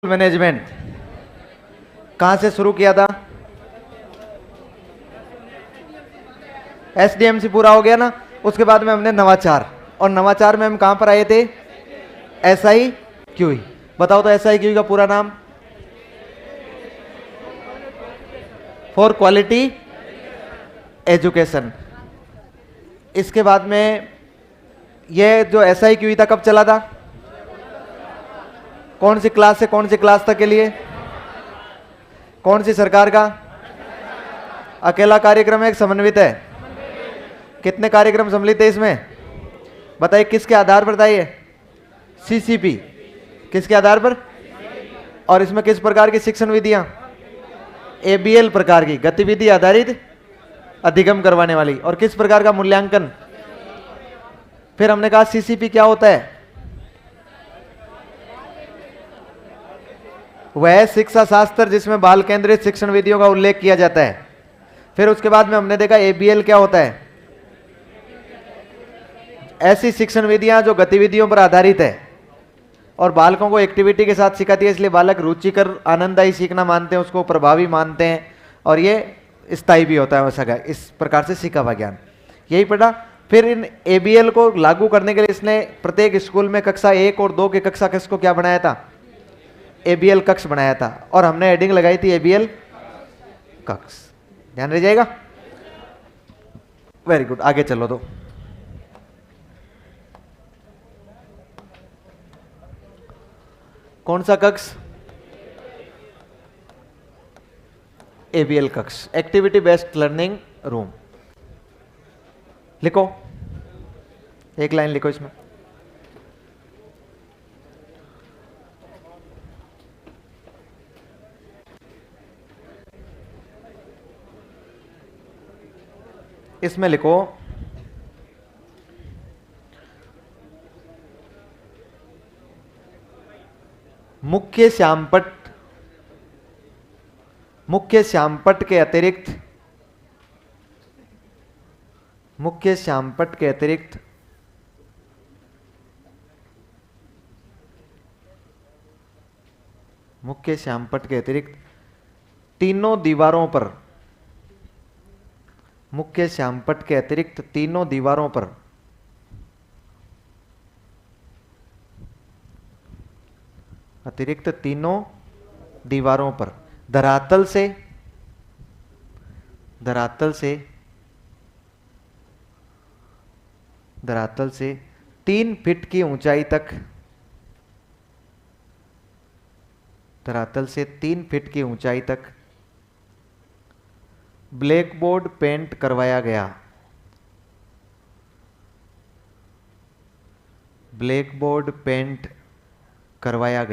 Management कहां से शुरू किया था? एसडीएमसी पूरा हो गया ना। उसके बाद में हमने नवाचार, और नवाचार में हम कहां पर आए थे? SIQE। बताओ तो SIQE का पूरा नाम? For quality education. इसके बाद में ये जो SIQE था कब चला था? कौन सी क्लास से कौन सी क्लास तक के लिए? कौन सी सरकार का? अकेला कार्यक्रम एक समन्वित है। कितने कार्यक्रम सम्मिलित है इसमें? बताइए किसके आधार पर था ये? CCP। किसके आधार पर? और इसमें किस प्रकार की शिक्षण विधियां? ABL प्रकार की, गतिविधि आधारित अधिगम करवाने वाली। और किस प्रकार का मूल्यांकन? फिर हमने कहा CCP क्या होता है? वह शिक्षा शास्त्र जिसमें बाल केंद्रित शिक्षण विधियों का उल्लेख किया जाता है। फिर उसके बाद में हमने देखा ABL क्या होता है? ऐसी शिक्षण विधियां जो गतिविधियों पर आधारित है और बालकों को एक्टिविटी के साथ सिखाती है, इसलिए बालक रुचिकर आनंददायी सीखना मानते हैं, उसको प्रभावी मानते हैं, और ये स्थायी भी होता है वैसा। इस प्रकार से सीखा हुआ ज्ञान यही पढ़ा। फिर इन ABL को लागू करने के लिए इसने प्रत्येक स्कूल में कक्षा 1 और 2 के कक्षा कक्ष को क्या बनाया था? ABL कक्ष बनाया था, और हमने हेडिंग लगाई थी ABL कक्ष। ध्यान रह जाएगा। वेरी गुड, आगे चलो। तो कौन सा कक्ष? ABL कक्ष, एक्टिविटी बेस्ड लर्निंग रूम। लिखो, एक लाइन लिखो इसमें। इसमें लिखो मुख्य श्यामपट्ट के अतिरिक्त तीनों दीवारों पर धरातल से 3 फीट की ऊंचाई तक, ब्लैक बोर्ड पेंट करवाया गया। ब्लैक बोर्ड पेंट करवाया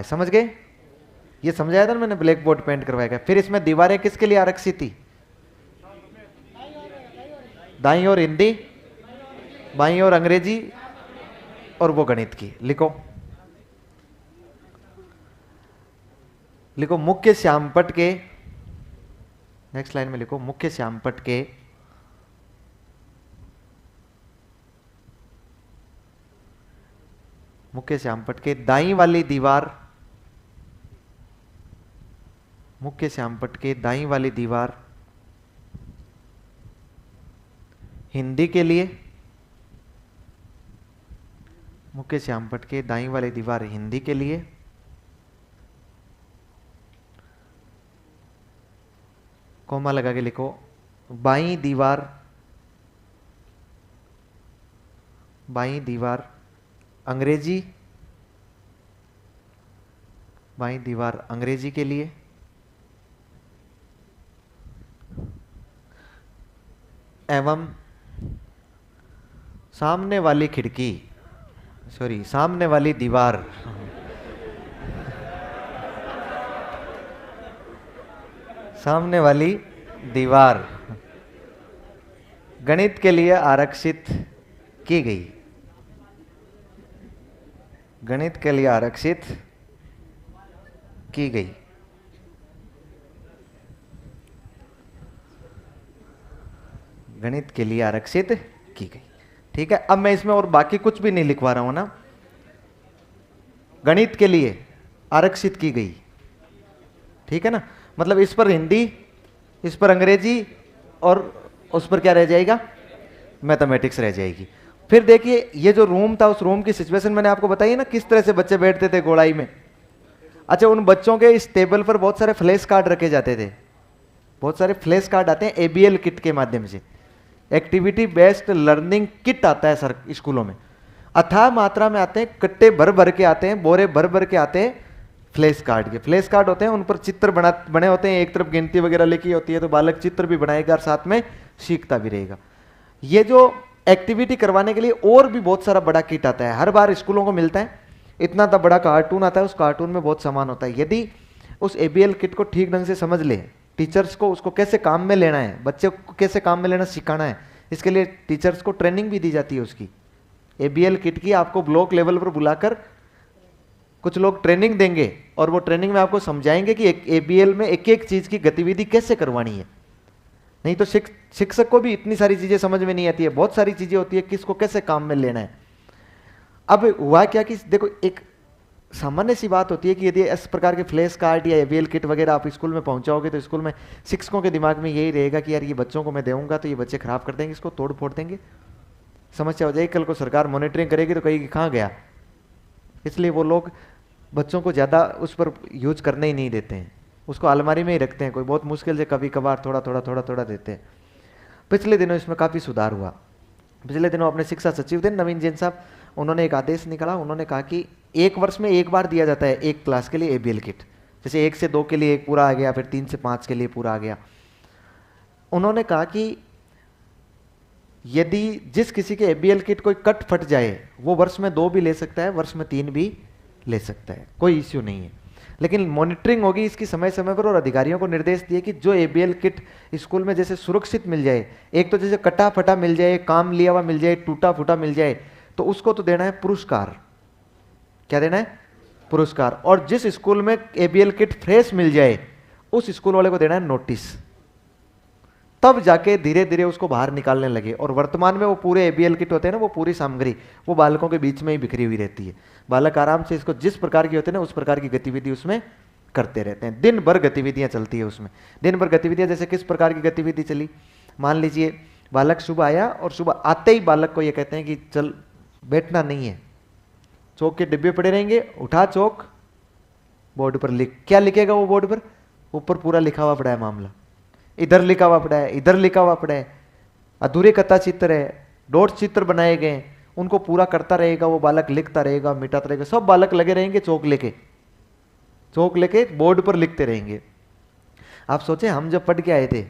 समझ गए? ये समझाया था ना मैंने, ब्लैक बोर्ड पेंट करवाया गया। फिर इसमें दीवारें किसके लिए आरक्षित थी? दाईं ओर हिंदी, बाईं ओर अंग्रेजी, और वो गणित की। लिखो मुख्य श्यामपट्ट के, नेक्स्ट लाइन में लिखो मुख्य श्यामपट्ट के दाईं वाली दीवार, हिंदी के लिए, कोमा लगा के लिखो बाईं दीवार अंग्रेजी, के लिए, एवं सामने वाली दीवार गणित के लिए आरक्षित की गई। गणित के लिए आरक्षित की गई। ठीक है, अब मैं इसमें और बाकी कुछ भी नहीं लिखवा रहा हूं ना, गणित के लिए आरक्षित की गई। ठीक है ना, मतलब इस पर हिंदी, इस पर अंग्रेजी और उस पर क्या रह जाएगा, मैथमेटिक्स रह जाएगी। फिर देखिए ये जो रूम था, उस रूम की सिचुएशन मैंने आपको बताई है ना, किस तरह से बच्चे बैठते थे गोलाई में। अच्छा, उन बच्चों के इस टेबल पर बहुत सारे फ्लैश कार्ड रखे जाते थे, बहुत सारे फ्लैश कार्ड आते हैं एबीएल किट के माध्यम से, एक्टिविटी बेस्ड लर्निंग किट आता है सर स्कूलों में, अथाह मात्रा में आते हैं, कट्टे भर भर के आते हैं, बोरे भर भर के आते हैं फ्लैश कार्ड के। फ्लैश कार्ड होते हैं, उन पर चित्र बने होते हैं, एक तरफ गिनती वगैरह लिखी होती है, तो बालक चित्र भी बनाएगा और साथ में सीखता भी रहेगा। ये जो एक्टिविटी करवाने के लिए और भी बहुत सारा बड़ा किट आता है, हर बार स्कूलों को मिलता है, इतना तो बड़ा कार्टून आता है, उस कार्टून में बहुत सामान होता है। यदि उस एबीएल किट को ठीक ढंग से समझ ले टीचर्स को, उसको कैसे काम में लेना है, बच्चे को कैसे काम में लेना सिखाना है, इसके लिए टीचर्स को ट्रेनिंग भी दी जाती है उसकी। एबीएल किट की आपको ब्लॉक लेवल पर बुलाकर कुछ लोग ट्रेनिंग देंगे और वो ट्रेनिंग में आपको समझाएंगे कि एबीएल में एक एक चीज की गतिविधि कैसे करवानी है। नहीं तो शिक्षक को भी इतनी सारी चीजें समझ में नहीं आती है, बहुत सारी चीजें होती है, किसको कैसे काम में लेना है। अब हुआ क्या कि देखो, एक सामान्य सी बात होती है कि यदि इस प्रकार के फ्लैश कार्ड या एबीएल किट वगैरह आप स्कूल में पहुंचाओगे तो स्कूल में शिक्षकों के दिमाग में यही रहेगा कि यार ये बच्चों को मैं दूंगा तो ये बच्चे खराब कर देंगे, इसको तोड़ फोड़ देंगे, समस्या हो जाएगी, कल को सरकार मॉनिटरिंग करेगी तो कहेगी कहाँ गया। इसलिए वो लोग बच्चों को ज़्यादा उस पर यूज करने ही नहीं देते हैं, उसको अलमारी में ही रखते हैं, कोई बहुत मुश्किल से कभी कभार थोड़ा थोड़ा थोड़ा थोड़ा देते हैं। पिछले दिनों इसमें काफ़ी सुधार हुआ। पिछले दिनों अपने शिक्षा सचिव थे नवीन जैन साहब, उन्होंने एक आदेश निकाला, उन्होंने कहा कि एक वर्ष में एक बार दिया जाता है एक क्लास के लिए एबीएल किट, जैसे 1 से 2 के लिए एक पूरा आ गया, फिर 3 से 5 के लिए पूरा आ गया। उन्होंने कहा कि यदि जिस किसी के एबीएल किट कोई कट फट जाए वो वर्ष में 2 भी ले सकता है, वर्ष में 3 भी ले सकता है, कोई इश्यू नहीं है, लेकिन मॉनिटरिंग होगी इसकी समय समय पर। और अधिकारियों को निर्देश दिए कि जो एबीएल किट स्कूल में जैसे सुरक्षित मिल जाए, एक तो जैसे कटा फटा मिल जाए, काम लिया हुआ मिल जाए, टूटा फूटा मिल जाए, तो उसको तो देना है पुरस्कार। क्या देना है? पुरस्कार। और जिस स्कूल में एबीएल किट फ्रेश मिल जाए उस स्कूल वाले को देना है नोटिस। तब जाके धीरे धीरे उसको बाहर निकालने लगे। और वर्तमान में वो पूरे एबीएल किट होते हैं ना, वो पूरी सामग्री वो बालकों के बीच में ही बिखरी हुई रहती है। बालक आराम से इसको जिस प्रकार की होते हैं ना उस प्रकार की गतिविधि उसमें करते रहते हैं। दिन भर गतिविधियां चलती है उसमें। दिन भर गतिविधियां जैसे किस प्रकार की गतिविधि चली, मान लीजिए बालक सुबह आया और सुबह आते ही बालक को ये कहते हैं कि चल बैठना नहीं है, चौक के डिब्बे पड़े रहेंगे, उठा चौक, बोर्ड पर लिख। क्या लिखेगा वो बोर्ड पर? ऊपर पूरा लिखा हुआ पड़ा है मामला, इधर लिखा हुआ पड़ा है, इधर लिखा हुआ पड़ा है, अधूरे कथा चित्र है, डॉट चित्र बनाए गए, उनको पूरा करता रहेगा वो बालक, लिखता रहेगा, मिटाता रहेगा। सब बालक लगे रहेंगे चौक लेके बोर्ड पर लिखते रहेंगे। आप सोचे हम जब पढ़ के आए थे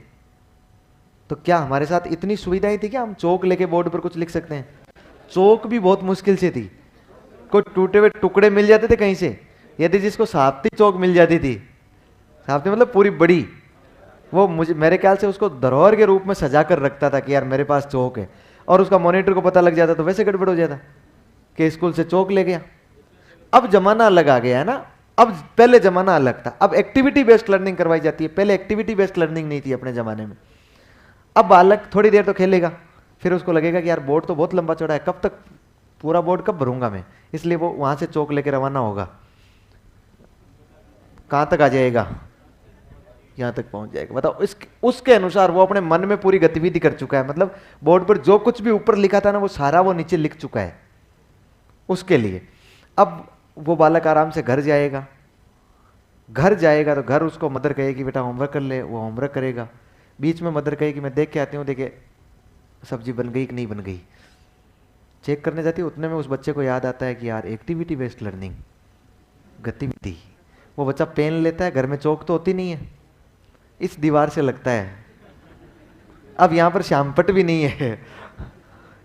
तो क्या हमारे साथ इतनी सुविधाएं थी क्या हम चौक लेके बोर्ड पर कुछ लिख सकते हैं? चौक भी बहुत मुश्किल से थी, कोई टूटे हुए टुकड़े मिल जाते थे कहीं से। यदि जिसको साप्ती चौक मिल जाती थी, साप्ती मतलब पूरी बड़ी, वो मुझे मेरे ख्याल से उसको धरोहर के रूप में सजा कर रखता था कि यार मेरे पास चौक है। और उसका मॉनिटर को पता लग जाता तो वैसे गड़बड़ हो जाता कि स्कूल से चौक ले गया। अब जमाना अलग आ गया है ना, अब पहले जमाना अलग था। अब एक्टिविटी बेस्ड लर्निंग करवाई जाती है, पहले एक्टिविटी बेस्ड लर्निंग नहीं थी अपने जमाने में। अब बालक थोड़ी देर तो खेलेगा, फिर उसको लगेगा कि यार बोर्ड तो बहुत लंबा चौड़ा है, कब तक पूरा बोर्ड कब भरूंगा मैं, इसलिए वो वहां से चौक लेके रवाना होगा। कहां तक आ जाएगा? यहां तक पहुंच जाएगा। बताओ, उसके अनुसार वो अपने मन में पूरी गतिविधि कर चुका है। मतलब बोर्ड पर जो कुछ भी ऊपर लिखा था ना वो सारा वो नीचे लिख चुका है उसके लिए। अब वो बालक आराम से घर जाएगा तो घर उसको मदर कहेगी बेटा होमवर्क कर ले, वो होमवर्क करेगा। बीच में मदर कहेगी मैं देख के आती हूँ, देखे सब्जी बन गई कि नहीं बन गई, चेक करने जाती है। उतने में उस बच्चे को याद आता है कि यार एक्टिविटी बेस्ड लर्निंग, गतिविधि। वो बच्चा पेन लेता है, घर में चौक तो होती नहीं है, इस दीवार से लगता है, अब यहां पर श्यामपट भी नहीं है,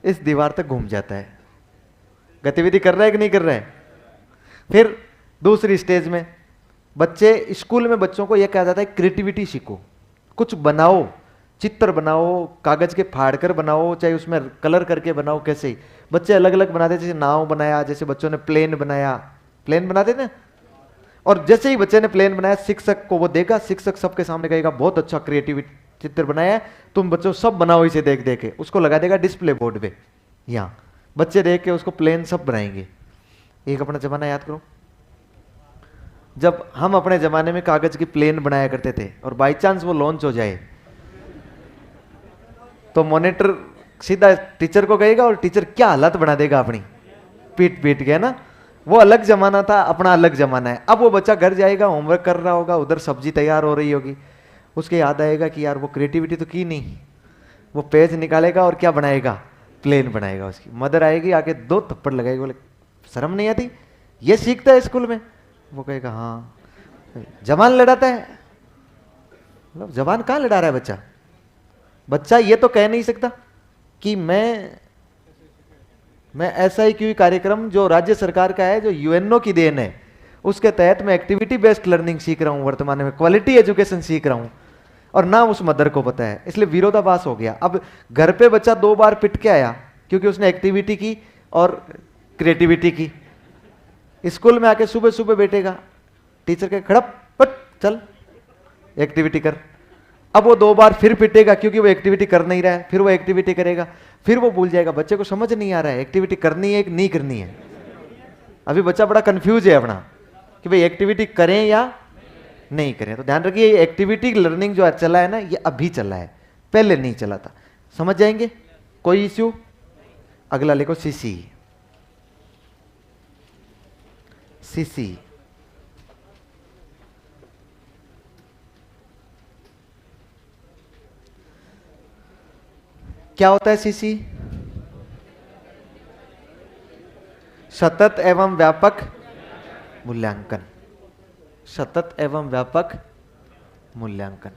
इस दीवार तक घूम जाता है। गतिविधि कर रहा है कि नहीं कर रहा है? फिर दूसरी स्टेज में बच्चे, स्कूल में बच्चों को यह कहा जाता है क्रिएटिविटी सीखो, कुछ बनाओ, चित्र बनाओ, कागज के फाड़ कर बनाओ, चाहे उसमें कलर करके बनाओ, कैसे ही बच्चे अलग अलग बनाते। जैसे नाव बनाया, जैसे बच्चों ने प्लेन बनाया, प्लेन बनाते थे। और जैसे ही बच्चे ने प्लेन बनाया शिक्षक को वो देगा, शिक्षक सबके सामने कहेगा बहुत अच्छा चित्र बनाया है, तुम बच्चों सब बनाओ इसे देख देख के, उसको लगा देगा डिस्प्ले बोर्ड पे, यहाँ बच्चे देख के उसको प्लेन सब बनाएंगे। एक अपना जमाना याद करो, जब हम अपने जमाने में कागज की प्लेन बनाया करते थे और बाई चांस वो लॉन्च हो जाए तो मॉनिटर सीधा टीचर को कहेगा और टीचर क्या हालत बना देगा अपनी, पीट पीट के ना। वो अलग जमाना था, अपना अलग जमाना है। अब वो बच्चा घर जाएगा, होमवर्क कर रहा होगा, उधर सब्जी तैयार हो रही होगी, उसके याद आएगा कि यार वो क्रिएटिविटी तो की नहीं। वो पेज निकालेगा और क्या बनाएगा, प्लेन बनाएगा। उसकी मदर आएगी, आके 2 थप्पड़ लगाएगी, बोले शर्म नहीं आती, ये सीखता है स्कूल में। वो कहेगा हाँ, जबान लड़ाता है। मतलब जबान कहाँ लड़ा रहा है बच्चा? बच्चा ये तो कह नहीं सकता कि मैं ऐसा ही क्यों कार्यक्रम जो राज्य सरकार का है, जो यूएनओ की देन है, उसके तहत मैं एक्टिविटी बेस्ड लर्निंग सीख रहा हूं, वर्तमान में क्वालिटी एजुकेशन सीख रहा हूं, और ना उस मदर को पता है। इसलिए विरोधाभास हो गया। अब घर पे बच्चा 2 बार पिट के आया क्योंकि उसने एक्टिविटी की और क्रिएटिविटी की। स्कूल में आके सुबह सुबह बैठेगा, टीचर के खड़प पट चल एक्टिविटी कर। अब वो 2 बार फिर पिटेगा क्योंकि वो एक्टिविटी कर नहीं रहा है, फिर वो एक्टिविटी करेगा, फिर वो भूल जाएगा। बच्चे को समझ नहीं आ रहा है एक्टिविटी करनी है कि नहीं करनी है। अभी बच्चा बड़ा कंफ्यूज है अपना कि भाई एक्टिविटी करें या नहीं करें। तो ध्यान रखिए, ये एक्टिविटी लर्निंग जो चला है ना, ये अभी चला है, पहले नहीं चला था। समझ जाएंगे? कोई इश्यू? अगला लिखो सीसी। सीसी क्या होता है? सीसी सतत एवं व्यापक मूल्यांकन। सतत एवं व्यापक मूल्यांकन।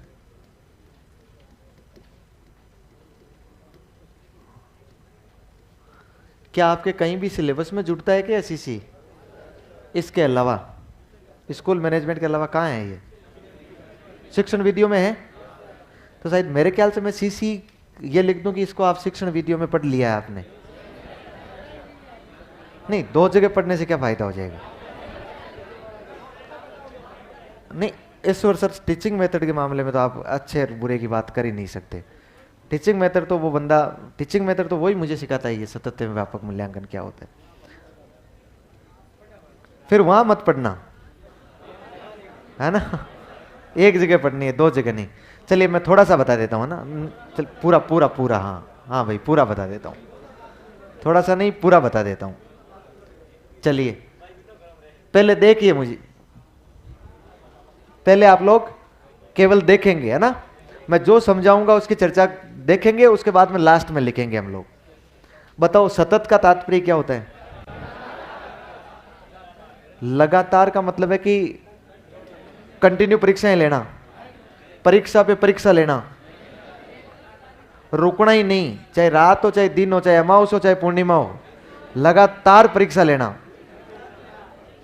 क्या आपके कहीं भी सिलेबस में जुड़ता है क्या सीसी? इसके अलावा स्कूल मैनेजमेंट के अलावा कहाँ है ये? शिक्षण विधियों में है। तो शायद मेरे ख्याल से मैं सीसी ये लिख दूं कि इसको आप शिक्षण विधियों में पढ़ लिया है आपने। नहीं, 2 जगह पढ़ने से क्या फायदा हो जाएगा? नहीं, इस और सर टीचिंग मेथड के मामले में तो आप अच्छे और बुरे की बात कर ही नहीं सकते। टीचिंग मेथड तो वो बंदा, टीचिंग मेथड तो वही मुझे सिखाता है ये सतत एवं व्यापक मूल्यांकन क्या होता है। फिर वहां मत पढ़ना, है ना? एक जगह पढ़नी है, 2 जगह नहीं। चलिए मैं थोड़ा सा बता देता हूँ ना। चल पूरा पूरा पूरा, हाँ भाई पूरा बता देता हूँ, थोड़ा सा नहीं पूरा बता देता हूँ। चलिए पहले देखिए मुझे, पहले आप लोग केवल देखेंगे, है ना? मैं जो समझाऊंगा उसकी चर्चा देखेंगे, उसके बाद में लास्ट में लिखेंगे हम लोग। बताओ सतत का तात्पर्य क्या होता है? लगातार का मतलब है कि कंटिन्यू परीक्षाएं लेना, परीक्षा पे परीक्षा लेना, रुकना ही नहीं, चाहे रात हो, चाहे दिन हो, चाहे अमावस हो, चाहे पूर्णिमा हो, लगातार परीक्षा लेना।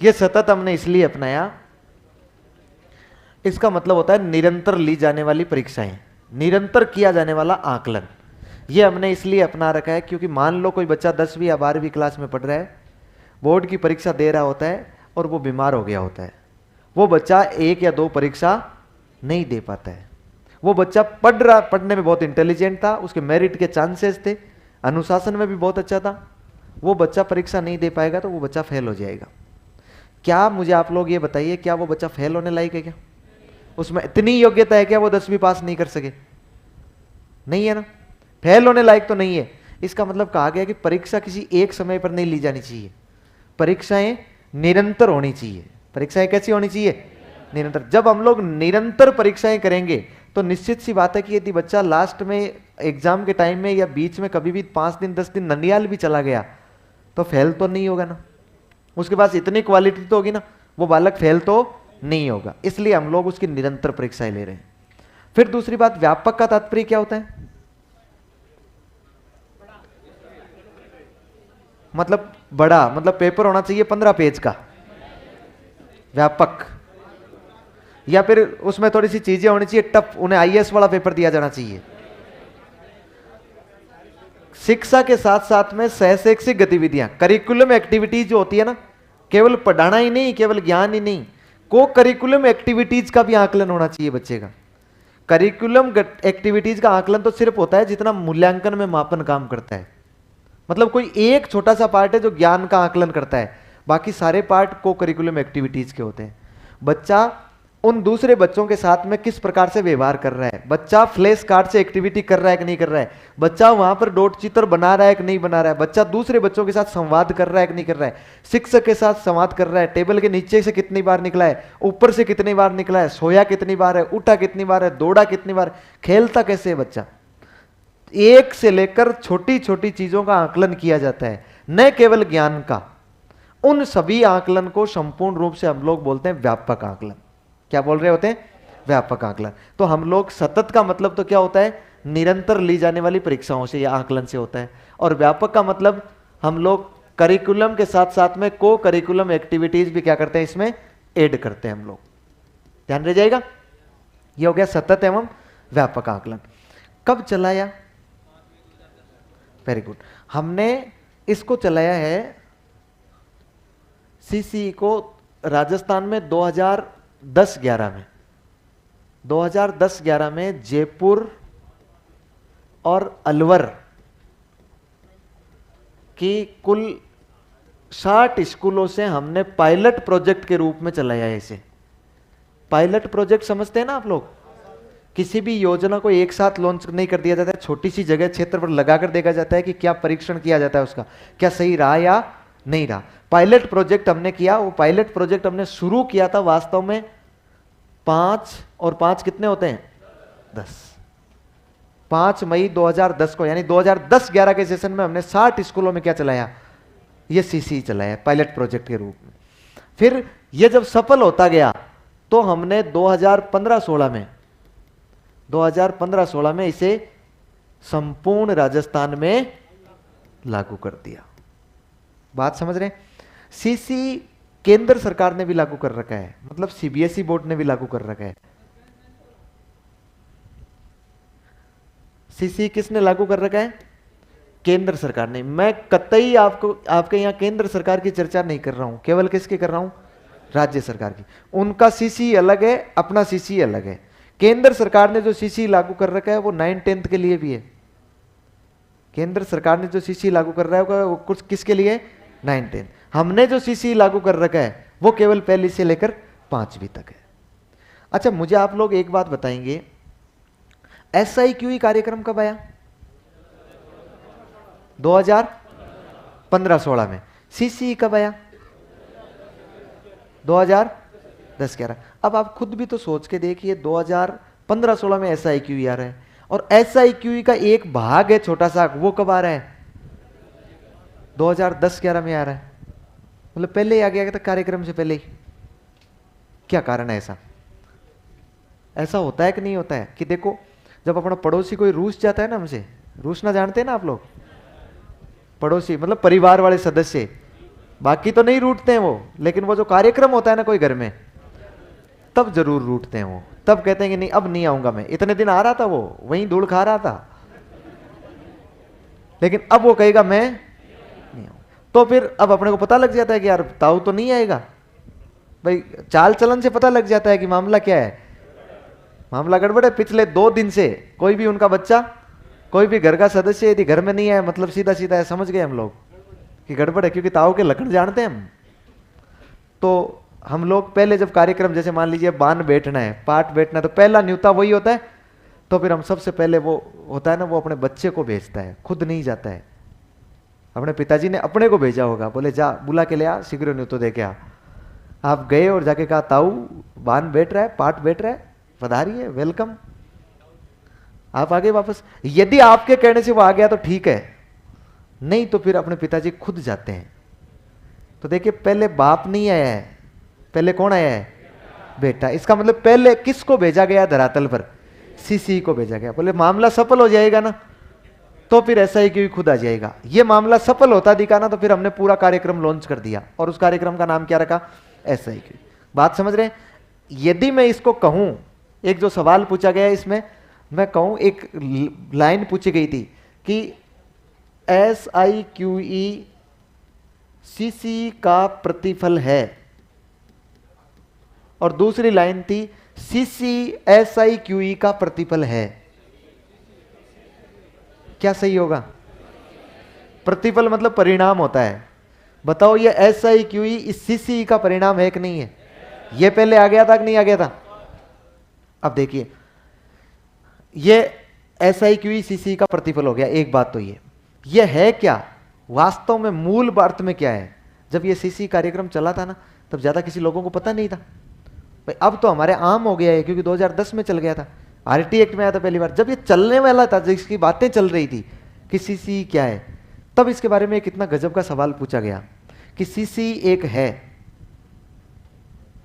यह सतत हमने इसलिए अपनाया, इसका मतलब होता है निरंतर ली जाने वाली परीक्षाएं, निरंतर किया जाने वाला आकलन। यह हमने इसलिए अपना रखा है क्योंकि मान लो कोई बच्चा 10वीं या 12वीं क्लास में पढ़ रहा है, बोर्ड की परीक्षा दे रहा होता है और वो बीमार हो गया होता है। वो बच्चा 1 या 2 परीक्षा नहीं दे पाता है। वो बच्चा पढ़ने में बहुत इंटेलिजेंट था, उसके मेरिट के चांसेस थे, अनुशासन में भी बहुत अच्छा था। वो बच्चा परीक्षा नहीं दे पाएगा तो वो बच्चा फेल हो जाएगा। क्या मुझे आप लोग ये बताइए, क्या वो बच्चा फेल होने लायक है? क्या उसमें इतनी योग्यता है क्या वो 10वीं पास नहीं कर सके? नहीं है ना, फेल होने लायक तो नहीं है। इसका मतलब कहा गया कि परीक्षा किसी एक समय पर नहीं ली जानी चाहिए, परीक्षाएं निरंतर होनी चाहिए। परीक्षाएं कैसी होनी चाहिए? निरंतर। जब हम लोग निरंतर परीक्षाएं करेंगे तो निश्चित सी बात है कि यदि बच्चा लास्ट में एग्जाम के टाइम में या बीच में कभी भी 5 दिन 10 दिन ननियाल भी चला गया तो फेल तो नहीं होगा ना, उसके पास इतनी क्वालिटी तो होगी ना, वो बालक फेल तो नहीं होगा। इसलिए हम लोग उसकी निरंतर परीक्षाएं ले रहे हैं। फिर दूसरी बात, व्यापक का तात्पर्य क्या होता है? मतलब बड़ा, मतलब पेपर होना चाहिए 15 पेज का, व्यापक। या फिर उसमें थोड़ी सी चीजें होनी चाहिए टफ, उन्हें आईएएस वाला पेपर दिया जाना चाहिए। शिक्षा के साथ साथ में सहशैक्षिक गतिविधियां, करिकुलम एक्टिविटीज जो होती है ना, केवल पढ़ाना ही नहीं, केवल ज्ञान ही नहीं, को करिकुलम एक्टिविटीज का भी आकलन होना चाहिए बच्चे का। करिकुलम एक्टिविटीज का आकलन तो सिर्फ होता है जितना मूल्यांकन में मापन काम करता है। मतलब कोई एक छोटा सा पार्ट है जो ज्ञान का आकलन करता है, बाकी सारे पार्ट को करिकुलम एक्टिविटीज के होते हैं। बच्चा उन दूसरे बच्चों के साथ में किस प्रकार से व्यवहार कर रहा है, बच्चा फ्लैश कार्ड से एक्टिविटी कर रहा है कि नहीं कर रहा है, बच्चा वहां पर डॉट चित्र बना रहा है कि नहीं बना रहा है, बच्चा दूसरे बच्चों के साथ संवाद कर रहा है कि नहीं कर रहा है, शिक्षक के साथ संवाद कर रहा है, टेबल के नीचे से कितनी बार निकला है, ऊपर से कितनी बार निकला है, सोया कितनी बार है, उठा कितनी बार है, दौड़ा कितनी बार, खेलता कैसे है बच्चा। एक से लेकर छोटी छोटी चीजों का आकलन किया जाता है, न केवल ज्ञान का। उन सभी आकलन को संपूर्ण रूप से हम लोग बोलते हैं व्यापक आकलन। क्या बोल रहे होते हैं? व्यापक आकलन। तो हम लोग सतत का मतलब तो क्या होता है? निरंतर ली जाने वाली परीक्षाओं से या आकलन से होता है। और व्यापक का मतलब हम लोग करिकुलम के साथ साथ में को करिकुलम एक्टिविटीज भी क्या करते हैं, इसमें ऐड करते हैं हम लोग। ध्यान रह जाएगा। ये हो गया सतत एवं व्यापक आकलन। कब चलाया? Very good. हमने इसको चलाया है सीसी को राजस्थान में 2010-11 में। 2010-11 में जयपुर और अलवर की कुल 60 स्कूलों से हमने पायलट प्रोजेक्ट के रूप में चलाया है इसे। पायलट प्रोजेक्ट समझते हैं ना आप लोग? किसी भी योजना को एक साथ लॉन्च नहीं कर दिया जाता है, छोटी सी जगह क्षेत्र पर लगाकर देखा जाता है कि क्या परीक्षण किया जाता है, उसका क्या सही रहा या नहीं रहा। पायलट प्रोजेक्ट हमने किया। वो पायलट प्रोजेक्ट हमने शुरू किया था वास्तव में 5 और 5 कितने होते हैं? 10। 5 मई 2010 को, यानी 2010-11 के सेशन में हमने 60 स्कूलों में क्या चलाया? ये सीसी चलाया पायलट प्रोजेक्ट के रूप में। फिर ये जब सफल होता गया तो हमने 2015-16 में इसे संपूर्ण राजस्थान में लागू कर दिया। बात समझ रहे हैं? सीसी केंद्र सरकार ने भी लागू कर रखा है, मतलब सीबीएसई बोर्ड ने भी लागू कर रखा है। सीसी किसने लागू कर रखा है? केंद्र सरकार ने। मैं कतई आपके यहां केंद्र सरकार की चर्चा नहीं कर रहा हूं, केवल किसकी कर रहा हूं? राज्य सरकार की। उनका सीसी अलग है, अपना सीसी अलग है। केंद्र सरकार ने जो सीसी लागू कर रखा है वो 9th-10th के लिए भी है। केंद्र सरकार ने जो सीसी लागू कर रहा है वो कुछ किसके लिए? 9th-10th। हमने जो सीसी लागू कर रखा है वो केवल 1 से लेकर 5वीं तक है। अच्छा, मुझे आप लोग एक बात बताएंगे, SIQE कार्यक्रम कब आया? 2015-16 में। सीसी कब आया? 2010-11। अब आप खुद भी तो सोच के देखिए, 2015-16 में SIQE आ रहा है और SIQE का एक भाग है छोटा सा, वो कब आ रहा है? 2010-11 में आ रहा है। मतलब पहले ही आ गया था, कार्यक्रम से पहले ही। क्या कारण है ऐसा? ऐसा होता है कि नहीं होता है कि देखो, जब अपना पड़ोसी कोई रूस जाता है ना हमसे, रूसना जानते हैं ना आप लोग? पड़ोसी मतलब परिवार वाले सदस्य, बाकी तो नहीं रूठते हैं वो, लेकिन वो जो कार्यक्रम होता है ना कोई घर में, तब जरूर रूठते हैं वो। तब कहते हैं कि नहीं, अब नहीं आऊंगा मैं। इतने दिन आ रहा था वो, वहीं धूल खा रहा था, लेकिन अब वो कहेगा मैं नहीं आऊंगा। तो फिर अब अपने को पता लग जाता है कि यार ताऊ तो नहीं आएगा भाई। चाल चलन से पता लग जाता है कि मामला क्या है, मामला गड़बड़ है। पिछले 2 दिन से कोई भी उनका बच्चा, कोई भी घर का सदस्य यदि घर में नहीं है, मतलब सीधा सीधा है, समझ गए हम लोग कि गड़बड़ है, क्योंकि ताऊ के लक्षण जानते हैं हम। तो हम लोग पहले जब कार्यक्रम, जैसे मान लीजिए बान बैठना है, पाठ बैठना है, तो पहला न्योता वही होता है। तो फिर हम सबसे पहले वो होता है ना, वो अपने बच्चे को भेजता है, खुद नहीं जाता है। अपने पिताजी ने अपने को भेजा होगा, बोले जा बुला के ले आ, शीघ्र न्योता दे के आ। आप गए और जाके कहा ताऊ बान बैठ रहा है, पाठ बैठ रहा है, पधारिए, वेलकम। आप आगे वापस। यदि आपके कहने से वो आ गया तो ठीक है, नहीं तो फिर अपने पिताजी खुद जाते हैं। तो देखिए, पहले बाप नहीं आया है, पहले कौन आया है? बेटा। इसका मतलब पहले किसको भेजा गया धरातल पर? सीसी को भेजा गया। बोले मामला सफल हो जाएगा ना, तो फिर SIQE खुद आ जाएगा। ये मामला सफल होता दिखा ना, तो फिर हमने पूरा कार्यक्रम लॉन्च कर दिया और उस कार्यक्रम का नाम क्या रखा? SIQE। बात समझ रहे हैं? यदि मैं इसको कहूं, एक जो सवाल पूछा गया इसमें मैं कहूं, एक लाइन पूछी गई थी कि SIQE सीसी का प्रतिफल है, और दूसरी लाइन थी CCSIQE का प्रतिफल है। क्या सही होगा? प्रतिफल मतलब परिणाम होता है। बताओ ये SIQE इस CCE का परिणाम है कि नहीं है? ये पहले आ गया था कि नहीं आ गया था? अब देखिए, ये SIQE CCE का प्रतिफल हो गया। एक बात तो ये है क्या वास्तव में, मूल अर्थ में क्या है? जब ये CCE कार्यक्रम चला था ना, तब ज्यादा किसी लोगों को पता नहीं था भाई। अब तो हमारे आम हो गया है, क्योंकि 2010 में चल गया था, RT एक्ट में आया था पहली बार। जब ये चलने वाला था, जिसकी बातें चल रही थी कि CCE क्या है, तब इसके बारे में कितना गजब का सवाल पूछा गया कि CCE एक है।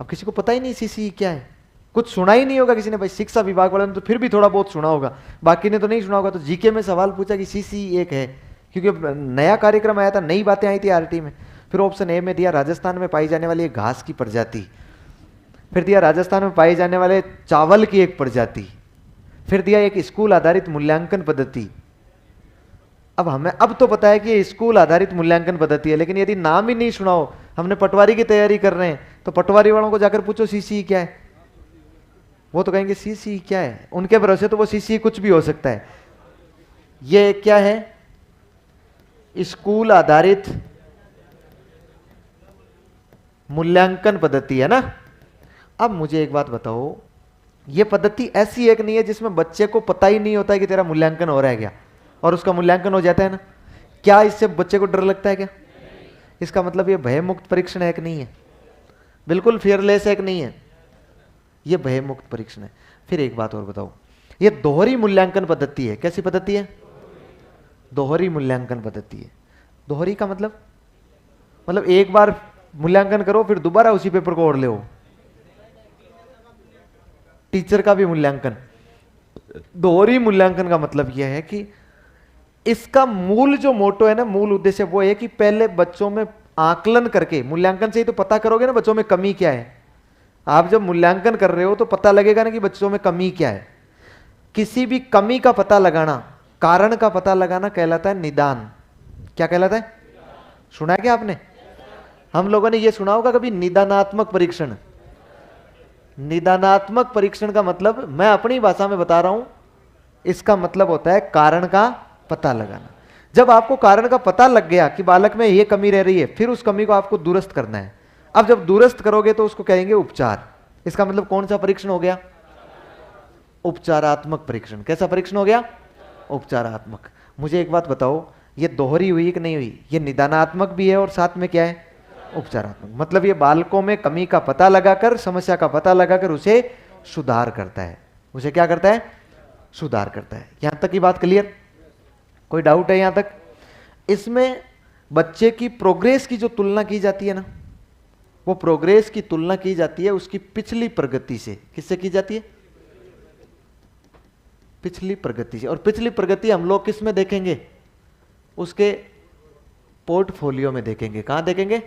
अब किसी को पता ही नहीं CCE क्या है, कुछ सुना ही नहीं होगा किसी ने भाई। शिक्षा विभाग वाले ने तो फिर भी थोड़ा बहुत सुना होगा, बाकी ने तो नहीं सुना होगा। तो जीके में सवाल पूछा कि CCE एक है, क्योंकि नया कार्यक्रम आया था, नई बातें आई थी RT में। फिर ऑप्शन ए में दिया राजस्थान में पाई जाने वाली एक घास की प्रजाति, फिर दिया राजस्थान में पाए जाने वाले चावल की एक प्रजाति, फिर दिया एक स्कूल आधारित मूल्यांकन पद्धति। अब हमें अब तो पता है कि ये स्कूल आधारित मूल्यांकन पद्धति है, लेकिन यदि नाम ही नहीं सुना हो, हमने पटवारी की तैयारी कर रहे हैं, तो पटवारी वालों को जाकर पूछो CCE क्या है, वो तो कहेंगे CCE क्या है। उनके भरोसे तो वो CCE कुछ भी हो सकता है। ये क्या है? स्कूल आधारित मूल्यांकन पद्धति है ना। अब मुझे एक बात बताओ, ये पद्धति ऐसी एक नहीं है जिसमें बच्चे को पता ही नहीं होता है कि तेरा मूल्यांकन हो रहा है क्या, और उसका मूल्यांकन हो जाता है ना। क्या इससे बच्चे को डर लगता है क्या? इसका मतलब ये भय मुक्त परीक्षण है कि नहीं है? बिल्कुल फियरलेस है कि नहीं है? ये भय मुक्त परीक्षण है। फिर एक बात और बताओ, ये दोहरी मूल्यांकन पद्धति है। कैसी पद्धति है? दोहरी मूल्यांकन पद्धति है। दोहरी का मतलब एक बार मूल्यांकन करो, फिर दोबारा उसी पेपर को और ले। टीचर का भी मूल्यांकन। दोहरी मूल्यांकन का मतलब यह है कि इसका मूल जो मोटो है ना, मूल उद्देश्य वो है कि पहले बच्चों में आकलन करके, मूल्यांकन से ही तो पता करोगे ना बच्चों में कमी क्या है। आप जब मूल्यांकन कर रहे हो तो पता लगेगा ना कि बच्चों में कमी क्या है। किसी भी कमी का पता लगाना, कारण का पता लगाना कहलाता है निदान। क्या कहलाता है? सुना है क्या आपने? हम लोगों ने यह सुना होगा कभी, निदानात्मक परीक्षण। निदानात्मक परीक्षण का मतलब, मैं अपनी भाषा में बता रहा हूं, इसका मतलब होता है कारण का पता लगाना। जब आपको कारण का पता लग गया कि बालक में यह कमी रह रही है, फिर उस कमी को आपको दुरुस्त करना है। अब जब दुरुस्त करोगे तो उसको कहेंगे उपचार। इसका मतलब कौन सा परीक्षण हो गया? उपचारात्मक परीक्षण। कैसा परीक्षण हो गया? उपचारात्मक। मुझे एक बात बताओ, ये दोहरी हुई कि नहीं हुई? ये निदानात्मक भी है और साथ में क्या है? उपचारात्मक। मतलब ये बालकों में कमी का पता लगाकर, समस्या का पता लगाकर उसे सुधार करता है। उसे क्या करता है? सुधार करता है। यहां तक की बात क्लियर? कोई डाउट है यहां तक? इसमें बच्चे की प्रोग्रेस की जो तुलना की जाती है ना, वो प्रोग्रेस की तुलना की जाती है उसकी पिछली प्रगति से। किससे की जाती है? पिछली प्रगति से। और पिछली प्रगति हम लोग किस में देखेंगे? उसके पोर्टफोलियो में देखेंगे। कहां देखेंगे?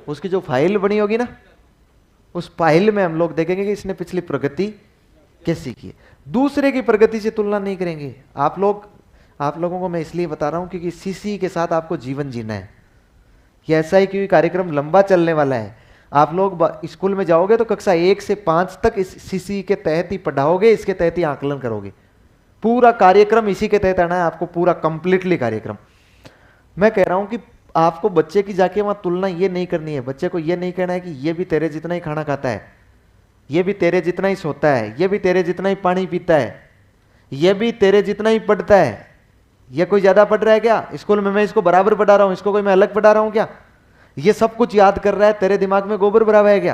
उसकी जो फाइल बनी होगी ना, उस फाइल में हम लोग देखेंगे कि इसने पिछली प्रगति कैसी की है। दूसरे की प्रगति से तुलना नहीं करेंगे। आप लोगों को मैं इसलिए बता रहा हूं क्योंकि CCE के साथ आपको जीवन जीना है। ये SIQE कार्यक्रम लंबा चलने वाला है। आप लोग स्कूल में जाओगे तो कक्षा 1 से 5 तक इस CCE के तहत ही पढ़ाओगे, इसके तहत ही आकलन करोगे। पूरा कार्यक्रम इसी के तहत आना है आपको, पूरा कंप्लीटली कार्यक्रम। मैं कह रहा हूं कि आपको बच्चे की जाके वहां तुलना ये नहीं करनी है। बच्चे को ये नहीं कहना है कि ये भी तेरे जितना ही खाना खाता है, ये भी तेरे जितना ही सोता है, ये भी तेरे जितना ही पानी पीता है, ये भी तेरे जितना ही पढ़ता है। ये कोई ज्यादा पढ़ रहा है क्या? स्कूल में मैं इसको बराबर पढ़ा रहा हूं, इसको कोई मैं अलग पढ़ा रहा हूं क्या? ये सब कुछ याद कर रहा है, तेरे दिमाग में गोबर भरा हुआ है क्या?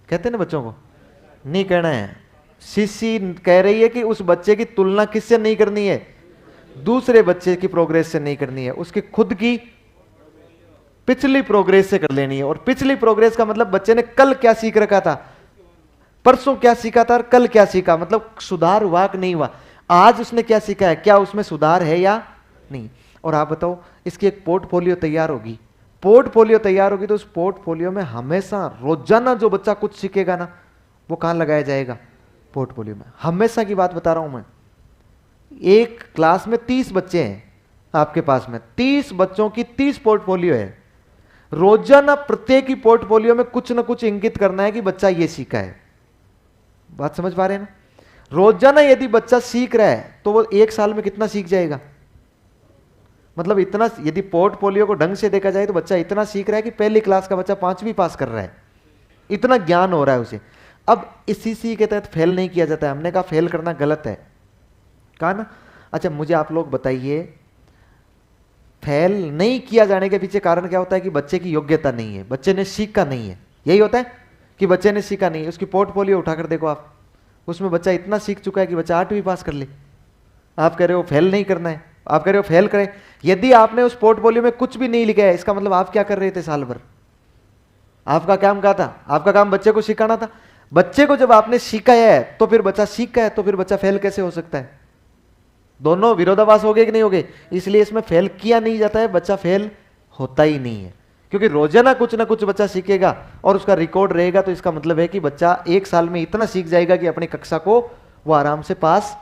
कहते ना बच्चों को? नहीं कहना है। CCE कह रही है कि उस बच्चे की तुलना किससे नहीं करनी है? दूसरे बच्चे की प्रोग्रेस से नहीं करनी है, उसकी खुद की पिछली प्रोग्रेस से कर लेनी है। और पिछली प्रोग्रेस का मतलब बच्चे ने कल क्या सीख रखा था, परसों क्या सीखा था और कल क्या सीखा, मतलब सुधार हुआ कि नहीं हुआ, आज उसने क्या सीखा है, क्या उसमें सुधार है या नहीं। और आप बताओ, इसकी एक पोर्टफोलियो तैयार होगी। पोर्टफोलियो तैयार होगी तो उस पोर्टफोलियो में हमेशा रोजाना जो बच्चा कुछ सीखेगा ना, वो कहां लगाया जाएगा? पोर्टफोलियो में। हमेशा की बात बता रहा हूं मैं। एक क्लास में 30 बच्चे हैं आपके पास में, 30 बच्चों की 30 पोर्टफोलियो है। रोजाना प्रत्येक ही पोर्टफोलियो में कुछ ना कुछ इंगित करना है कि बच्चा ये सीखा है। बात समझ पा रहे हैं ना? रोजाना यदि बच्चा सीख रहा है तो वो 1 साल में कितना सीख जाएगा? मतलब इतना, यदि पोर्टफोलियो को ढंग से देखा जाए तो बच्चा इतना सीख रहा है कि पहली क्लास का बच्चा 5वीं पास कर रहा है, इतना ज्ञान हो रहा है उसे। अब इसी सी के तहत फेल नहीं किया जाता है। हमने कहा फेल करना गलत है, कहा ना? अच्छा मुझे आप लोग बताइए, फेल नहीं किया जाने के पीछे कारण क्या होता है? कि बच्चे की योग्यता नहीं है, बच्चे ने सीखा नहीं है। यही होता है कि बच्चे ने सीखा नहीं है। उसकी पोर्टफोलियो उठाकर देखो आप, उसमें बच्चा इतना सीख चुका है कि बच्चा 8वीं पास कर ले। आप कह रहे हो फेल नहीं करना है, आप कह रहे हो फेल करें। यदि आपने उस पोर्टफोलियो में कुछ भी नहीं लिखा है, इसका मतलब आप क्या कर रहे थे साल भर? आपका काम क्या था? आपका काम बच्चे को सिखाना था। बच्चे को जब आपने सिखाया है तो फिर बच्चा सीख गया है, तो फिर बच्चा फेल कैसे हो सकता है? दोनों विरोधाभास हो गए कि नहीं हो गए? इसलिए इसमें फेल किया नहीं जाता है, बच्चा फेल होता ही नहीं है। क्योंकि रोजाना कुछ ना कुछ बच्चा सीखेगा और उसका रिकॉर्ड रहेगा, तो इसका मतलब है कि बच्चा 1 साल में इतना सीख जाएगा कि अपनी कक्षा को वो आराम से पास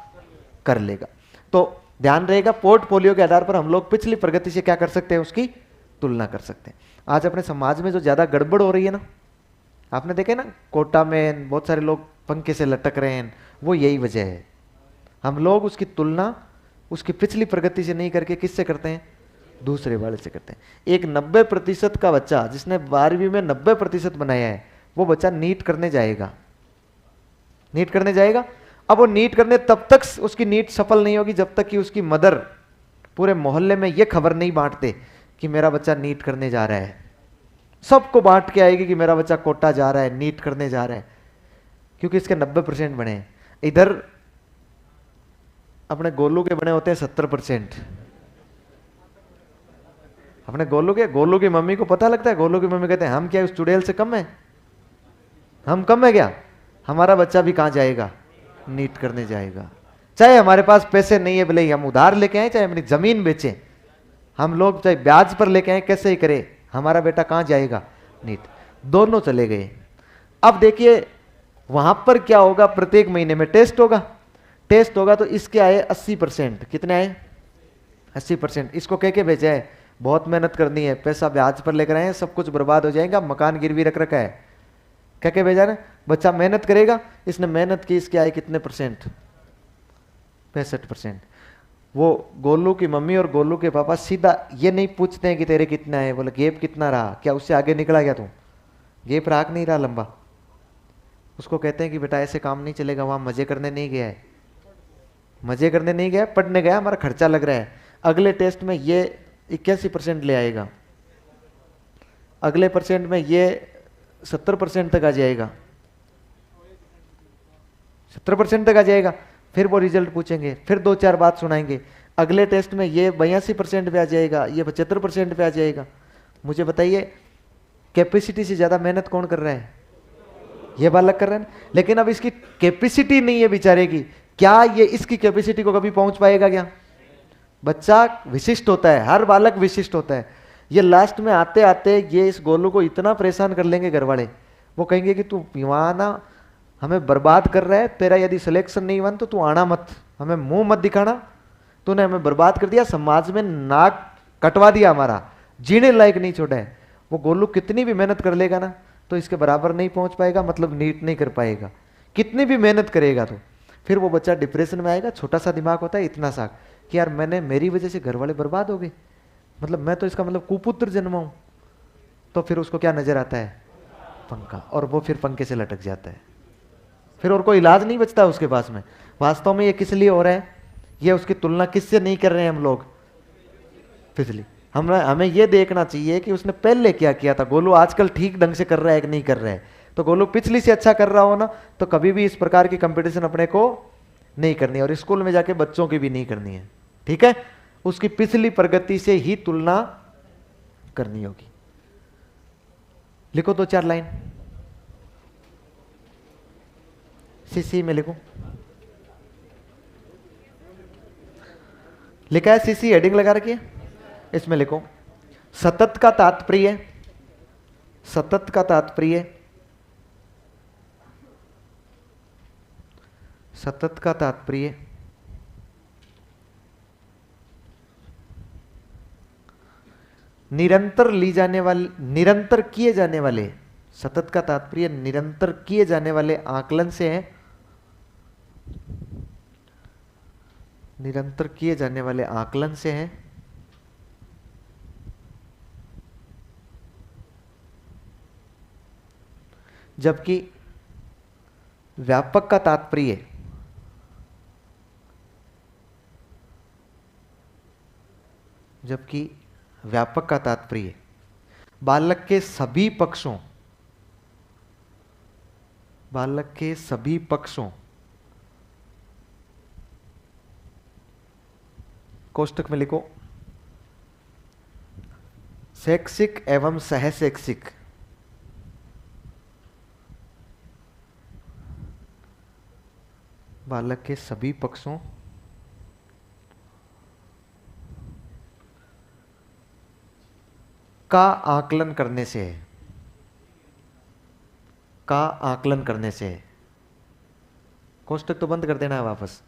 कर लेगा। तो ध्यान रहेगा, पोर्टफोलियो के आधार पर हम लोग पिछली प्रगति से क्या कर सकते हैं? उसकी तुलना कर सकते हैं। आज अपने समाज में जो ज्यादा गड़बड़ हो रही है ना, आपने देखे ना, कोटा में बहुत सारे लोग पंखे से लटक रहे हैं, वो यही वजह है। हम लोग उसकी तुलना उसकी पिछली प्रगति से नहीं करके किससे करते हैं? दूसरे वाले से करते हैं। एक 90% का बच्चा जिसने 12वीं में 90% बनाया है, वो बच्चा नीट करने जाएगा। नीट करने जाएगा। अब वो नीट करने तब तक उसकी नीट सफल नहीं होगी जब तक कि उसकी मदर पूरे मोहल्ले में ये खबर नहीं बांटते कि मेरा बच्चा नीट करने जा रहा है। सबको बांट के आएगी कि मेरा बच्चा कोटा जा रहा है, नीट करने जा रहा है, क्योंकि इसके 90% बने हैं। इधर अपने गोलू के बने होते हैं 70%। अपने गोलू की मम्मी को पता लगता है, गोलू की मम्मी कहते हैं हम क्या उस चुड़ैल से कम है? हम कम है क्या? हमारा बच्चा भी कहां जाएगा? नीट करने जाएगा। चाहे हमारे पास पैसे नहीं है, भले ही हम उधार लेके आए, चाहे अपनी जमीन बेचें, हम लोग चाहे ब्याज पर लेके आए, कैसे ही करें, हमारा बेटा कहां जाएगा? नीट। दोनों चले गए। अब देखिए वहां पर क्या होगा, प्रत्येक महीने में टेस्ट होगा। टेस्ट होगा तो इसके आए 80%। कितने आए? 80%। इसको कह के भेजा है बहुत मेहनत करनी है, पैसा ब्याज पर लेकर आए हैं, सब कुछ बर्बाद हो जाएगा, मकान गिरवी रख रखा है, कह के भेजा ना। बच्चा मेहनत करेगा, इसने मेहनत की, इसके आए कितने परसेंट? 65%। वो गोलू की मम्मी और गोलू के पापा सीधा ये नहीं पूछते हैं कि तेरे कितना है, बोले गेप कितना रहा, क्या उससे आगे निकला गया तू? गेप राख नहीं रहा लंबा। उसको कहते हैं कि बेटा ऐसे काम नहीं चलेगा, वहां मजे करने नहीं गया है, मजे करने नहीं गया, पढ़ने गया, हमारा खर्चा लग रहा है। अगले टेस्ट में ये 81% ले आएगा, अगले परसेंट में ये 70% तक आ जाएगा, 70% तक आ जाएगा। फिर वो रिजल्ट पूछेंगे, फिर 2-4 बात सुनाएंगे। अगले टेस्ट में ये 82% पे आ जाएगा, ये 75% पे आ जाएगा। मुझे बताइए कैपेसिटी से ज्यादा मेहनत कौन कर रहा है? ये बालक कर रहे हैं। लेकिन अब इसकी कैपेसिटी नहीं है बेचारे की, क्या ये इसकी कैपेसिटी को कभी पहुंच पाएगा क्या? बच्चा विशिष्ट होता है, हर बालक विशिष्ट होता है। ये लास्ट में आते आते ये इस गोलू को इतना परेशान कर लेंगे घर वाले, वो कहेंगे कि तू यहाँ ना हमें बर्बाद कर रहा है, तेरा यदि सिलेक्शन नहीं बन तो तू आना मत, हमें मुंह मत दिखाना, तूने हमें बर्बाद कर दिया, समाज में नाक कटवा दिया, हमारा जीने लायक नहीं छोड़ा है। वो गोलू कितनी भी मेहनत कर लेगा ना तो इसके बराबर नहीं पहुंच पाएगा, मतलब नीट नहीं कर पाएगा। कितनी भी मेहनत करेगा तो फिर वो बच्चा डिप्रेशन में आएगा। छोटा सा दिमाग होता है, इतना सा कि यार मेरी वजह से घर वाले बर्बाद हो गए, मतलब मैं तो इसका मतलब कुपुत्र जन्मा हूं। तो फिर उसको क्या नजर आता है? पंखा। और वो फिर पंखे से लटक जाता है, फिर और कोई इलाज नहीं बचता उसके पास में। वास्तव में ये किस लिए हो रहा है? ये उसकी तुलना किससे नहीं कर रहे हैं हम लोग? पिछली। हमें ये देखना चाहिए कि उसने पहले क्या किया था। गोलू आजकल ठीक ढंग से कर रहा है कि नहीं कर रहा है? तो गोलू पिछली से अच्छा कर रहा हो ना, तो कभी भी इस प्रकार की कंपटीशन अपने को नहीं करनी है, और स्कूल में जाके बच्चों की भी नहीं करनी है। ठीक है, उसकी पिछली प्रगति से ही तुलना करनी होगी। लिखो 2-4 लाइन, सीसी में लिखो। लिखा है सीसी, हेडिंग लगा रखी है, इसमें लिखो सतत का तात्पर्य, सतत का तात्पर्य, सतत का तात्पर्य निरंतर किए जाने वाले, सतत का तात्पर्य निरंतर किए जाने वाले आकलन से है। निरंतर किए जाने वाले आकलन से है। जबकि व्यापक का तात्पर्य बालक के सभी पक्षों, कोष्टक में लिखो शैक्षिक एवं सहशैक्षिक, बालक के सभी पक्षों का आकलन करने से है। कोष्टक तो बंद कर देना है वापस।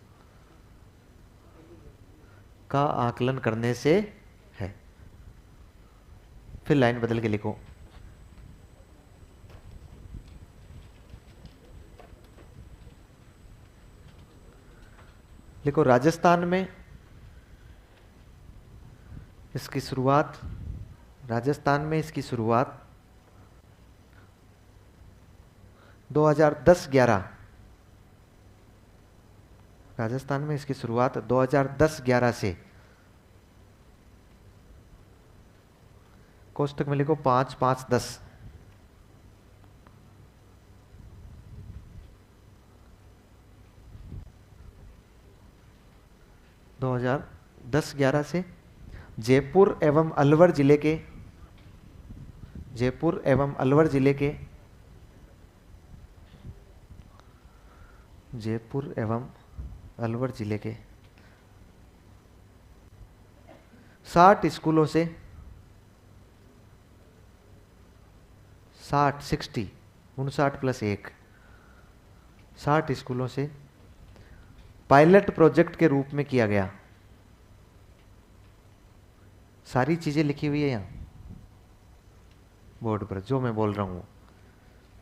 का आकलन करने से है। फिर लाइन बदल के लिखो राजस्थान में इसकी शुरुआत 2010-11, राजस्थान में इसकी शुरुआत 2010-11 से, कोष्टक में लिखो 5-5-10, दो 2010-11 से जयपुर एवं अलवर जिले के अलवर जिले के 60 स्कूलों से 60 स्कूलों से पायलट प्रोजेक्ट के रूप में किया गया। सारी चीजें लिखी हुई है यहां बोर्ड पर, जो मैं बोल रहा हूं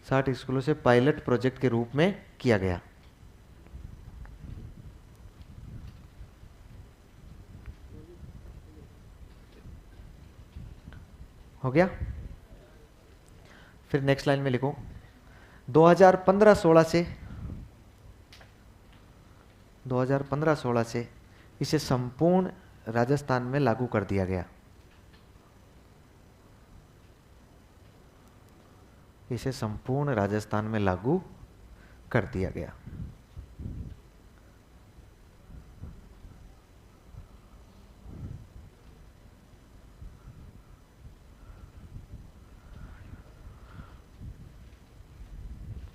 60 स्कूलों से पायलट प्रोजेक्ट के रूप में किया गया। हो गया। फिर नेक्स्ट लाइन में लिखो 2015-16 से इसे संपूर्ण राजस्थान में लागू कर दिया गया। इसे संपूर्ण राजस्थान में लागू कर दिया गया।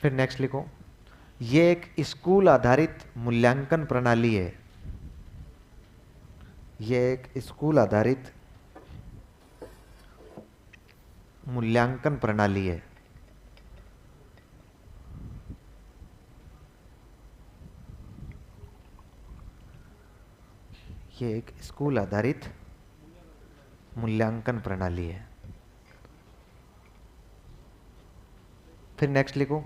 फिर नेक्स्ट लिखो ये एक स्कूल आधारित मूल्यांकन प्रणाली है। ये एक स्कूल आधारित मूल्यांकन प्रणाली है। ये एक स्कूल आधारित मूल्यांकन प्रणाली है। फिर नेक्स्ट लिखो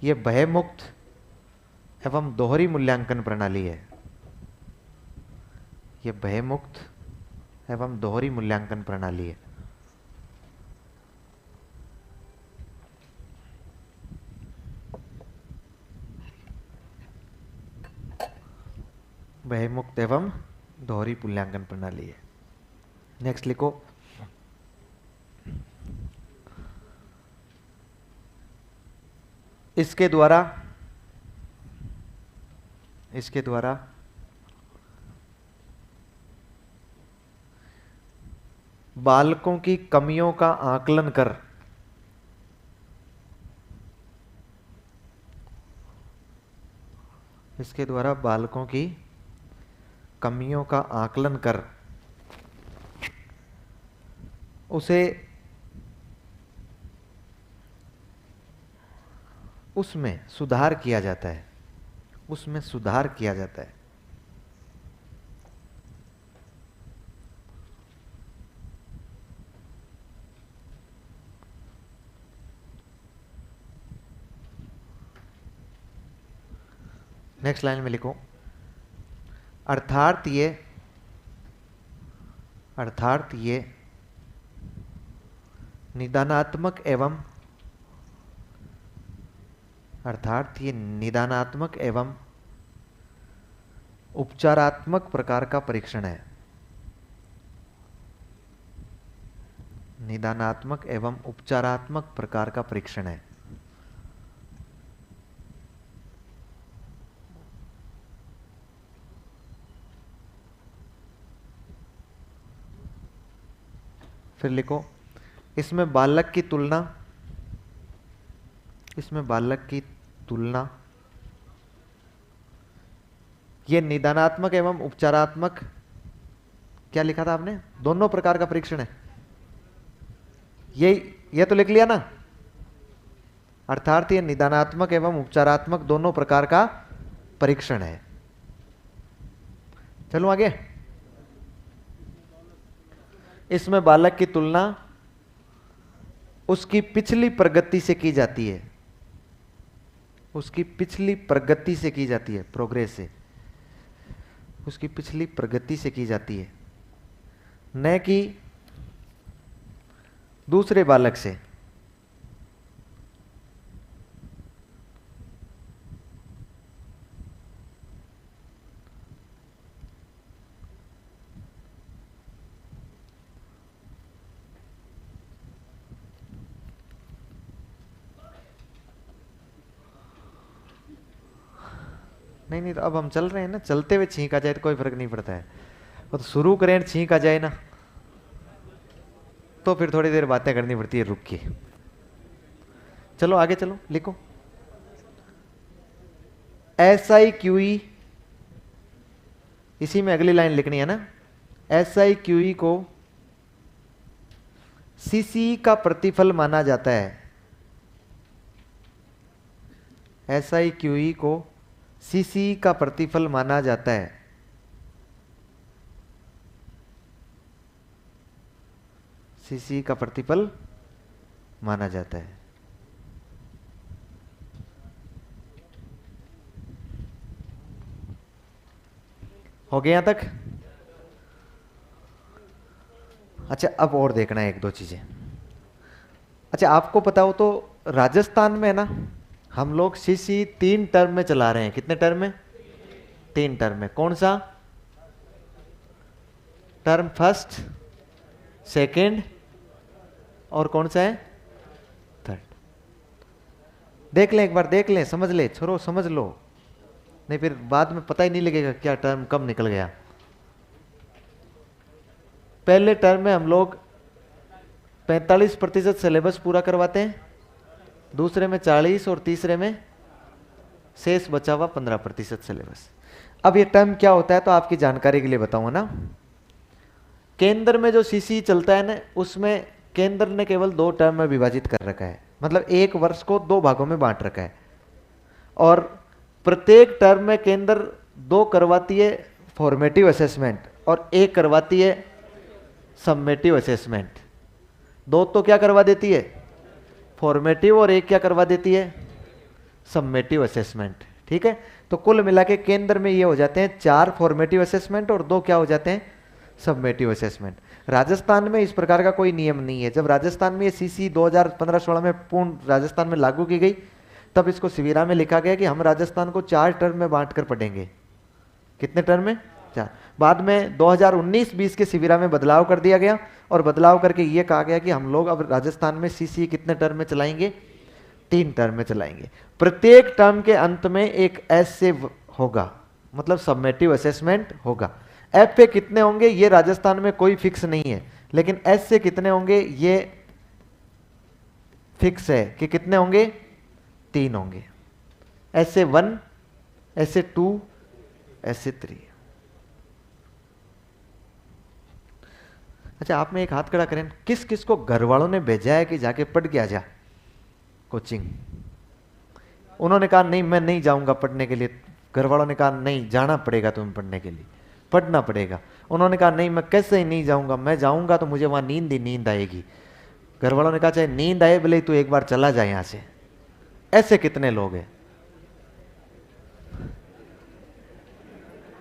ये भयमुक्त एवं दोहरी मूल्यांकन प्रणाली है। ये भयमुक्त एवं दोहरी मूल्यांकन प्रणाली है। भयमुक्त एवं दोहरी मूल्यांकन प्रणाली है। नेक्स्ट लिखो इसके द्वारा बालकों की कमियों का आकलन कर इसके द्वारा बालकों की कमियों का आकलन कर उसे उसमें सुधार किया जाता है। उसमें सुधार किया जाता है। नेक्स्ट लाइन में लिखो, अर्थात ये निदानात्मक एवं उपचारात्मक प्रकार का परीक्षण है। निदानात्मक एवं उपचारात्मक प्रकार का परीक्षण है। फिर लिखो, इसमें बालक की तुलना ये निदानात्मक एवं उपचारात्मक, क्या लिखा था आपने, दोनों प्रकार का परीक्षण है। ये तो लिख लिया ना, अर्थात ये निदानात्मक एवं उपचारात्मक दोनों प्रकार का परीक्षण है। चलो आगे, इसमें बालक की तुलना उसकी पिछली प्रगति से की जाती है, उसकी पिछली प्रगति से की जाती है, प्रोग्रेस से, उसकी पिछली प्रगति से की जाती है, न कि दूसरे बालक से। नहीं तो अब हम चल रहे हैं ना, चलते हुए छींक आ जाए तो कोई फर्क नहीं पड़ता है। वो तो शुरू करें छींक आ जाए ना, तो फिर थोड़ी देर बातें करनी पड़ती है रुक के। चलो आगे चलो, लिखो SIQE, इसी में अगली लाइन लिखनी है ना। SIQE को CCE का प्रतिफल माना जाता है। SIQE को CCE का प्रतिफल माना जाता है। CCE का प्रतिफल माना जाता है। हो गया यहां तक? अच्छा, अब और देखना है एक दो चीजें। अच्छा, आपको पता हो तो राजस्थान में ना हम लोग CCE 3 टर्म में चला रहे हैं। कितने टर्म में? 3 टर्म में। कौन सा टर्म? फर्स्ट, सेकंड और कौन सा है? थर्ड। देख लें एक बार, देख लें, समझ ले छोरो, समझ लो, नहीं फिर बाद में पता ही नहीं लगेगा क्या टर्म कब निकल गया। पहले टर्म में हम लोग 45% सिलेबस पूरा करवाते हैं, दूसरे में 40 और तीसरे में शेष बचा हुआ 15% सिलेबस। अब ये टर्म क्या होता है तो आपकी जानकारी के लिए बताऊंगा ना। केंद्र में जो CCE चलता है ना, उसमें केंद्र ने केवल 2 टर्म में विभाजित कर रखा है, मतलब एक वर्ष को 2 भागों में बांट रखा है। और प्रत्येक टर्म में केंद्र 2 करवाती है फॉर्मेटिव असेसमेंट और 1 करवाती है सबमेटिव असेसमेंट। 2 तो क्या करवा देती है? फॉर्मेटिव, और 1 क्या करवा देती है? Summative assessment. ठीक है, तो कुल मिला के केंद्र में ये हो जाते हैं 4 फॉर्मेटिव असेसमेंट और 2 क्या हो जाते हैं? Summative assessment. राजस्थान में इस प्रकार का कोई नियम नहीं है। जब राजस्थान में ये CCE 2015-16 में पूर्ण राजस्थान में लागू की गई, तब इसको शिविरा में लिखा गया कि हम राजस्थान को 4 टर्म में बांट कर पढ़ेंगे। कितने टर्म में? 4। बाद में 2019-20 के शिविरा में बदलाव कर दिया गया और बदलाव करके ये कहा गया कि हम लोग अब राजस्थान में CCE कितने टर्म में चलाएंगे? 3 टर्म में चलाएंगे। प्रत्येक टर्म के अंत में एक ऐसे होगा, मतलब सबमेटिव असेसमेंट होगा। एफ पे कितने होंगे ये राजस्थान में कोई फिक्स नहीं है, लेकिन एस से कितने होंगे ये फिक्स है कि कितने होंगे? 3 होंगे। ऐसे 1, ऐसे 2, ऐसे 3। अच्छा, आप में एक हाथ खड़ा करें, किस किस को घर वालों ने भेजा है कि जाके पढ़ के आ जा कोचिंग? उन्होंने कहा नहीं मैं नहीं जाऊंगा पढ़ने के लिए। घर वालों ने कहा नहीं जाना पड़ेगा तुम्हें पढ़ने के लिए, पढ़ना पड़ेगा। उन्होंने कहा नहीं मैं कैसे ही नहीं जाऊंगा, मैं जाऊंगा तो मुझे वहां नींद ही नींद आएगी। घर वालों ने कहा चाहे नींद आए भले तू एक बार चला जाए यहां से। ऐसे कितने लोग हैं?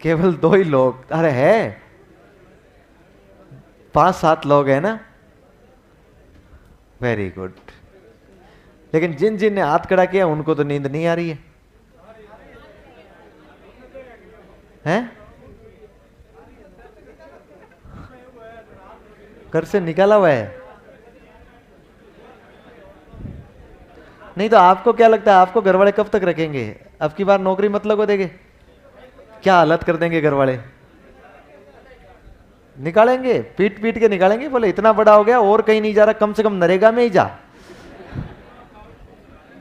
केवल 2 ही लोग? अरे है 5-7 लोग हैं ना। Very good. लेकिन जिन जिन ने हाथ खड़ा किया उनको तो नींद नहीं आ रही है, हैं? घर से निकाला हुआ है? नहीं तो आपको क्या लगता है आपको घर वाले कब तक रखेंगे? अब की बार नौकरी मत लगो देंगे, क्या हालत कर देंगे घर वाले। निकालेंगे, पीट पीट के निकालेंगे, बोले इतना बड़ा हो गया और कहीं नहीं जा रहा, कम से कम नरेगा में ही जा,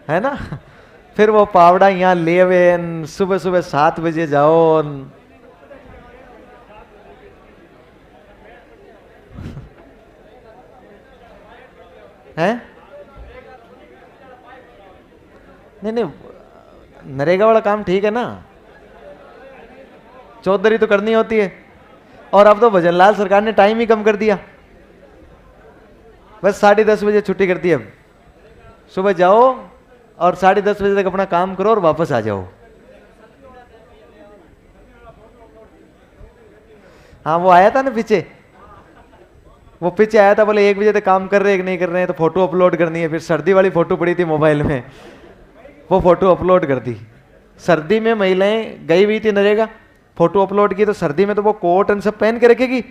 है ना। फिर वो पावड़ा यहाँ ले हुए, सुबह सुबह 7 बजे जाओ। है नहीं नहीं, नरेगा वाला काम ठीक है ना, चौधरी तो करनी होती है। और अब तो भजनलाल सरकार ने टाइम ही कम कर दिया, बस 10:30 बजे छुट्टी कर दी। अब सुबह जाओ और 10:30 बजे तक अपना काम करो और वापस आ जाओ। हाँ वो आया था ना पीछे, वो पीछे आया था, बोले 1 बजे तक काम कर रहे हैं कि नहीं कर रहे हैं, तो फोटो अपलोड करनी है। फिर सर्दी वाली फोटो पड़ी थी मोबाइल में, वो फोटो अपलोड कर दी। सर्दी में महिलाएं गई हुई थी नरेगा, फोटो अपलोड की, तो सर्दी में तो वो कोट एंड सब पहन के रखेगी,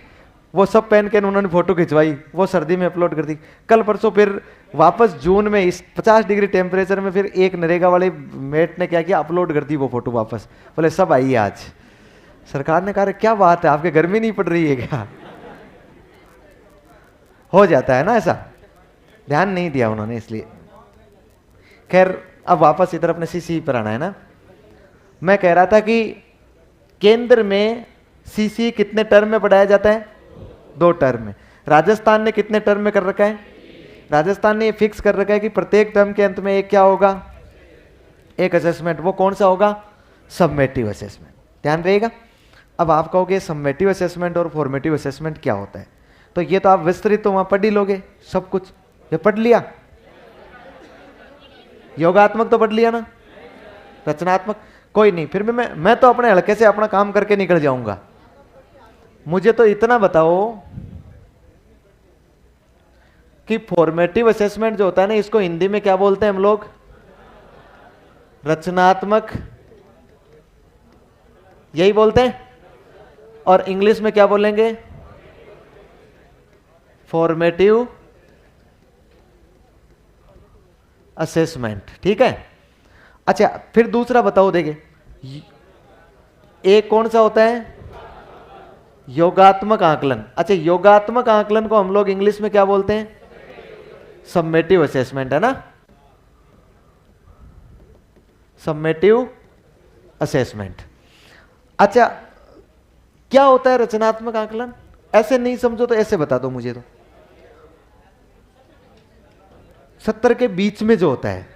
वो सब पहन के उन्होंने फोटो खिंचवाई, वो सर्दी में अपलोड कर दी। कल परसों फिर वापस जून में इस 50 डिग्री टेम्परेचर में फिर एक नरेगा वाले मेट ने क्या किया, अपलोड कर दी वो फोटो वापस। बोले सब आइए आज। सरकार ने कहा क्या बात है, आपके गर्मी नहीं पड़ रही है क्या? हो जाता है ना ऐसा, ध्यान नहीं दिया उन्होंने इसलिए। खैर अब वापस इधर अपने सीसी पर आना है ना। मैं कह रहा था कि केंद्र में सीसी कितने टर्म में पढ़ाया जाता है? 2 टर्म में। राजस्थान ने कितने टर्म में कर रखा है? राजस्थान ने ये फिक्स कर रखा है कि प्रत्येक टर्म के अंत में एक क्या होगा, एक असेसमेंट। वो कौन सा होगा? Summative assessment. ध्यान रहेगा। अब आप कहोगे सबमेटिव असेसमेंट और फॉर्मेटिव असेसमेंट क्या होता है, तो ये तो आप विस्तृत तो वहां पढ़ ही लोगे सब कुछ, ये पढ़ लिया। योगात्मक तो पढ़ लिया ना, रचनात्मक कोई नहीं। फिर भी मैं तो अपने हल्के से अपना काम करके निकल जाऊंगा। मुझे तो इतना बताओ कि फॉर्मेटिव असेसमेंट जो होता है ना, इसको हिंदी में क्या बोलते हैं हम लोग? रचनात्मक, यही बोलते हैं। और इंग्लिश में क्या बोलेंगे? Formative assessment. ठीक है। अच्छा फिर दूसरा बताओ, देखे एक कौन सा होता है? योगात्मक आकलन। अच्छा योगात्मक आकलन को हम लोग इंग्लिश में क्या बोलते हैं? सबमेटिव असेसमेंट, है ना। Summative assessment. अच्छा क्या होता है रचनात्मक आकलन? ऐसे नहीं समझो तो ऐसे बता दो मुझे। तो 70 के बीच में जो होता है।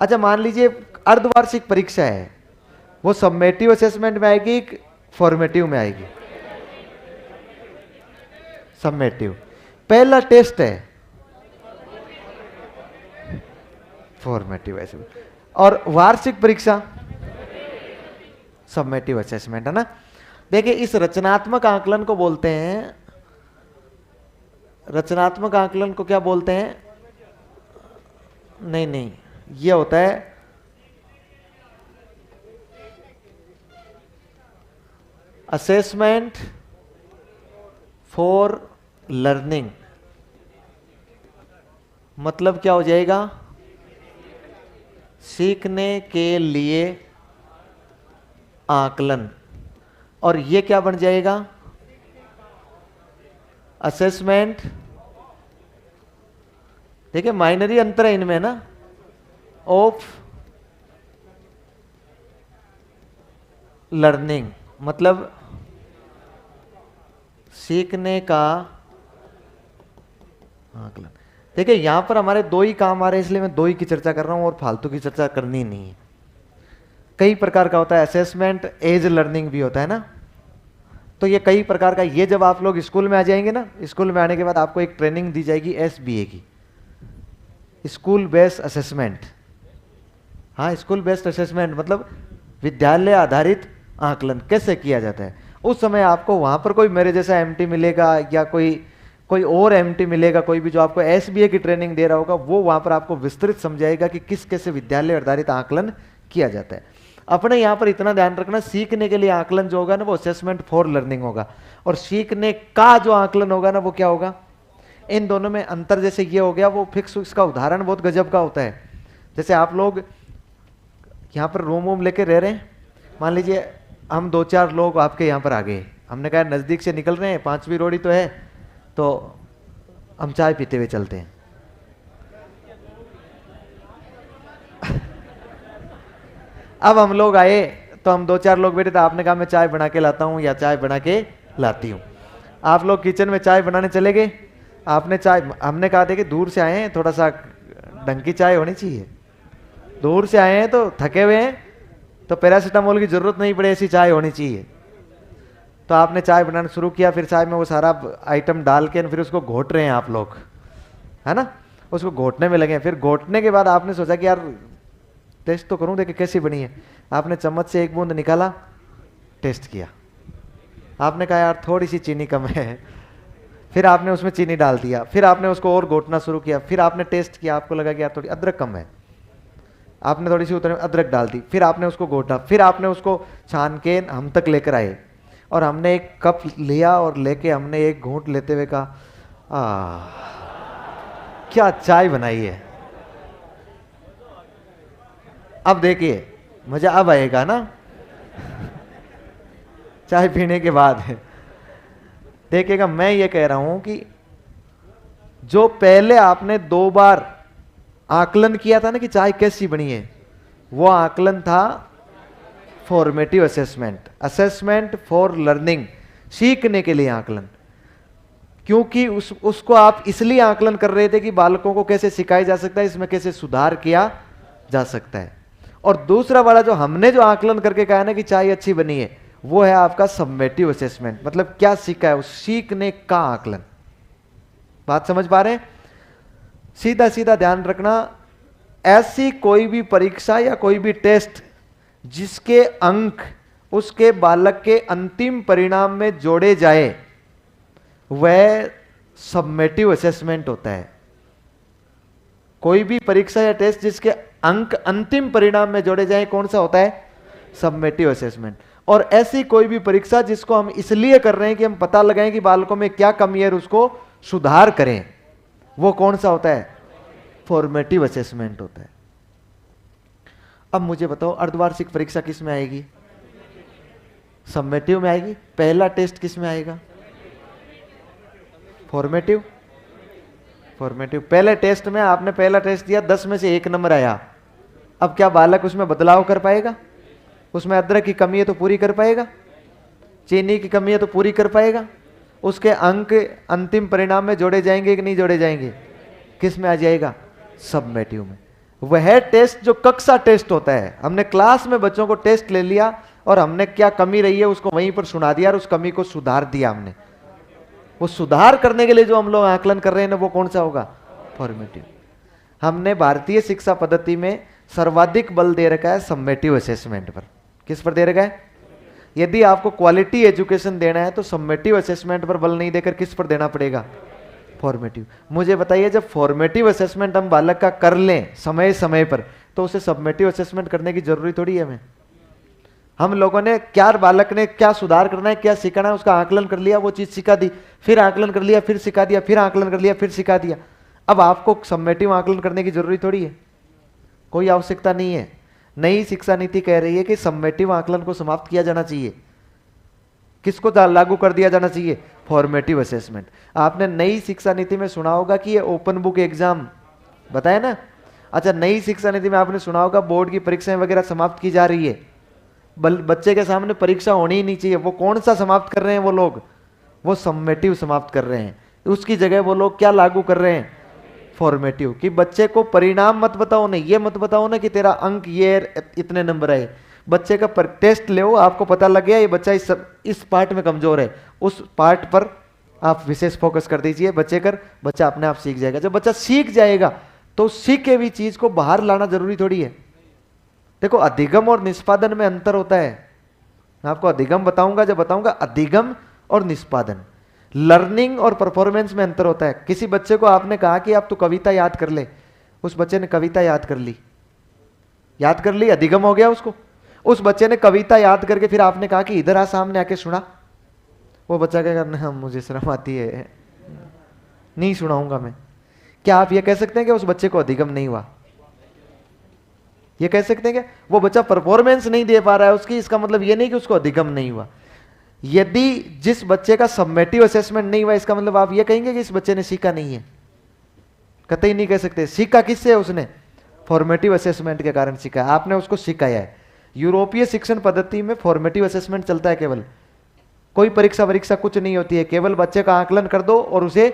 अच्छा मान लीजिए अर्धवार्षिक परीक्षा है, वो सबमेटिव असेसमेंट में आएगी, फॉर्मेटिव में आएगी? सबमेटिव। पहला टेस्ट है फॉर्मेटिव असेसमेंट, और वार्षिक परीक्षा सबमेटिव असेसमेंट, है ना। देखिए इस रचनात्मक आकलन को बोलते हैं, रचनात्मक आकलन को क्या बोलते हैं? नहीं नहीं, ये होता है असेसमेंट फॉर लर्निंग। मतलब क्या हो जाएगा? सीखने के लिए आकलन। और ये क्या बन जाएगा? असेसमेंट। देखिए माइनरी अंतर है इनमें ना, ऑफ लर्निंग, मतलब सीखने का आकलन। देखिए यहां पर हमारे 2 ही काम आ रहे हैं, इसलिए मैं 2 ही की चर्चा कर रहा हूं और फालतू की चर्चा करनी नहीं है। कई प्रकार का होता है, असेसमेंट एज लर्निंग भी होता है ना। तो ये कई प्रकार का, ये जब आप लोग स्कूल में आ जाएंगे ना, स्कूल में आने के बाद आपको एक ट्रेनिंग दी जाएगी SBA की, स्कूल बेस्ड असेसमेंट। हाँ स्कूल बेस्ड असेसमेंट मतलब विद्यालय आधारित आकलन कैसे किया जाता है। उस समय आपको वहां पर कोई मेरे जैसा एमटी मिलेगा या कोई कोई और एमटी मिलेगा, कोई भी जो आपको एसबीए की ट्रेनिंग दे रहा होगा, वो वहां पर आपको विस्तृत समझाएगा कि किस कैसे विद्यालय आधारित आकलन किया जाता है। अपने यहाँ पर इतना ध्यान रखना, सीखने के लिए आकलन जो होगा ना वो असेसमेंट फॉर लर्निंग होगा, और सीखने का जो आकलन होगा ना वो क्या होगा। इन दोनों में अंतर जैसे ये हो गया, वो फिक्स, इसका उदाहरण बहुत गजब का होता है। जैसे आप लोग यहाँ पर रूम वूम लेके रह रहे हैं, मान लीजिए हम 2-4 लोग आपके यहाँ पर आ गए, हमने कहा नज़दीक से निकल रहे हैं, 5वीं रोड़ी तो है, तो हम चाय पीते हुए चलते हैं। अब हम लोग आए तो हम 2-4 लोग बैठे, तो आपने कहा मैं चाय बना के लाता हूँ या चाय बना के लाती हूँ। आप लोग किचन में चाय बनाने चले गए, आपने चाय, हमने कहा देखिए दूर से आए हैं, थोड़ा सा ढंग की चाय होनी चाहिए, दूर से आए हैं तो थके हुए हैं, तो पैरासीटामोल की जरूरत नहीं पड़े, ऐसी चाय होनी चाहिए। तो आपने चाय बनाना शुरू किया, फिर चाय में वो सारा आइटम डाल के फिर उसको घोट रहे हैं आप लोग, है ना, उसको घोटने में लगे। फिर घोटने के बाद आपने सोचा कि यार टेस्ट तो करूं, देखे कैसी बनी है। आपने चम्मच से एक बूंद निकाला, टेस्ट किया, आपने कहा यार थोड़ी सी चीनी कम है, फिर आपने उसमें चीनी डाल दिया, फिर आपने उसको और घोटना शुरू किया, फिर आपने टेस्ट किया, आपको लगा कि यार थोड़ी अदरक कम है, आपने थोड़ी सी उतने अदरक डाल दी, फिर आपने उसको घोटा, फिर आपने उसको छान के हम तक लेकर आए, और हमने एक कप लिया और लेके हमने एक घूंट लेते हुए कहा क्या चाय बनाई है। अब देखिए मजा अब आएगा ना चाय पीने के बाद। देखिएगा, मैं ये कह रहा हूं कि जो पहले आपने 2 बार आकलन किया था ना कि चाय कैसी बनी है, वो आकलन था formative assessment, assessment for learning, सीखने के लिए आकलन। क्योंकि उसको आप इसलिए आकलन कर रहे थे कि बालकों को कैसे सिखाया जा सकता है, इसमें कैसे सुधार किया जा सकता है। और दूसरा वाला जो हमने जो आकलन करके कहा ना कि चाय अच्छी बनी है, वो है आपका समेटिव असेसमेंट, मतलब क्या सीखा है, उस सीखने का आकलन। बात समझ पा रहे हैं? सीधा सीधा ध्यान रखना, ऐसी कोई भी परीक्षा या कोई भी टेस्ट जिसके अंक उसके बालक के अंतिम परिणाम में जोड़े जाए, वह समेटिव असेसमेंट होता है। कोई भी परीक्षा या टेस्ट जिसके अंक अंतिम परिणाम में जोड़े जाए, कौन सा होता है? Summative assessment. और ऐसी कोई भी परीक्षा जिसको हम इसलिए कर रहे हैं कि हम पता लगाएं कि बालकों में क्या कमी है और उसको सुधार करें, वो कौन सा होता है? फॉर्मेटिव असेसमेंट होता है। अब मुझे बताओ, अर्धवार्षिक परीक्षा किस में आएगी? समेटिव में आएगी। पहला टेस्ट किस में आएगा? फॉर्मेटिव। फॉर्मेटिव। पहले टेस्ट में आपने पहला टेस्ट दिया, 10 में से 1 नंबर आया, अब क्या बालक उसमें बदलाव कर पाएगा? उसमें अदरक की कमी है तो पूरी कर पाएगा, चीनी की कमी है तो पूरी कर पाएगा, उसके अंक अंतिम परिणाम में जोड़े जाएंगे कि नहीं जोड़े जाएंगे? किस में आ जाएगा? समेटिव में। वह टेस्ट जो कक्षा टेस्ट होता है, हमने क्लास में बच्चों को टेस्ट ले लिया और हमने क्या कमी रही है उसको वहीं पर सुना दिया और उस कमी को सुधार दिया हमने। वो सुधार करने के लिए जो हम लोग आकलन कर रहे हैं ना, वो कौन सा होगा? फॉर्मेटिव। हमने भारतीय शिक्षा पद्धति में सर्वाधिक बल दे रखा है समेटिव असेसमेंट पर। किस पर दे रखा है? यदि आपको क्वालिटी एजुकेशन देना है तो समेटिव असेसमेंट पर बल नहीं देकर किस पर देना पड़ेगा? फॉर्मेटिव। मुझे बताइए, जब फॉर्मेटिव असेसमेंट हम बालक का कर लें समय समय पर, तो उसे समेटिव असेसमेंट करने की जरूरत थोड़ी है हमें। हम लोगों ने क्या, बालक ने क्या सुधार करना है, क्या सीखना है, उसका आकलन कर लिया, वो चीज सिखा दी, फिर आकलन कर लिया, फिर सिखा दिया, फिर आकलन कर लिया, फिर सिखा दिया। अब आपको समेटिव आकलन करने की जरूरत थोड़ी है, कोई आवश्यकता नहीं है। नई शिक्षा नीति कह रही है कि समेटिव आकलन को समाप्त किया जाना चाहिए। किसको लागू कर दिया जाना चाहिए? Formative assessment. आपने नई शिक्षा नीति में सुना होगा कि ये ओपन बुक एग्जाम बताया ना। अच्छा, नई शिक्षा नीति में आपने सुना होगा बोर्ड की परीक्षाएं वगैरह समाप्त की जा रही है, बच्चे के सामने परीक्षा होनी ही नहीं चाहिए। वो कौन सा समाप्त कर रहे हैं वो लोग? वो समेटिव समाप्त कर रहे हैं। उसकी जगह वो लोग क्या लागू कर रहे हैं? फॉर्मेटिव। कि बच्चे को परिणाम मत बताओ ना, ये मत बताओ ना कि तेरा अंक ये इतने नंबर आए। बच्चे का टेस्ट लो, आपको पता लग गया ये बच्चा इस पार्ट में कमजोर है, उस पार्ट पर आप विशेष फोकस कर दीजिए, बच्चा अपने आप सीख जाएगा। जब बच्चा सीख जाएगा तो सीखे हुई चीज को बाहर लाना जरूरी थोड़ी है। देखो, अधिगम और निष्पादन में अंतर होता है। मैं आपको अधिगम बताऊंगा जब बताऊंगा अधिगम और निष्पादन। लर्निंग और परफॉर्मेंस में अंतर होता है। किसी बच्चे को आपने कहा कि आप तो कविता याद कर ले, उस बच्चे ने कविता याद कर ली, अधिगम हो गया उसको। उस बच्चे ने कविता याद करके फिर आपने कहा कि इधर आ, सामने आके सुना, वो बच्चा क्या करना, मुझे शर्म आती है, नहीं सुनाऊंगा मैं। क्या आप ये कह सकते हैं कि उस बच्चे को अधिगम नहीं हुआ? ये कह सकते हैं कि वो बच्चा परफॉर्मेंस नहीं दे पा रहा है उसकी, इसका मतलब ये नहीं कि उसको अधिगम नहीं हुआ। यदि जिस बच्चे का सबमेटिव असेसमेंट नहीं हुआ, इसका मतलब आप ये कहेंगे कि इस बच्चे ने सीखा नहीं है? कतई नहीं कह सकते। सीखा किससे है उसने? फॉर्मेटिव असेसमेंट के कारण सीखा है, आपने उसको सिखाया है। यूरोपीय शिक्षण पद्धति में फॉर्मेटिव असेसमेंट चलता है केवल, कोई परीक्षा कुछ नहीं होती है, केवल बच्चे का आकलन कर दो और उसे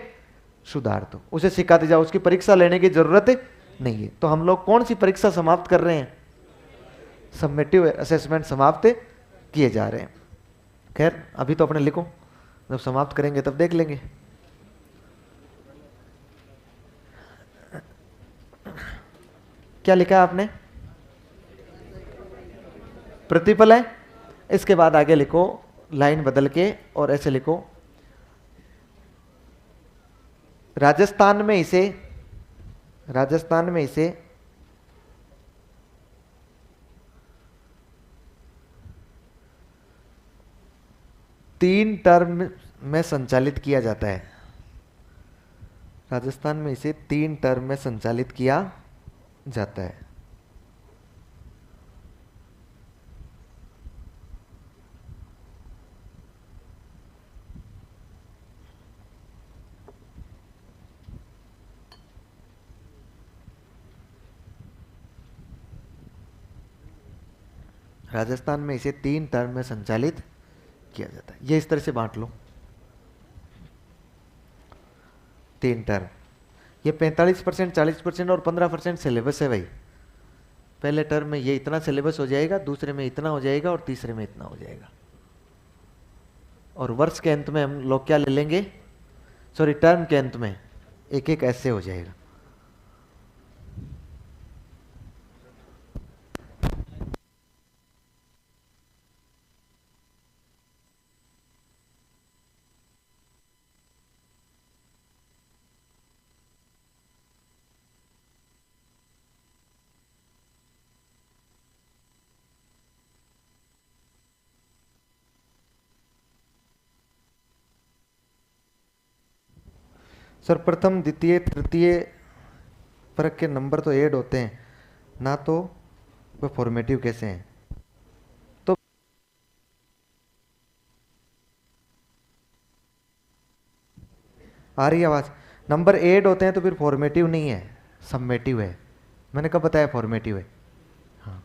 सुधार दो, उसे सिखाते जाओ, उसकी परीक्षा लेने की जरूरत नहीं है। तो हम लोग कौन सी परीक्षा समाप्त कर रहे हैं? सबमेटिव असेसमेंट समाप्त किए जा रहे हैं। खैर अभी तो अपने लिखो, जब समाप्त करेंगे तब देख लेंगे। क्या लिखा है आपने? प्रतिफल है। इसके बाद आगे लिखो लाइन बदल के और ऐसे लिखो, राजस्थान में इसे 3 टर्म में संचालित किया जाता है। राजस्थान में इसे 3 टर्म में संचालित किया जाता है। राजस्थान में इसे 3 टर्म में संचालित किया जाता है। ये इस तरह से बांट लो, 3 टर्म। ये 45%, 40% और 15% सिलेबस है भाई। पहले टर्म में ये इतना सिलेबस हो जाएगा, दूसरे में इतना हो जाएगा और तीसरे में इतना हो जाएगा। और वर्ष के अंत में हम लोग क्या ले लेंगे, सॉरी टर्म के अंत में एक एक ऐसे हो जाएगा। सर प्रथम द्वितीय तृतीय परक के नंबर तो ऐड होते हैं ना, तो वह फॉर्मेटिव कैसे हैं? तो आ रही आवाज? नंबर ऐड होते हैं तो फिर फॉर्मेटिव नहीं है, सबमेटिव है। मैंने कब बताया फॉर्मेटिव है? हाँ।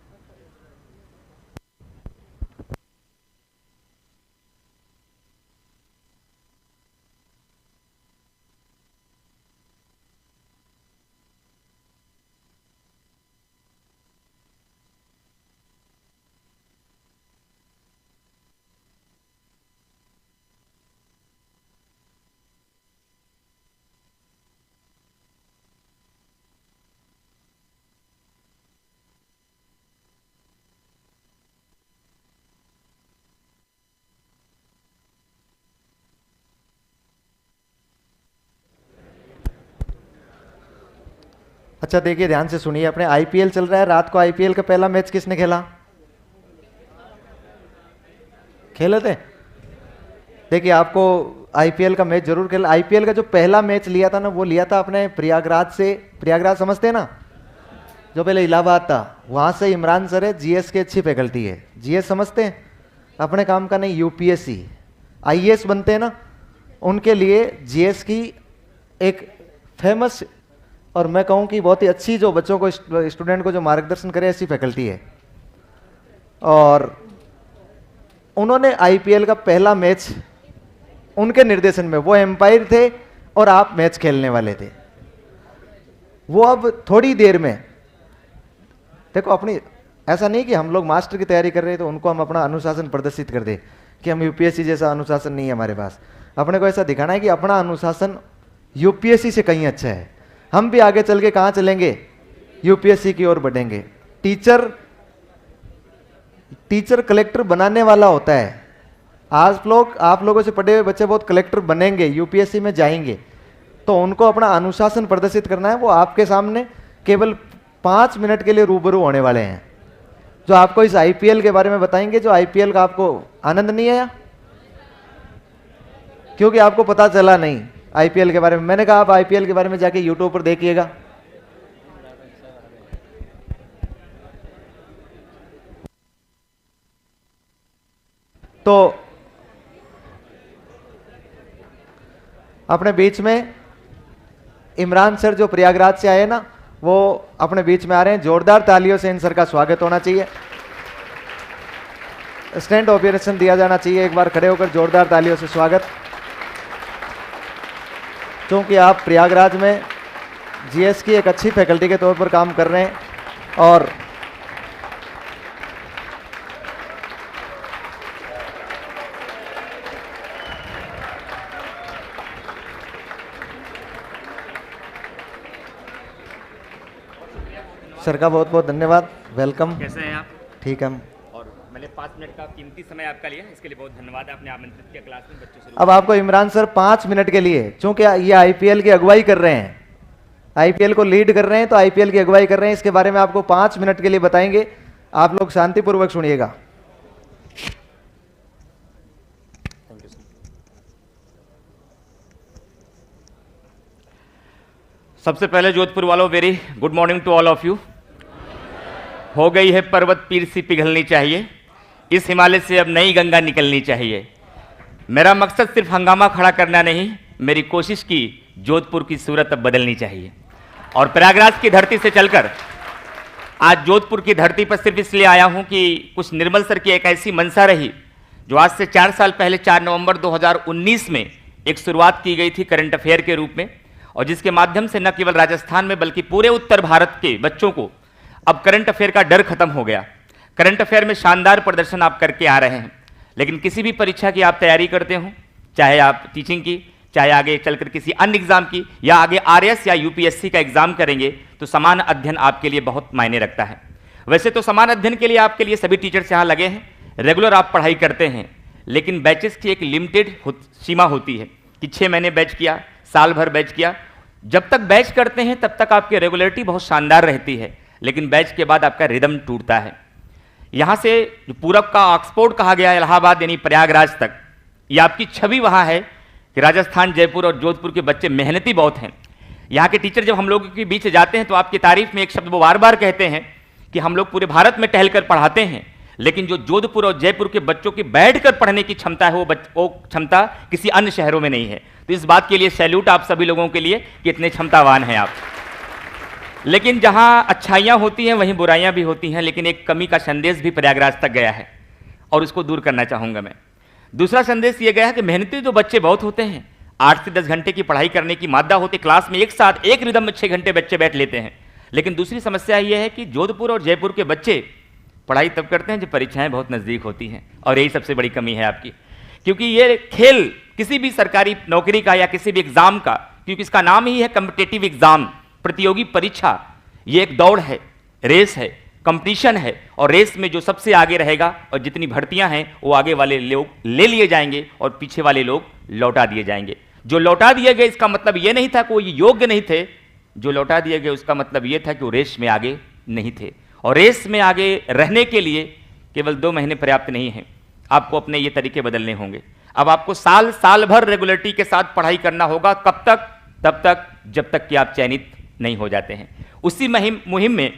अच्छा देखिए ध्यान से सुनिए, अपने आईपीएल चल रहा है, रात को आईपीएल का पहला मैच किसने खेला? खेले थे? देखिए आपको आईपीएल का मैच जरूर खेला। आईपीएल का जो पहला मैच लिया था ना, वो लिया था अपने प्रयागराज से। प्रयागराज समझते हैं ना, जो पहले इलाहाबाद था, वहां से इमरान सर है, जीएस की अच्छी फैकल्टी है। जीएस समझते हैं? अपने काम का नहीं, यूपीएससी आईएएस बनते हैं ना, उनके लिए जीएस की एक फेमस और मैं कहूं कि बहुत ही अच्छी, जो बच्चों को स्टूडेंट को जो मार्गदर्शन करे, ऐसी फैकल्टी है। और उन्होंने आईपीएल का पहला मैच उनके निर्देशन में, वो एम्पायर थे और आप मैच खेलने वाले थे। वो अब थोड़ी देर में देखो, अपनी ऐसा नहीं कि हम लोग मास्टर की तैयारी कर रहे हैं तो उनको हम अपना अनुशासन प्रदर्शित कर दे कि हम यूपीएससी जैसा अनुशासन नहीं है हमारे पास। अपने को ऐसा दिखाना है कि अपना अनुशासन यूपीएससी से कहीं अच्छा है। हम भी आगे चल के कहां चलेंगे? यूपीएससी की ओर बढ़ेंगे। टीचर टीचर कलेक्टर बनाने वाला होता है। आप लोगों से पढ़े हुए बच्चे बहुत कलेक्टर बनेंगे, यूपीएससी में जाएंगे, तो उनको अपना अनुशासन प्रदर्शित करना है। वो आपके सामने केवल 5 मिनट के लिए रूबरू होने वाले हैं, जो आपको इस आईपीएल के बारे में बताएंगे। जो आईपीएल का आपको आनंद नहीं आया क्योंकि आपको पता चला नहीं आईपीएल के बारे में। मैंने कहा आप आईपीएल के बारे में जाके यूट्यूब पर देखिएगा। तो अपने बीच में इमरान सर जो प्रयागराज से आए ना, वो अपने बीच में आ रहे हैं। जोरदार तालियों से इन सर का स्वागत होना चाहिए। स्टैंड ऑपरेशन दिया जाना चाहिए। एक बार खड़े होकर जोरदार तालियों से स्वागत। क्योंकि आप प्रयागराज में जीएस की एक अच्छी फैकल्टी के तौर पर काम कर रहे हैं और सर का बहुत बहुत धन्यवाद। वेलकम। कैसे हैं आप? ठीक है। और मैंने 5 मिनट का कीमती समय आपका लिया, इसके लिए बहुत धन्यवाद। आपने आमंत्रित किया क्लास में बच्चों से। अब आपको इमरान सर 5 मिनट के लिए, चूंकि ये आईपीएल की अगुवाई कर रहे हैं, आईपीएल को लीड कर रहे हैं, तो आईपीएल की अगुवाई कर रहे हैं, इसके बारे में आपको 5 मिनट के लिए बताएंगे। आप लोग शांतिपूर्वक सुनिएगा। सबसे पहले जोधपुर वालों, very good morning to all of you. हो गई है पर्वत पीर सी पिघलनी चाहिए, इस हिमालय से अब नई गंगा निकलनी चाहिए। मेरा मकसद सिर्फ हंगामा खड़ा करना नहीं, मेरी कोशिश की जोधपुर की सूरत अब बदलनी चाहिए। और प्रयागराज की धरती से चलकर आज जोधपुर की धरती पर सिर्फ इसलिए आया हूं कि कुछ निर्मल सर की एक ऐसी मंशा रही जो आज से 4 साल पहले 4 नवंबर 2019 में एक शुरुआत की गई थी करंट अफेयर के रूप में, और जिसके माध्यम से न केवल राजस्थान में बल्कि पूरे उत्तर भारत के बच्चों को अब करंट अफेयर का डर खत्म हो गया। करंट अफेयर में शानदार प्रदर्शन आप करके आ रहे हैं, लेकिन किसी भी परीक्षा की आप तैयारी करते हो, चाहे आप टीचिंग की, चाहे आगे चलकर किसी अन्य एग्जाम की, या आगे आरएस या यूपीएससी का एग्जाम करेंगे, तो समान अध्ययन आपके लिए बहुत मायने रखता है। वैसे तो समान अध्ययन के लिए आपके लिए सभी टीचर्स यहाँ लगे हैं, रेगुलर आप पढ़ाई करते हैं, लेकिन बैचेस की एक लिमिटेड सीमा होती है कि 6 महीने बैच किया, साल भर बैच किया। जब तक बैच करते हैं तब तक आपकी रेगुलरिटी बहुत शानदार रहती है, लेकिन बैच के बाद आपका रिदम टूटता है। यहाँ से जो पूरब का ऑक्सफोर्ड कहा गया है, इलाहाबाद यानी प्रयागराज तक, ये आपकी छवि वहाँ है कि राजस्थान, जयपुर और जोधपुर के बच्चे मेहनती बहुत हैं। यहाँ के टीचर जब हम लोगों के बीच जाते हैं तो आपकी तारीफ में एक शब्द वो बार बार कहते हैं कि हम लोग पूरे भारत में टहलकर पढ़ाते हैं, लेकिन जो जोधपुर और जयपुर के बच्चों की बैठकर पढ़ने की क्षमता है वो क्षमता किसी अन्य शहरों में नहीं है। तो इस बात के लिए सैल्यूट आप सभी लोगों के लिए कि इतने क्षमतावान हैं आप। लेकिन जहां अच्छाइयां होती हैं वहीं बुराइयां भी होती हैं, लेकिन एक कमी का संदेश भी प्रयागराज तक गया है और उसको दूर करना चाहूंगा मैं। दूसरा संदेश ये गया है कि मेहनती जो बच्चे बहुत होते हैं, 8 से 10 घंटे की पढ़ाई करने की मादा होती, क्लास में एक साथ एक रिदम में 6 घंटे बच्चे बैठ लेते हैं। लेकिन दूसरी समस्या यह है कि जोधपुर और जयपुर के बच्चे पढ़ाई तब करते हैं जब परीक्षाएं बहुत नज़दीक होती हैं, और यही सबसे बड़ी कमी है आपकी। क्योंकि ये खेल किसी भी सरकारी नौकरी का या किसी भी एग्जाम का, क्योंकि इसका नाम ही है कॉम्पिटिटिव एग्जाम, प्रतियोगी परीक्षा, ये एक दौड़ है, रेस है, कंपटीशन है, और रेस में जो सबसे आगे रहेगा और जितनी भर्तियां हैं वो आगे वाले लोग ले लिए जाएंगे और पीछे वाले लोग लौटा दिए जाएंगे। जो लौटा दिए गए इसका मतलब ये नहीं था कि वो योग्य नहीं थे, जो लौटा दिए गए उसका मतलब ये था कि वो रेस में आगे नहीं थे। और रेस में आगे रहने के लिए केवल 2 महीने पर्याप्त नहीं है, आपको अपने ये तरीके बदलने होंगे। अब आपको साल भर रेगुलरिटी के साथ पढ़ाई करना होगा। कब तक? तब तक जब तक कि आप चयनित नहीं हो जाते हैं। उसी मुहिम में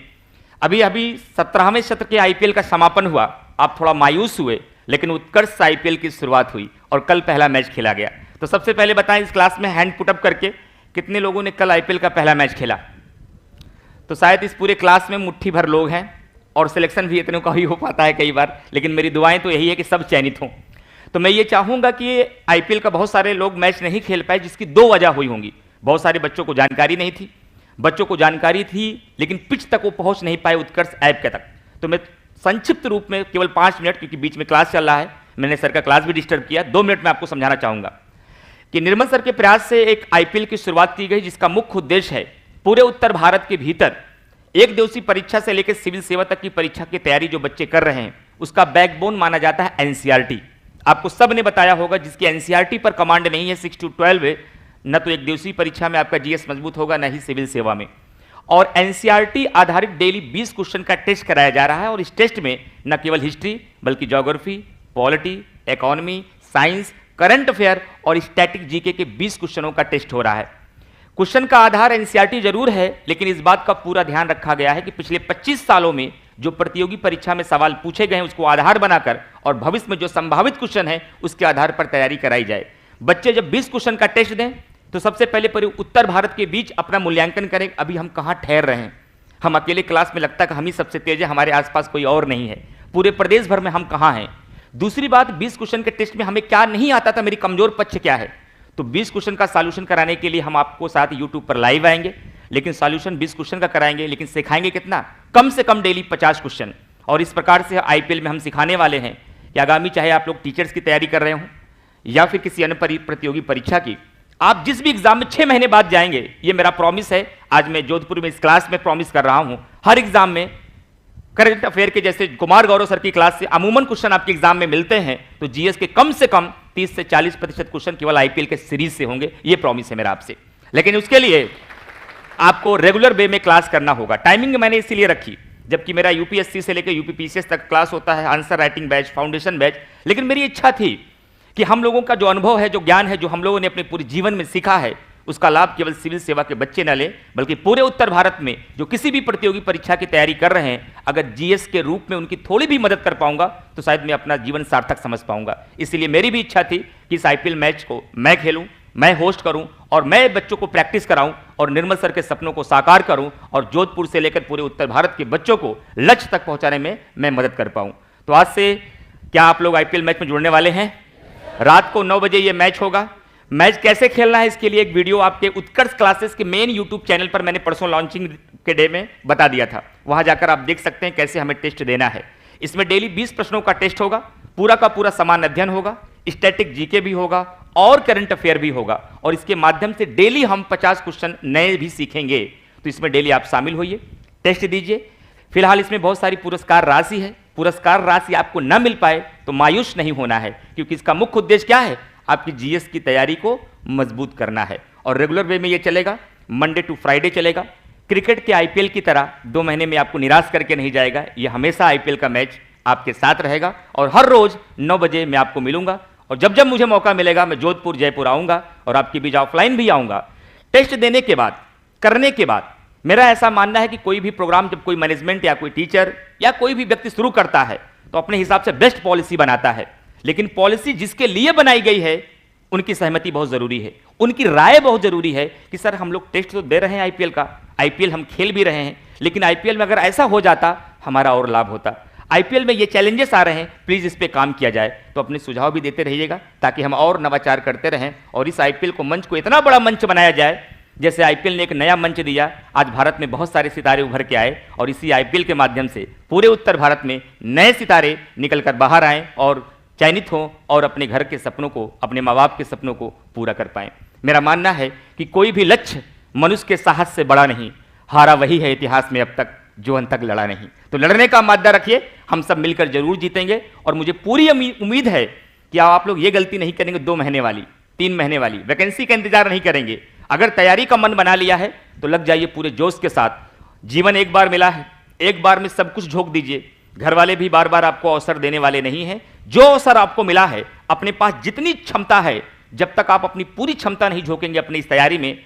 अभी 17वें सत्र के आईपीएल का समापन हुआ। आप थोड़ा मायूस हुए, लेकिन उत्कर्ष आईपीएल की शुरुआत हुई और कल पहला मैच खेला गया। तो सबसे पहले बताएं इस क्लास में हैंड पुटअप करके कितने लोगों ने कल आईपीएल का पहला मैच खेला। तो शायद इस पूरे क्लास में मुट्ठी भर लोग हैं, और सिलेक्शन भी इतने का ही हो पाता है कई बार, लेकिन मेरी दुआएं तो यही है कि सब चयनित हों। तो मैं ये चाहूंगा कि आईपीएल का बहुत सारे लोग मैच नहीं खेल पाए, जिसकी 2 वजह हुई होंगी। बहुत सारे बच्चों को जानकारी नहीं थी, बच्चों को जानकारी थी लेकिन पिच तक वो पहुंच नहीं पाए, उत्कर्ष ऐप के तक। तो मैं संक्षिप्त रूप में केवल 5 मिनट, क्योंकि बीच में क्लास चल रहा है, मैंने सर का क्लास भी डिस्टर्ब किया, 2 मिनट में आपको समझाना चाहूंगा कि निर्मल सर के प्रयास से एक आईपीएल की शुरुआत की गई, जिसका मुख्य उद्देश्य है पूरे उत्तर भारत के भीतर एक दिवसीय परीक्षा से लेकर सिविल सेवा तक की परीक्षा की तैयारी जो बच्चे कर रहे हैं उसका बैकबोन माना जाता है एनसीईआरटी। आपको सब ने बताया होगा, जिसकी एनसीईआरटी पर कमांड नहीं है 6 to 12 है, न तो एक दिवसीय परीक्षा में आपका जीएस मजबूत होगा, न ही सिविल सेवा में। और एनसीईआरटी आधारित डेली 20 क्वेश्चन का टेस्ट कराया जा रहा है, और इस टेस्ट में न केवल हिस्ट्री बल्कि geography, polity, economy, science, current affair और स्टैटिक जीके के 20 क्वेश्चनों का टेस्ट हो रहा है। क्वेश्चन का आधार एनसीईआरटी जरूर है, लेकिन इस बात का पूरा ध्यान रखा गया है कि पिछले 25 सालों में जो प्रतियोगी परीक्षा में सवाल पूछे गए हैं उसको आधार बनाकर और भविष्य में जो संभावित क्वेश्चन है उसके आधार पर तैयारी कराई जाए। बच्चे जब 20 क्वेश्चन का टेस्ट दें तो सबसे पहले पूरे उत्तर भारत के बीच अपना मूल्यांकन करें, अभी हम कहाँ ठहर रहे हैं। हम अकेले क्लास में लगता है कि हम ही सबसे तेज है, हमारे आसपास कोई और नहीं है, पूरे प्रदेश भर में हम कहाँ हैं। दूसरी बात, 20 क्वेश्चन के टेस्ट में हमें क्या नहीं आता था, मेरी कमजोर पक्ष क्या है, तो 20 क्वेश्चन का सॉल्यूशन कराने के लिए हम आपको साथ यूट्यूब पर लाइव आएंगे, लेकिन सॉल्यूशन 20 क्वेश्चन का कराएंगे, लेकिन सिखाएंगे कितना, कम से कम डेली 50 क्वेश्चन। और इस प्रकार से आईपीएल में हम सिखाने वाले हैं कि आगामी चाहे आप लोग टीचर्स की तैयारी कर रहे हो या फिर किसी अन्य प्रतियोगी परीक्षा की, आप जिस भी एग्जाम में 6 महीने बाद जाएंगे, ये मेरा प्रॉमिस है। आज मैं जोधपुर में इस क्लास में प्रॉमिस कर रहा हूं, हर एग्जाम में करंट अफेयर के जैसे कुमार गौरव सर की क्लास से अमूमन क्वेश्चन आपके एग्जाम में मिलते हैं, तो जीएस के कम से कम 30 से 40% क्वेश्चन केवल आईपीएल के सीरीज से होंगे, ये प्रॉमिस है मेरा आपसे। लेकिन उसके लिए आपको रेगुलर वे में क्लास करना होगा। टाइमिंग मैंने इसीलिए रखी, जबकि मेरा यूपीएससी से लेकर यूपीपीसीएस तक क्लास होता है, answer writing batch, foundation batch, लेकिन मेरी इच्छा थी कि हम लोगों का जो अनुभव है, जो ज्ञान है, जो हम लोगों ने अपने पूरे जीवन में सीखा है, उसका लाभ केवल सिविल सेवा के बच्चे न लें, बल्कि पूरे उत्तर भारत में जो किसी भी प्रतियोगी परीक्षा की तैयारी कर रहे हैं, अगर जीएस के रूप में उनकी थोड़ी भी मदद कर पाऊंगा तो शायद मैं अपना जीवन सार्थक समझ पाऊंगा। इसलिए मेरी भी इच्छा थी कि इस आईपीएल मैच को मैं खेलूं, मैं होस्ट करूं और मैं बच्चों को प्रैक्टिस कराऊं और निर्मल सर के सपनों को साकार करूं और जोधपुर से लेकर पूरे उत्तर भारत के बच्चों को लक्ष्य तक पहुंचाने में मैं मदद कर पाऊं। तो आज से क्या आप लोग आईपीएल मैच में जुड़ने वाले हैं? रात को 9 बजे ये मैच होगा। मैच कैसे खेलना है इसके लिए एक वीडियो आपके उत्कर्ष क्लासेस के मेन यूट्यूब चैनल पर मैंने परसों लॉन्चिंग के डे में बता दिया था, वहां जाकर आप देख सकते हैं कैसे हमें टेस्ट देना है। इसमें डेली 20 प्रश्नों का टेस्ट होगा, पूरा का पूरा समान अध्ययन होगा, स्टैटिक जीके भी होगा और करंट अफेयर भी होगा, और इसके माध्यम से डेली हम 50 क्वेश्चन नए भी सीखेंगे। तो इसमें डेली आप शामिल होइए, टेस्ट दीजिए। फिलहाल इसमें बहुत सारी पुरस्कार राशि है, पुरस्कार राशि आपको न मिल पाए तो मायूस नहीं होना है, क्योंकि इसका मुख्य उद्देश्य क्या है, आपकी जीएस की तैयारी को मजबूत करना है। और रेगुलर वे में ये चलेगा, मंडे टू फ्राइडे चलेगा। क्रिकेट के आईपीएल की तरह 2 महीने में आपको निराश करके नहीं जाएगा, ये हमेशा आईपीएल का मैच आपके साथ रहेगा और हर रोज 9 बजे मैं आपको मिलूंगा। और जब जब मुझे मौका मिलेगा मैं जोधपुर, जयपुर आऊंगा और आपके बीच ऑफलाइन भी आऊंगा। टेस्ट देने के बाद, करने के बाद मेरा ऐसा मानना है कि कोई भी प्रोग्राम जब कोई मैनेजमेंट या कोई टीचर या कोई भी व्यक्ति शुरू करता है तो अपने हिसाब से बेस्ट पॉलिसी बनाता है, लेकिन पॉलिसी जिसके लिए बनाई गई है उनकी सहमति बहुत जरूरी है, उनकी राय बहुत जरूरी है कि सर हम लोग टेस्ट तो दे रहे हैं आईपीएल का, आईपीएल हम खेल भी रहे हैं, लेकिन आईपीएल में अगर ऐसा हो जाता हमारा और लाभ होता, आईपीएल में ये चैलेंजेस आ रहे हैं, प्लीज इस पे काम किया जाए। तो अपने सुझाव भी देते रहिएगा ताकि हम और नवाचार करते रहें और इस आईपीएल को मंच को इतना बड़ा मंच बनाया जाए। जैसे आईपीएल ने एक नया मंच दिया, आज भारत में बहुत सारे सितारे उभर के आए और इसी आईपीएल के माध्यम से पूरे उत्तर भारत में नए सितारे निकलकर बाहर आए और चयनित हों और अपने घर के सपनों को, अपने माँ बाप के सपनों को पूरा कर पाएं। मेरा मानना है कि कोई भी लक्ष्य मनुष्य के साहस से बड़ा नहीं, हारा वही है इतिहास में अब तक जो अंत तक लड़ा नहीं। तो लड़ने का मादा रखिए, हम सब मिलकर जरूर जीतेंगे। और मुझे पूरी उम्मीद है कि आप लोग ये गलती नहीं करेंगे 2 महीने वाली, 3 महीने वाली, वैकेंसी का इंतजार नहीं करेंगे। अगर तैयारी का मन बना लिया है तो लग जाइए पूरे जोश के साथ। जीवन एक बार मिला है, एक बार में सब कुछ झोंक दीजिए। घर वाले भी बार बार आपको अवसर देने वाले नहीं हैं। जो अवसर आपको मिला है, अपने पास जितनी क्षमता है, जब तक आप अपनी पूरी क्षमता नहीं झोंकेंगे अपनी इस तैयारी में,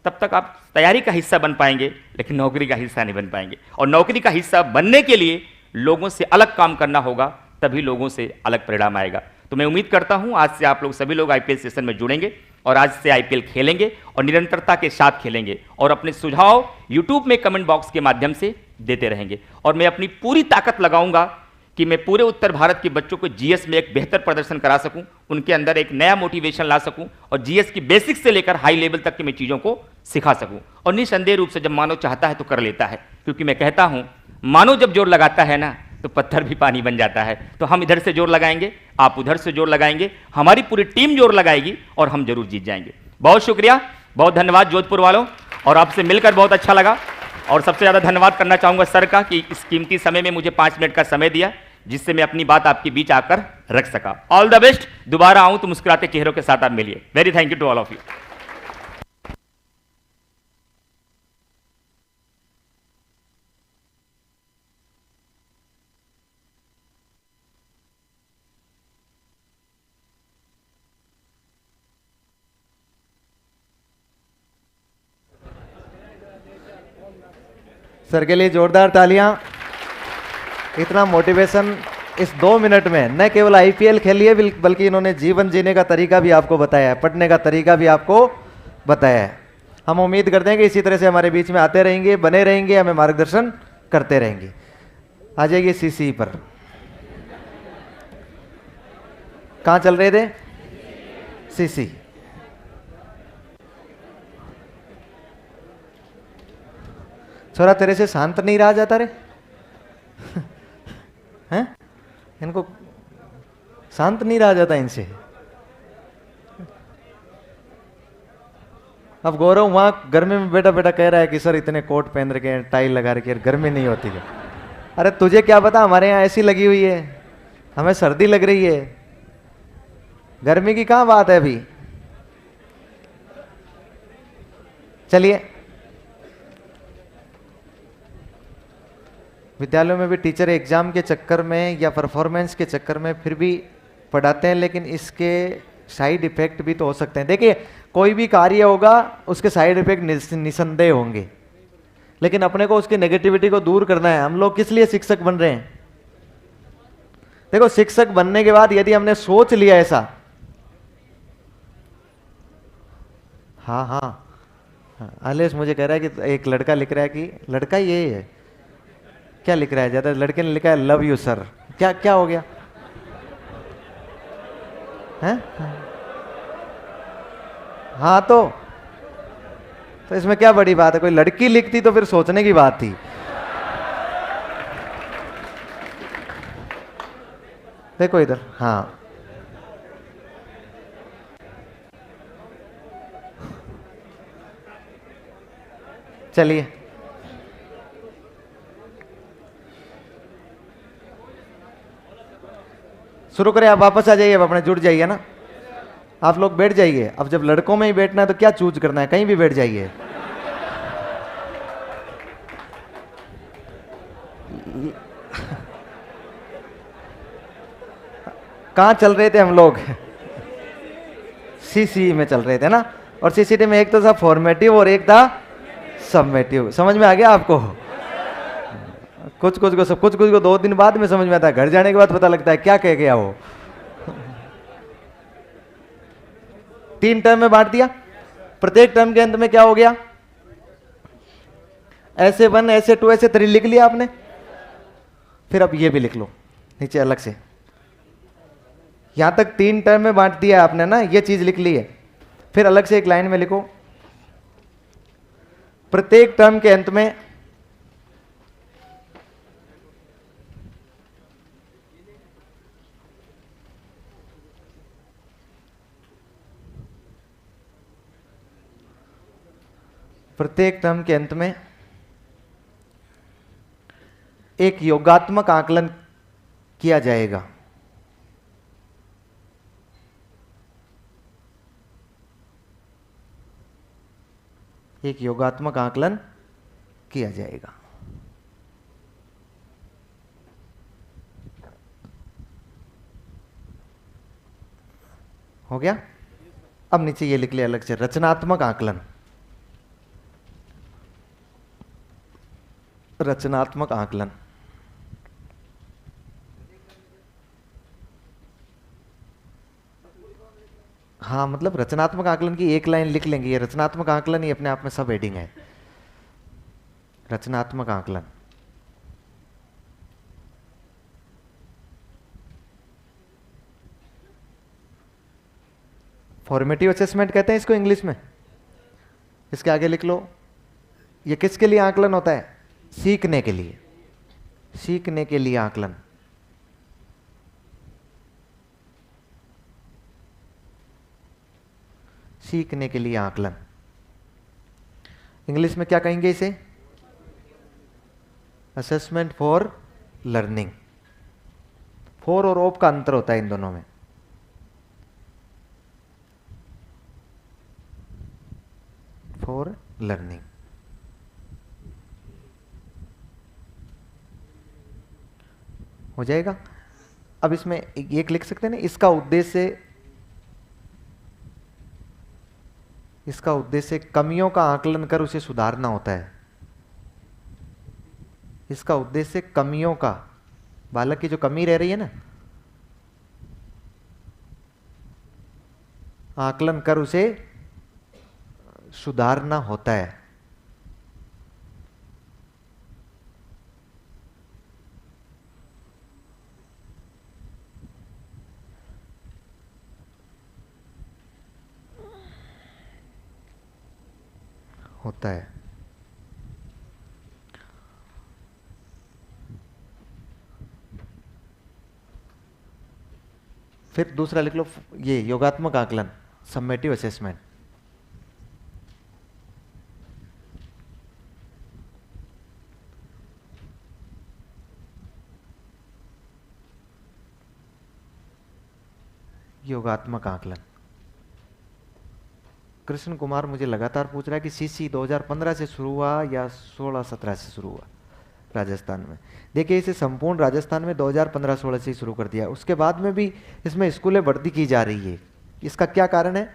तब तक आप तैयारी का हिस्सा बन पाएंगे, लेकिन नौकरी का हिस्सा नहीं बन पाएंगे। और नौकरी का हिस्सा बनने के लिए लोगों से अलग काम करना होगा, तभी लोगों से अलग परिणाम आएगा। तो मैं उम्मीद करता हूं आज से आप लोग सभी लोग आईपीएल सेशन में जुड़ेंगे और आज से आईपीएल खेलेंगे और निरंतरता के साथ खेलेंगे और अपने सुझाव यूट्यूब में कमेंट बॉक्स के माध्यम से देते रहेंगे। और मैं अपनी पूरी ताकत लगाऊंगा कि मैं पूरे उत्तर भारत के बच्चों को जीएस में एक बेहतर प्रदर्शन करा सकूं, उनके अंदर एक नया मोटिवेशन ला सकूं और जीएस की बेसिक से लेकर हाई लेवल तक की मैं चीज़ों को सिखा सकूं। और निसंदेह रूप से जब मानव चाहता है तो कर लेता है, क्योंकि मैं कहता हूं मानव जब जोर लगाता है ना तो पत्थर भी पानी बन जाता है। तो हम इधर से जोर लगाएंगे, आप उधर से जोर लगाएंगे, हमारी पूरी टीम जोर लगाएगी और हम जरूर जीत जाएंगे। बहुत शुक्रिया, बहुत धन्यवाद जोधपुर वालों, और आपसे मिलकर बहुत अच्छा लगा। और सबसे ज़्यादा धन्यवाद करना चाहूँगा सर का कि इस कीमती समय में मुझे 5 मिनट का समय दिया, जिससे मैं अपनी बात आपके बीच आकर रख सका। All the best. दोबारा आऊं तो मुस्कुराते चेहरों के साथ आप मिलिए। Very thank you to all of you. Sir के लिए जोरदार तालियां। इतना मोटिवेशन इस 2 मिनट में, न केवल आईपीएल खेलिए बल्कि इन्होंने जीवन जीने का तरीका भी आपको बताया है, पढ़ने का तरीका भी आपको बताया है। हम उम्मीद करते हैं कि इसी तरह से हमारे बीच में आते रहेंगे, बने रहेंगे, हमें मार्गदर्शन करते रहेंगे। आ जाइए सीसी पर। कहाँ चल रहे थे? सीसी। छोरा तेरे से शांत नहीं रहा जाता रे हैं? इनको शांत नहीं रहा जाता इनसे। अब गौरव वहां गर्मी में बैठा बैठा कह रहा है कि सर इतने कोट पहन रखे हैं, टाई लगा रखी है, गर्मी नहीं होती है। अरे तुझे क्या पता, हमारे यहाँ ऐसी लगी हुई है, हमें सर्दी लग रही है, गर्मी की कहां बात है अभी। चलिए, विद्यालयों में भी टीचर एग्जाम के चक्कर में या परफॉर्मेंस के चक्कर में फिर भी पढ़ाते हैं, लेकिन इसके साइड इफेक्ट भी तो हो सकते हैं। देखिए, कोई भी कार्य होगा उसके साइड इफेक्ट निसंदेह होंगे, लेकिन अपने को उसकी नेगेटिविटी को दूर करना है। हम लोग किस लिए शिक्षक बन रहे हैं? देखो, शिक्षक बनने के बाद यदि हमने सोच लिया ऐसा, हाँ हाँ, आलेश मुझे कह रहा है कि एक लड़का लिख रहा है कि लड़का ये है, क्या लिख रहा है? ज्यादा लड़के ने लिखा है लव यू सर। क्या क्या हो गया है? हाँ, तो इसमें क्या बड़ी बात है? कोई लड़की लिखती तो फिर सोचने की बात थी। देखो इधर, हाँ, चलिए शुरू करें। आप वापस आ जाइए, अब अपने जुड़ जाइए ना। आप लोग बैठ जाइए। अब जब लड़कों में ही बैठना है तो क्या चूज करना है, कहीं भी बैठ जाइए। कहाँ चल रहे थे हम लोग? सीसी में चल रहे थे ना। और सीसीटी में एक तो था फॉर्मेटिव और एक था सबमेटिव। समझ में आ गया आपको? कुछ कुछ को 2 दिन बाद में समझ में आता है, घर जाने के बाद पता लगता है क्या कह गया वो। 3 टर्म में बांट दिया। प्रत्येक टर्म के अंत में क्या हो गया? ऐसे 1, ऐसे 2, ऐसे 3 लिख लिया आपने। फिर अब ये भी लिख लो नीचे अलग से। यहां तक 3 टर्म में बांट दिया आपने ना, ये चीज लिख ली है। फिर अलग से एक लाइन में लिखो, प्रत्येक टर्म के अंत में एक योगात्मक आकलन किया जाएगा। एक योगात्मक आकलन किया जाएगा। हो गया? अब नीचे ये लिख लिया अलग से, रचनात्मक आकलन। रचनात्मक आकलन। हाँ, मतलब रचनात्मक आकलन की एक लाइन लिख लेंगे। ये रचनात्मक आकलन ही अपने आप में सब हेडिंग है। रचनात्मक आकलन। फॉर्मेटिव असेसमेंट कहते हैं इसको इंग्लिश में। इसके आगे लिख लो, ये किसके लिए आकलन होता है? सीखने के लिए। सीखने के लिए आकलन। सीखने के लिए आकलन। इंग्लिश में क्या कहेंगे इसे? Assessment for learning. फॉर और ऑफ का अंतर होता है इन दोनों में। For learning. हो जाएगा। अब इसमें एक लिख सकते हैं ना, इसका उद्देश्य कमियों का आकलन कर उसे सुधारना होता है। इसका उद्देश्य कमियों का, बालक की जो कमी रह रही है ना, आकलन कर उसे सुधारना होता है। होता है। फिर दूसरा लिख लो, ये योगात्मक आकलन, समेटिव असेसमेंट। योगात्मक आकलन। कृष्ण कुमार मुझे लगातार पूछ रहा है कि सीसी 2015 से शुरू हुआ या 16-17 से शुरू हुआ राजस्थान में। देखिए, इसे संपूर्ण राजस्थान में 2015-16 से ही शुरू कर दिया। उसके बाद में भी इसमें स्कूलें बढ़ती की जा रही है। इसका क्या कारण है?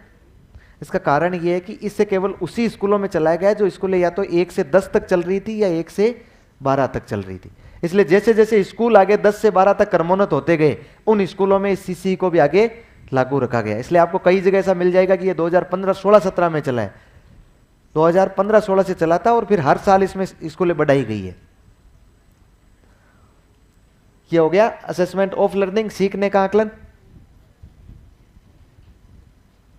इसका कारण ये है कि इससे केवल उसी स्कूलों में चलाया गया जो स्कूलें या तो 1 से 10 तक चल रही थी या 1 से 12 तक चल रही थी। इसलिए जैसे जैसे स्कूल आगे 10 से 12 तक क्रमोन्नत होते गए, उन स्कूलों में इस सीसी को भी आगे लागू रखा गया। इसलिए आपको कई जगह ऐसा मिल जाएगा कि ये 2015-16-17 में चला है, 2015-16 से चला था और फिर हर साल इसमें स्कूलें बढ़ाई गई है। ये हो गया असेसमेंट ऑफ लर्निंग, सीखने का आकलन।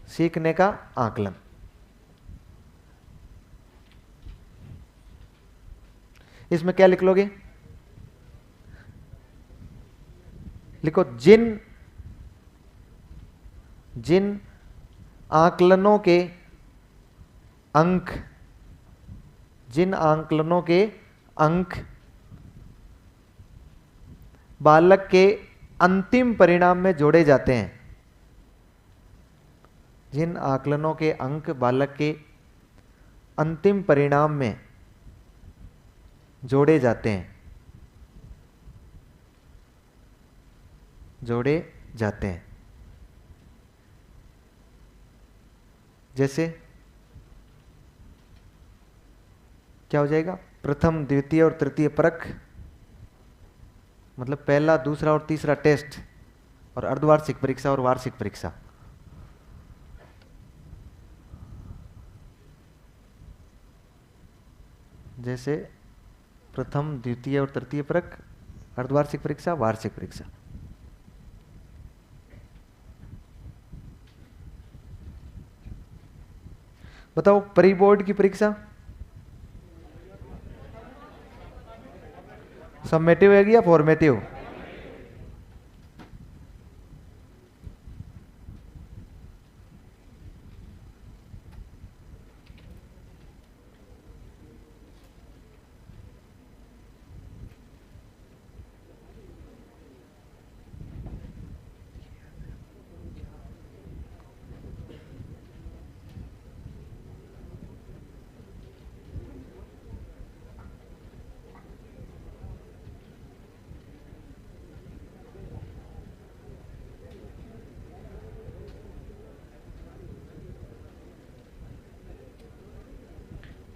सीखने का आकलन। इसमें क्या लिख लोगे? लिखो, जिन आकलनों के अंक, जिन आकलनों के अंक बालक के अंतिम परिणाम में जोड़े जाते हैं, जिन आकलनों के अंक बालक के अंतिम परिणाम में जोड़े जाते हैं, जोड़े जाते हैं। जैसे क्या हो जाएगा? प्रथम, द्वितीय और तृतीय परख, मतलब पहला, दूसरा और तीसरा टेस्ट, और अर्धवार्षिक परीक्षा और वार्षिक परीक्षा। जैसे प्रथम, द्वितीय और तृतीय परख, अर्धवार्षिक परीक्षा, वार्षिक परीक्षा। बताओ, प्री बोर्ड की परीक्षा समेटिव है या फॉर्मेटिव?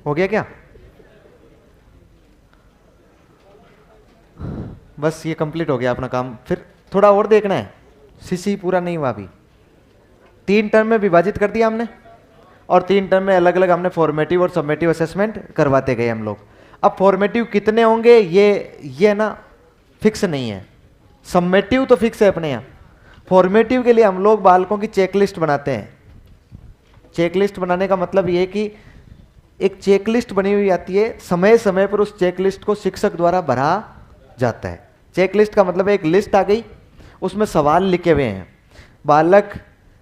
हो गया क्या? बस ये कंप्लीट हो गया अपना काम। फिर थोड़ा और देखना है, सीसी पूरा नहीं हुआ अभी। 3 टर्म में विभाजित कर दिया हमने, और 3 टर्म में अलग अलग हमने फॉर्मेटिव और सबमेटिव असेसमेंट करवाते गए हम लोग। अब फॉर्मेटिव कितने होंगे ये ना फिक्स नहीं है। सबमेटिव तो फिक्स है अपने यहाँ। फॉर्मेटिव के लिए हम लोग बालकों की चेकलिस्ट बनाते हैं। चेकलिस्ट बनाने का मतलब ये कि एक चेकलिस्ट बनी हुई आती है, समय समय पर उस चेकलिस्ट को शिक्षक द्वारा भरा जाता है। चेकलिस्ट का मतलब एक लिस्ट आ गई, उसमें सवाल लिखे हुए हैं। बालक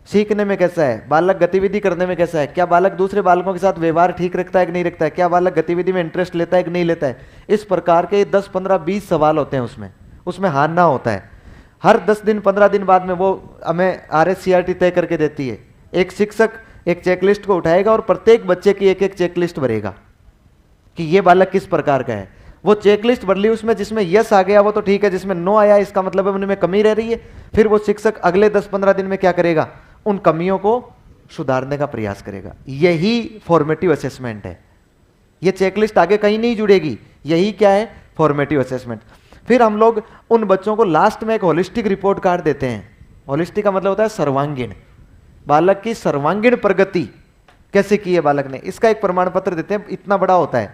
सीखने में कैसा है, बालक गतिविधि करने में कैसा है, क्या बालक दूसरे बालकों के साथ व्यवहार ठीक रखता है कि नहीं रखता है, क्या बालक गतिविधि में इंटरेस्ट लेता है कि नहीं लेता है। इस प्रकार के 10, 15, 20 सवाल होते हैं उसमें हाँ ना होता है। हर 10 दिन 15 दिन बाद में वो हमें RSCRT तय करके देती है। एक शिक्षक एक चेकलिस्ट को उठाएगा और प्रत्येक बच्चे की एक एक चेकलिस्ट भरेगा कि ये बालक किस प्रकार का है। वो चेकलिस्ट भर ली, उसमें जिसमें यस आ गया वो तो ठीक है, जिसमें नो आया इसका मतलब है उनमें कमी रह रही है। फिर वो शिक्षक अगले 10-15 दिन में क्या करेगा, उन कमियों को सुधारने का प्रयास करेगा। यही फॉर्मेटिव असेसमेंट है। ये चेकलिस्ट आगे कहीं नहीं जुड़ेगी, यही क्या है, फॉर्मेटिव असेसमेंट। फिर हम लोग उन बच्चों को लास्ट में एक होलिस्टिक रिपोर्ट कार्ड देते हैं। होलिस्टिक का मतलब होता है सर्वांगीण, बालक की सर्वांगीण प्रगति कैसे की है बालक ने, इसका एक प्रमाण पत्र देते हैं। इतना बड़ा होता है,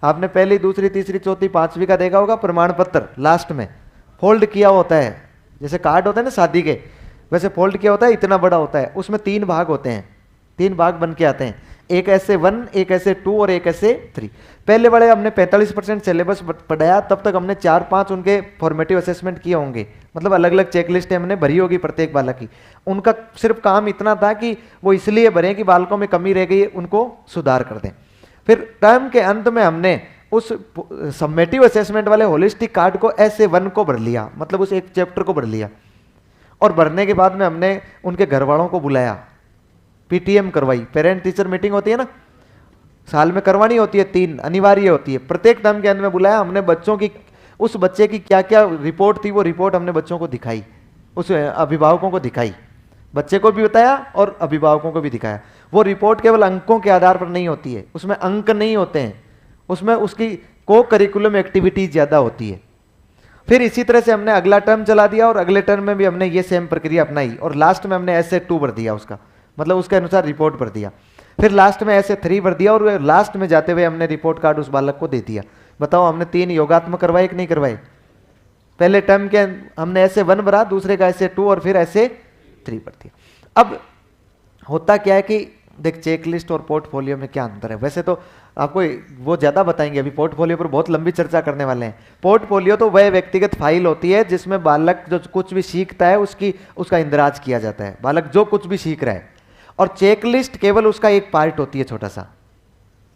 आपने पहली दूसरी तीसरी चौथी पांचवी का देखा होगा प्रमाण पत्र, लास्ट में फोल्ड किया होता है, जैसे कार्ड होता है ना शादी के, वैसे फोल्ड किया होता है, इतना बड़ा होता है। उसमें 3 भाग होते हैं, 3 भाग बन के आते हैं, एक ऐसे 1, एक ऐसे 2 और एक ऐसे 3। पहले बड़े हमने 45% सिलेबस पढ़ाया, तब तक हमने 4-5 उनके फॉर्मेटिव असेसमेंट किए होंगे, मतलब अलग अलग चेकलिस्ट हमने भरी होगी प्रत्येक बालक की। उनका सिर्फ काम इतना था कि वो इसलिए भरे कि बालकों में कमी रह गई है, उनको सुधार कर दें। फिर टर्म के अंत में हमने उस समेटिव असेसमेंट वाले होलिस्टिक कार्ड को ऐसे 1 को भर लिया, मतलब उस एक चैप्टर को भर लिया। और भरने के बाद में हमने उनके घर वालों को बुलाया, PTM करवाई, पेरेंट टीचर मीटिंग होती है ना, साल में करवानी होती है, 3 अनिवार्य होती है। प्रत्येक टर्म के अंत में बुलाया हमने बच्चों की, उस बच्चे की क्या क्या रिपोर्ट थी वो रिपोर्ट हमने बच्चों को दिखाई, उस अभिभावकों को दिखाई, बच्चे को भी बताया और अभिभावकों को भी दिखाया। वो रिपोर्ट केवल अंकों के आधार पर नहीं होती है, उसमें अंक नहीं होते हैं, उसमें उसकी को करिकुलम एक्टिविटीज ज्यादा होती है। फिर इसी तरह से हमने अगला टर्म चला दिया और अगले टर्म में भी हमने ये सेम प्रक्रिया अपनाई और लास्ट में हमने ऐसे 2 भर दिया, उसका मतलब उसके अनुसार रिपोर्ट भर दिया। फिर लास्ट में ऐसे 3 भर दिया और लास्ट में जाते हुए हमने रिपोर्ट कार्ड उस बालक को दे दिया। बताओ हमने 3 योगात्मक करवाए कि नहीं करवाए? पहले टर्म के हमने ऐसे 1 भरा, दूसरे का ऐसे 2 और फिर ऐसे 3 भर दिया। अब होता क्या है कि देख चेकलिस्ट और पोर्टफोलियो में क्या अंतर है। वैसे तो आपको वो ज़्यादा बताएंगे, अभी पोर्टफोलियो पर बहुत लंबी चर्चा करने वाले हैं। पोर्टफोलियो तो वह व्यक्तिगत फाइल होती है जिसमें बालक जो कुछ भी सीखता है उसका इंदराज किया जाता है, बालक जो कुछ भी सीख रहा है। और चेकलिस्ट केवल उसका एक पार्ट होती है, छोटा सा।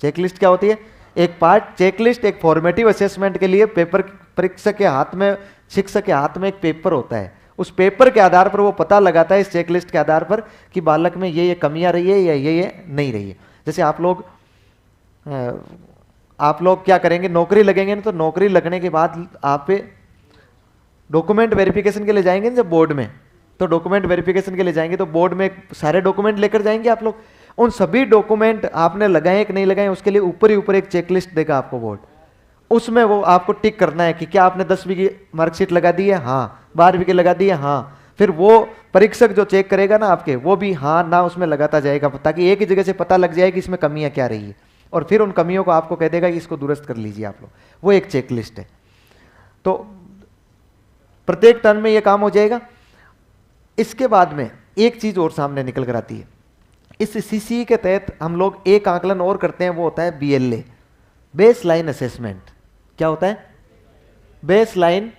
चेकलिस्ट क्या होती है? एक पार्ट। चेकलिस्ट एक फॉर्मेटिव असेसमेंट के लिए पेपर, परीक्षक के हाथ में, शिक्षक के हाथ में एक पेपर होता है, उस पेपर के आधार पर वो पता लगाता है, इस चेकलिस्ट के आधार पर, कि बालक में ये कमियां रही है या ये नहीं रही है। जैसे आप लोग क्या करेंगे, नौकरी लगेंगे ना, तो नौकरी लगने के बाद आप डॉक्यूमेंट वेरिफिकेशन के लिए जाएंगे ना जब बोर्ड में, तो डॉक्यूमेंट वेरिफिकेशन के लिए जाएंगे तो बोर्ड में सारे डॉक्यूमेंट लेकर जाएंगे आप लोग। उन सभी डॉक्यूमेंट आपने लगाए कि नहीं लगाए, उसके लिए ऊपर ही ऊपर एक चेकलिस्ट देगा आपको बोर्ड। उसमें वो आपको टिक करना है कि क्या आपने 10वीं की मार्कशीट लगा दी है, हाँ, 12वीं की लगा दी है, हाँ। फिर वो परीक्षक जो चेक करेगा ना आपके, वो भी हाँ ना उसमें लगाता जाएगा, ताकि एक ही जगह से पता लग जाए कि इसमें कमियां क्या रही है। और फिर उन कमियों को आपको कह देगा कि इसको दुरुस्त कर लीजिए आप लोग। वो एक चेकलिस्ट है। तो प्रत्येक टर्म में ये काम हो जाएगा। इसके बाद में एक चीज और सामने निकल कर आती है। इस CCE के तहत हम लोग एक आकलन और करते हैं, वो होता है BLA, बेस लाइन असेसमेंट। क्या होता है? Base line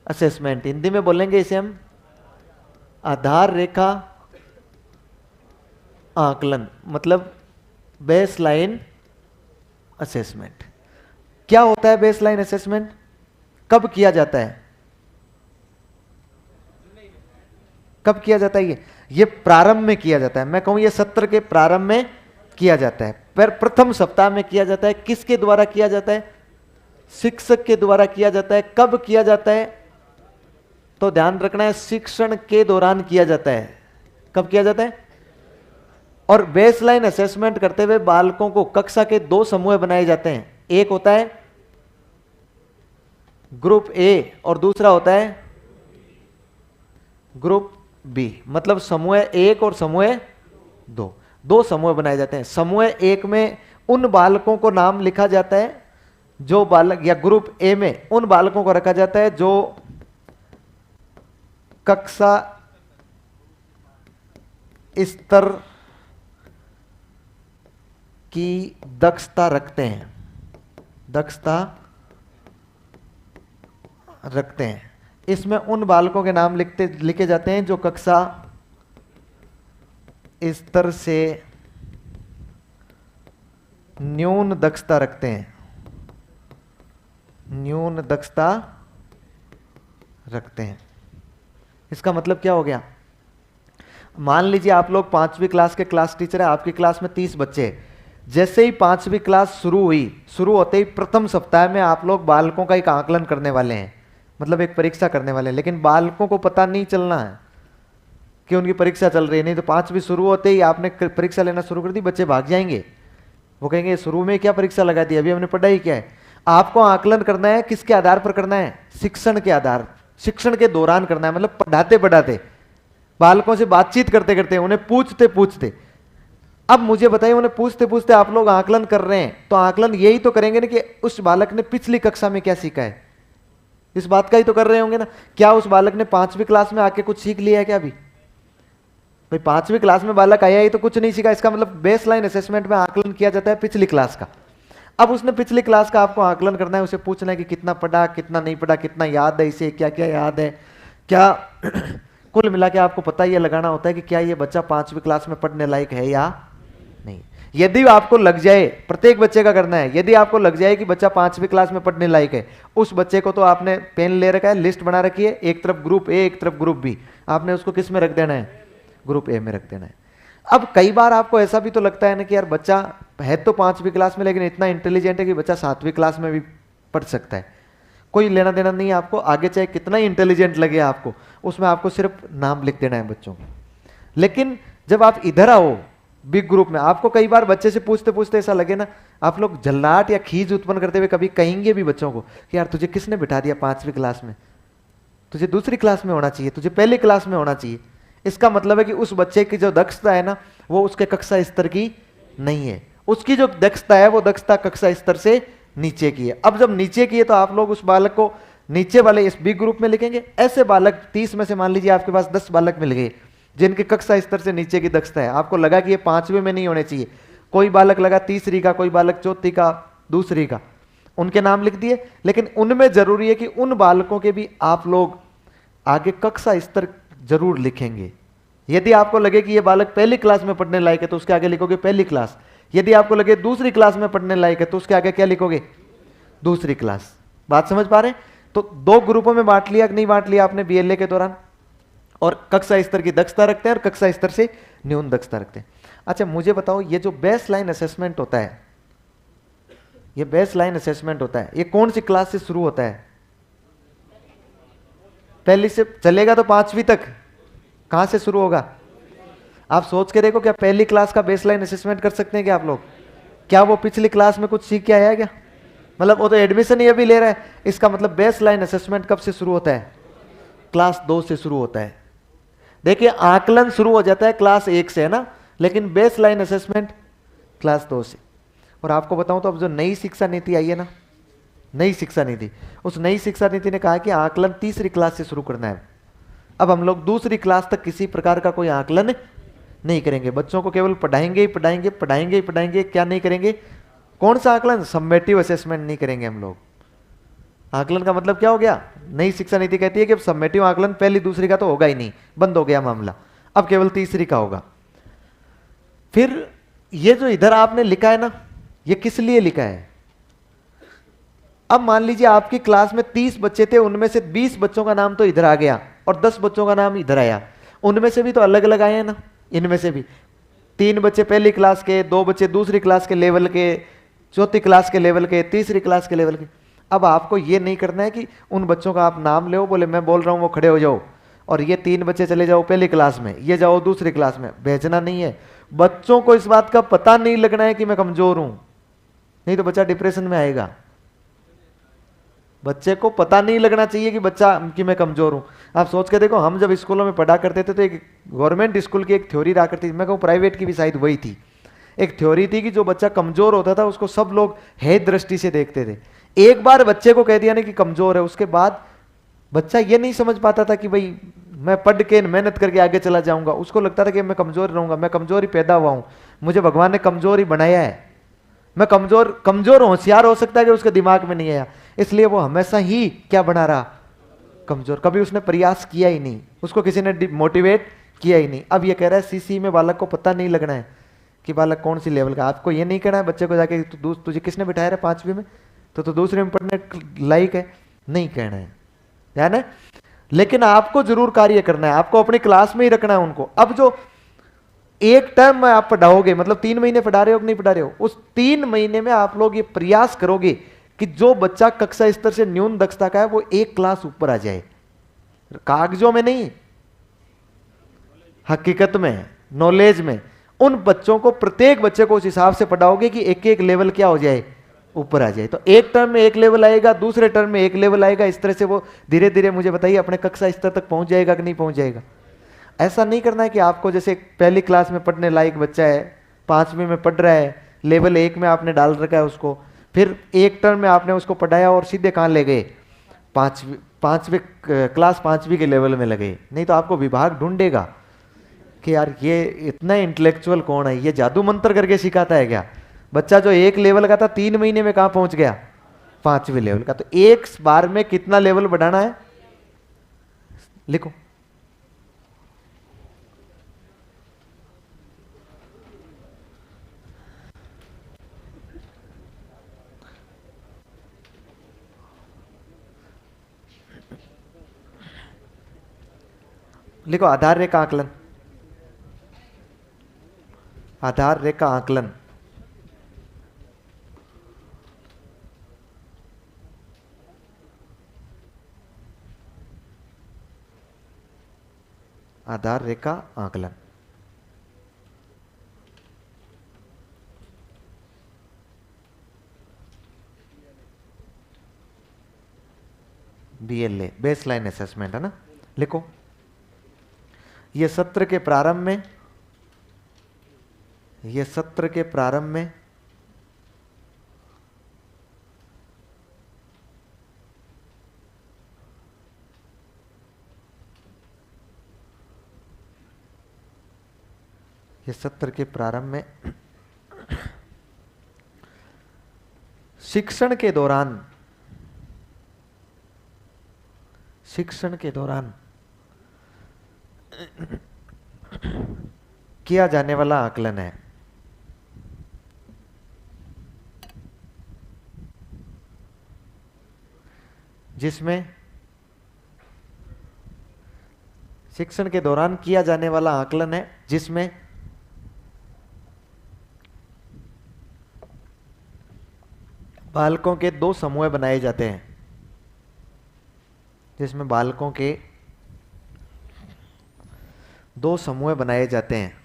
assessment. हिंदी में बोलेंगे इसे हम आधार रेखा आकलन, मतलब बेस लाइन असेसमेंट। क्या होता है बेस लाइन असेसमेंट? कब किया जाता है? कब किया जाता है? ये प्रारंभ में किया जाता है। मैं कहूं ये सत्र के प्रारंभ में किया जाता है, पर प्रथम सप्ताह में किया जाता है। किसके द्वारा किया जाता है? शिक्षक के द्वारा किया जाता है। कब किया जाता है? तो ध्यान रखना है, शिक्षण के दौरान किया जाता है। कब किया जाता है? और बेसलाइन असेसमेंट करते हुए बालकों को कक्षा के 2 समूह बनाए जाते हैं। एक होता है ग्रुप A और दूसरा होता है ग्रुप B, मतलब समूह 1 और समूह 2। 2 समूह बनाए जाते हैं। समूह 1 में उन बालकों को नाम लिखा जाता है जो बालक, या ग्रुप A में उन बालकों को रखा जाता है जो कक्षा स्तर की दक्षता रखते हैं, दक्षता रखते हैं। इसमें उन बालकों के नाम लिखे जाते हैं जो कक्षा स्तर से न्यून दक्षता रखते हैं, न्यून दक्षता रखते हैं। इसका मतलब क्या हो गया? मान लीजिए आप लोग 5वीं क्लास के क्लास टीचर है, आपकी क्लास में 30 बच्चे हैं। जैसे ही 5वीं क्लास शुरू हुई, शुरू होते ही प्रथम सप्ताह में आप लोग बालकों का एक आकलन करने वाले हैं, मतलब एक परीक्षा करने वाले हैं। लेकिन बालकों को पता नहीं चलना है कि उनकी परीक्षा चल रही है, नहीं तो 5वीं शुरू होते ही आपने परीक्षा लेना शुरू कर दी, बच्चे भाग जाएंगे। वो कहेंगे शुरू में क्या परीक्षा लगा दी, अभी हमने पढ़ाई क्या है। आपको आकलन करना है, किसके आधार पर करना है? शिक्षण के आधार, शिक्षण के दौरान करना है, मतलब पढ़ाते पढ़ाते, बालकों से बातचीत करते करते, उन्हें पूछते पूछते। अब मुझे बताइए, उन्हें पूछते पूछते आप लोग आकलन कर रहे हैं, तो आकलन यही तो करेंगे ना कि उस बालक ने पिछली कक्षा में क्या सीखा है, इस बात का ही तो कर रहे होंगे ना। क्या उस बालक ने 5वीं क्लास में आके कुछ सीख लिया है क्या? अभी भाई 5वीं क्लास में बालक आया ही तो कुछ नहीं सीखा। इसका मतलब बेसलाइन असेसमेंट में आकलन किया जाता है पिछली क्लास का। अब उसने पिछली क्लास का आपको आकलन करना है, उसे पूछना है कि कितना पढ़ा, कितना नहीं पढ़ा, कितना याद है इसे, क्या क्या याद है, क्या कुल मिला के आपको पता ये लगाना होता है कि क्या ये बच्चा 5वीं क्लास में पढ़ने लायक है या नहीं। यदि आपको लग जाए, प्रत्येक बच्चे का करना है, यदि आपको लग जाए कि बच्चा 5वीं क्लास में पढ़ने लायक है, उस बच्चे को तो आपने पेन ले रखा है, लिस्ट बना रखी है, एक तरफ ग्रुप ए, एक तरफ ग्रुप बी, आपने उसको किस में रख देना है? ग्रुप ए में रख देना है। अब कई बार आपको ऐसा भी तो लगता है ना कि यार बच्चा है तो 5वीं क्लास में, लेकिन इतना इंटेलिजेंट है कि बच्चा 7वीं क्लास में भी पढ़ सकता है। कोई लेना देना नहीं है आपको, आगे चाहे कितना ही इंटेलिजेंट लगे आपको, उसमें आपको सिर्फ नाम लिख देना है बच्चों को। लेकिन जब आप इधर आओ बिग ग्रुप में, आपको कई बार बच्चे से पूछते पूछते ऐसा लगे ना, आप लोग झल्लाहट या खीज उत्पन्न करते हुए कभी कहेंगे भी बच्चों को कि यार तुझे किसने बिठा दिया 5वीं क्लास में, तुझे दूसरी क्लास में होना चाहिए, तुझे पहली क्लास में होना चाहिए। इसका मतलब है कि उस बच्चे की जो दक्षता है ना, वो उसके कक्षा स्तर की नहीं है। उसकी जो दक्षता है वो दक्षता कक्षा स्तर से नीचे की है। अब जब नीचे की है तो आप लोग उस बालक को नीचे वाले इस बी ग्रुप में लिखेंगे। ऐसे बालक 30 में से मान लीजिए आपके पास 10 बालक मिल गए जिनके कक्षा स्तर से नीचे की दक्षता है, आपको लगा कि ये 5वीं में नहीं होने चाहिए, कोई बालक लगा 3री का, कोई बालक 4थी का, 2री का, उनके नाम लिख दिए। लेकिन उनमें जरूरी है कि उन बालकों के भी आप लोग आगे कक्षा स्तर जरूर लिखेंगे। यदि आपको लगे कि ये बालक पहली क्लास में पढ़ने लायक है तो उसके आगे लिखोगे पहली क्लास। यदि आपको लगे दूसरी क्लास में पढ़ने लायक है तो उसके आगे क्या लिखोगे? दूसरी क्लास। बात समझ पा रहे हैं? तो 2 ग्रुपों में बांट लिया कि नहीं बांट लिया आपने बीएलए के दौरान, और कक्षा स्तर की दक्षता रखते हैं और कक्षा स्तर से न्यून दक्षता रखते हैं। अच्छा मुझे बताओ, ये जो बेस लाइन असेसमेंट होता है, ये बेस लाइन असेसमेंट होता है, ये कौन सी क्लास से शुरू होता है? पहली से चलेगा तो 5वीं तक। कहां से शुरू होगा? आप सोच के देखो, क्या पहली क्लास का बेसलाइन असेसमेंट कर सकते हैं क्या आप लोग? क्या वो पिछली क्लास में कुछ सीख के आया है क्या? मतलब वो तो एडमिशन ही अभी ले रहा है। इसका मतलब बेसलाइन असेसमेंट कब से शुरू होता है? क्लास 2 से शुरू होता है। देखिए आकलन शुरू हो जाता है क्लास 1 से, है ना, लेकिन बेसलाइन असेसमेंट क्लास 2 से। और आपको बताऊं तो अब जो नई शिक्षा नीति आई है ना, नई शिक्षा नीति, उस नई शिक्षा नीति ने कहा कि आकलन 3री क्लास से शुरू करना है। अब हम लोग 2री क्लास तक किसी प्रकार का कोई आकलन नहीं करेंगे, बच्चों को केवल पढ़ाएंगे ही पढ़ाएंगे, पढ़ाएंगे ही पढ़ाएंगे। क्या नहीं करेंगे? कौन सा आकलन? समेटिव असेसमेंट नहीं करेंगे हम लोग। आकलन का मतलब क्या हो गया? नई शिक्षा नीति कहती है कि समेटिव आकलन पहली 2री का तो होगा ही नहीं, बंद हो गया मामला, अब केवल 3री का होगा। फिर ये जो इधर आपने लिखा है ना, ये किस लिए लिखा है? अब मान लीजिए आपकी क्लास में 30 बच्चे थे, उनमें से 20 बच्चों का नाम तो इधर आ गया और 10 बच्चों का नाम इधर आया। उनमें से भी तो अलग अलग आए हैं ना, इनमें से भी 3 बच्चे पहली क्लास के, 2 बच्चे दूसरी क्लास के लेवल के, 4थी क्लास के लेवल के, 3री क्लास के लेवल के। अब आपको ये नहीं करना है कि उन बच्चों का आप नाम ले, बोले मैं बोल रहा हूं वो खड़े हो जाओ, और ये 3 बच्चे चले जाओ पहली क्लास में, ये जाओ दूसरी क्लास में, भेजना नहीं है। बच्चों को इस बात का पता नहीं लगना है कि मैं कमजोर हूं, नहीं तो बच्चा डिप्रेशन में आएगा। बच्चे को पता नहीं लगना चाहिए कि मैं कमजोर हूं। आप सोच के देखो, हम जब स्कूलों में पढ़ा करते थे तो एक गवर्नमेंट स्कूल की एक थ्योरी रहा करती थी, मैं कहूँ प्राइवेट की भी शायद वही थी। एक थ्योरी थी कि जो बच्चा कमजोर होता था उसको सब लोग हेय दृष्टि से देखते थे। एक बार बच्चे को कह दिया ना कि कमजोर है, उसके बाद बच्चा ये नहीं समझ पाता था कि भाई मैं पढ़ के मेहनत करके आगे चला जाऊंगा। उसको लगता था कि मैं कमजोर रहूंगा, मैं कमजोर ही पैदा हुआ हूं, मुझे भगवान ने कमजोर ही बनाया है, मैं कमजोर होशियार हो सकता है कि उसके दिमाग में नहीं आया, इसलिए वो हमेशा ही क्या बना रहा? कमजोर। कभी उसने प्रयास किया ही नहीं, उसको किसी ने मोटिवेट किया ही नहीं। अब ये कह रहा है सीसी में बालक को पता नहीं लगना है कि बालक कौन सी लेवल का। आपको ये नहीं कहना है बच्चे को जाके तुझे किसने बिठाया है 5वीं में, तो दूसरे में पढ़ने लायक है, नहीं कहना है, ध्यान है। लेकिन आपको जरूर कार्य करना है, आपको अपनी क्लास में ही रखना है उनको। अब जो एक टर्म में आप पढ़ाओगे, मतलब 3 महीने पढ़ा रहे हो कि नहीं पढ़ा रहे हो, उस 3 महीने में आप लोग ये प्रयास करोगे कि जो बच्चा कक्षा स्तर से न्यून दक्षता का है वो एक क्लास ऊपर आ जाए। कागजों में नहीं, हकीकत में, नॉलेज में। उन बच्चों को, प्रत्येक बच्चे को उस हिसाब से पढ़ाओगे कि एक एक लेवल क्या हो जाए, ऊपर आ जाए। तो एक टर्म में एक लेवल आएगा, दूसरे टर्म में एक लेवल आएगा, इस तरह से वो धीरे धीरे, मुझे बताइए, अपने कक्षा स्तर तक पहुंच जाएगा कि नहीं पहुंच जाएगा। ऐसा नहीं करना है कि आपको जैसे पहली क्लास में पढ़ने लायक बच्चा है, 5वीं में पढ़ रहा है, लेवल 1 में आपने डाल रखा है उसको, फिर एक टर्म में आपने उसको पढ़ाया और सीधे कहाँ ले गए, पांचवी क्लास 5वीं के लेवल में लगे। नहीं तो आपको विभाग ढूंढेगा कि यार ये इतना इंटेलेक्चुअल कौन है, ये जादू मंत्र करके सिखाता है क्या। बच्चा जो एक लेवल का था 3 महीने में कहाँ पहुंच गया, 5वीं लेवल का। तो एक बार में कितना लेवल बढ़ाना है, लिखो। लिखो, आधार रेखा आकलन। आधार रेखा आकलन। आधार रेखा आकलन। BLA, बेसलाइन असेसमेंट, है ना। लिखो, ये सत्र के प्रारंभ में, ये सत्र के प्रारंभ में ये सत्र के प्रारंभ में शिक्षण के दौरान, शिक्षण के दौरान किया जाने वाला आकलन है। जिसमें शिक्षण के दौरान किया जाने वाला आकलन है जिसमें बालकों के 2 समूह बनाए जाते हैं, जिसमें बालकों के 2 समूह बनाए जाते हैं।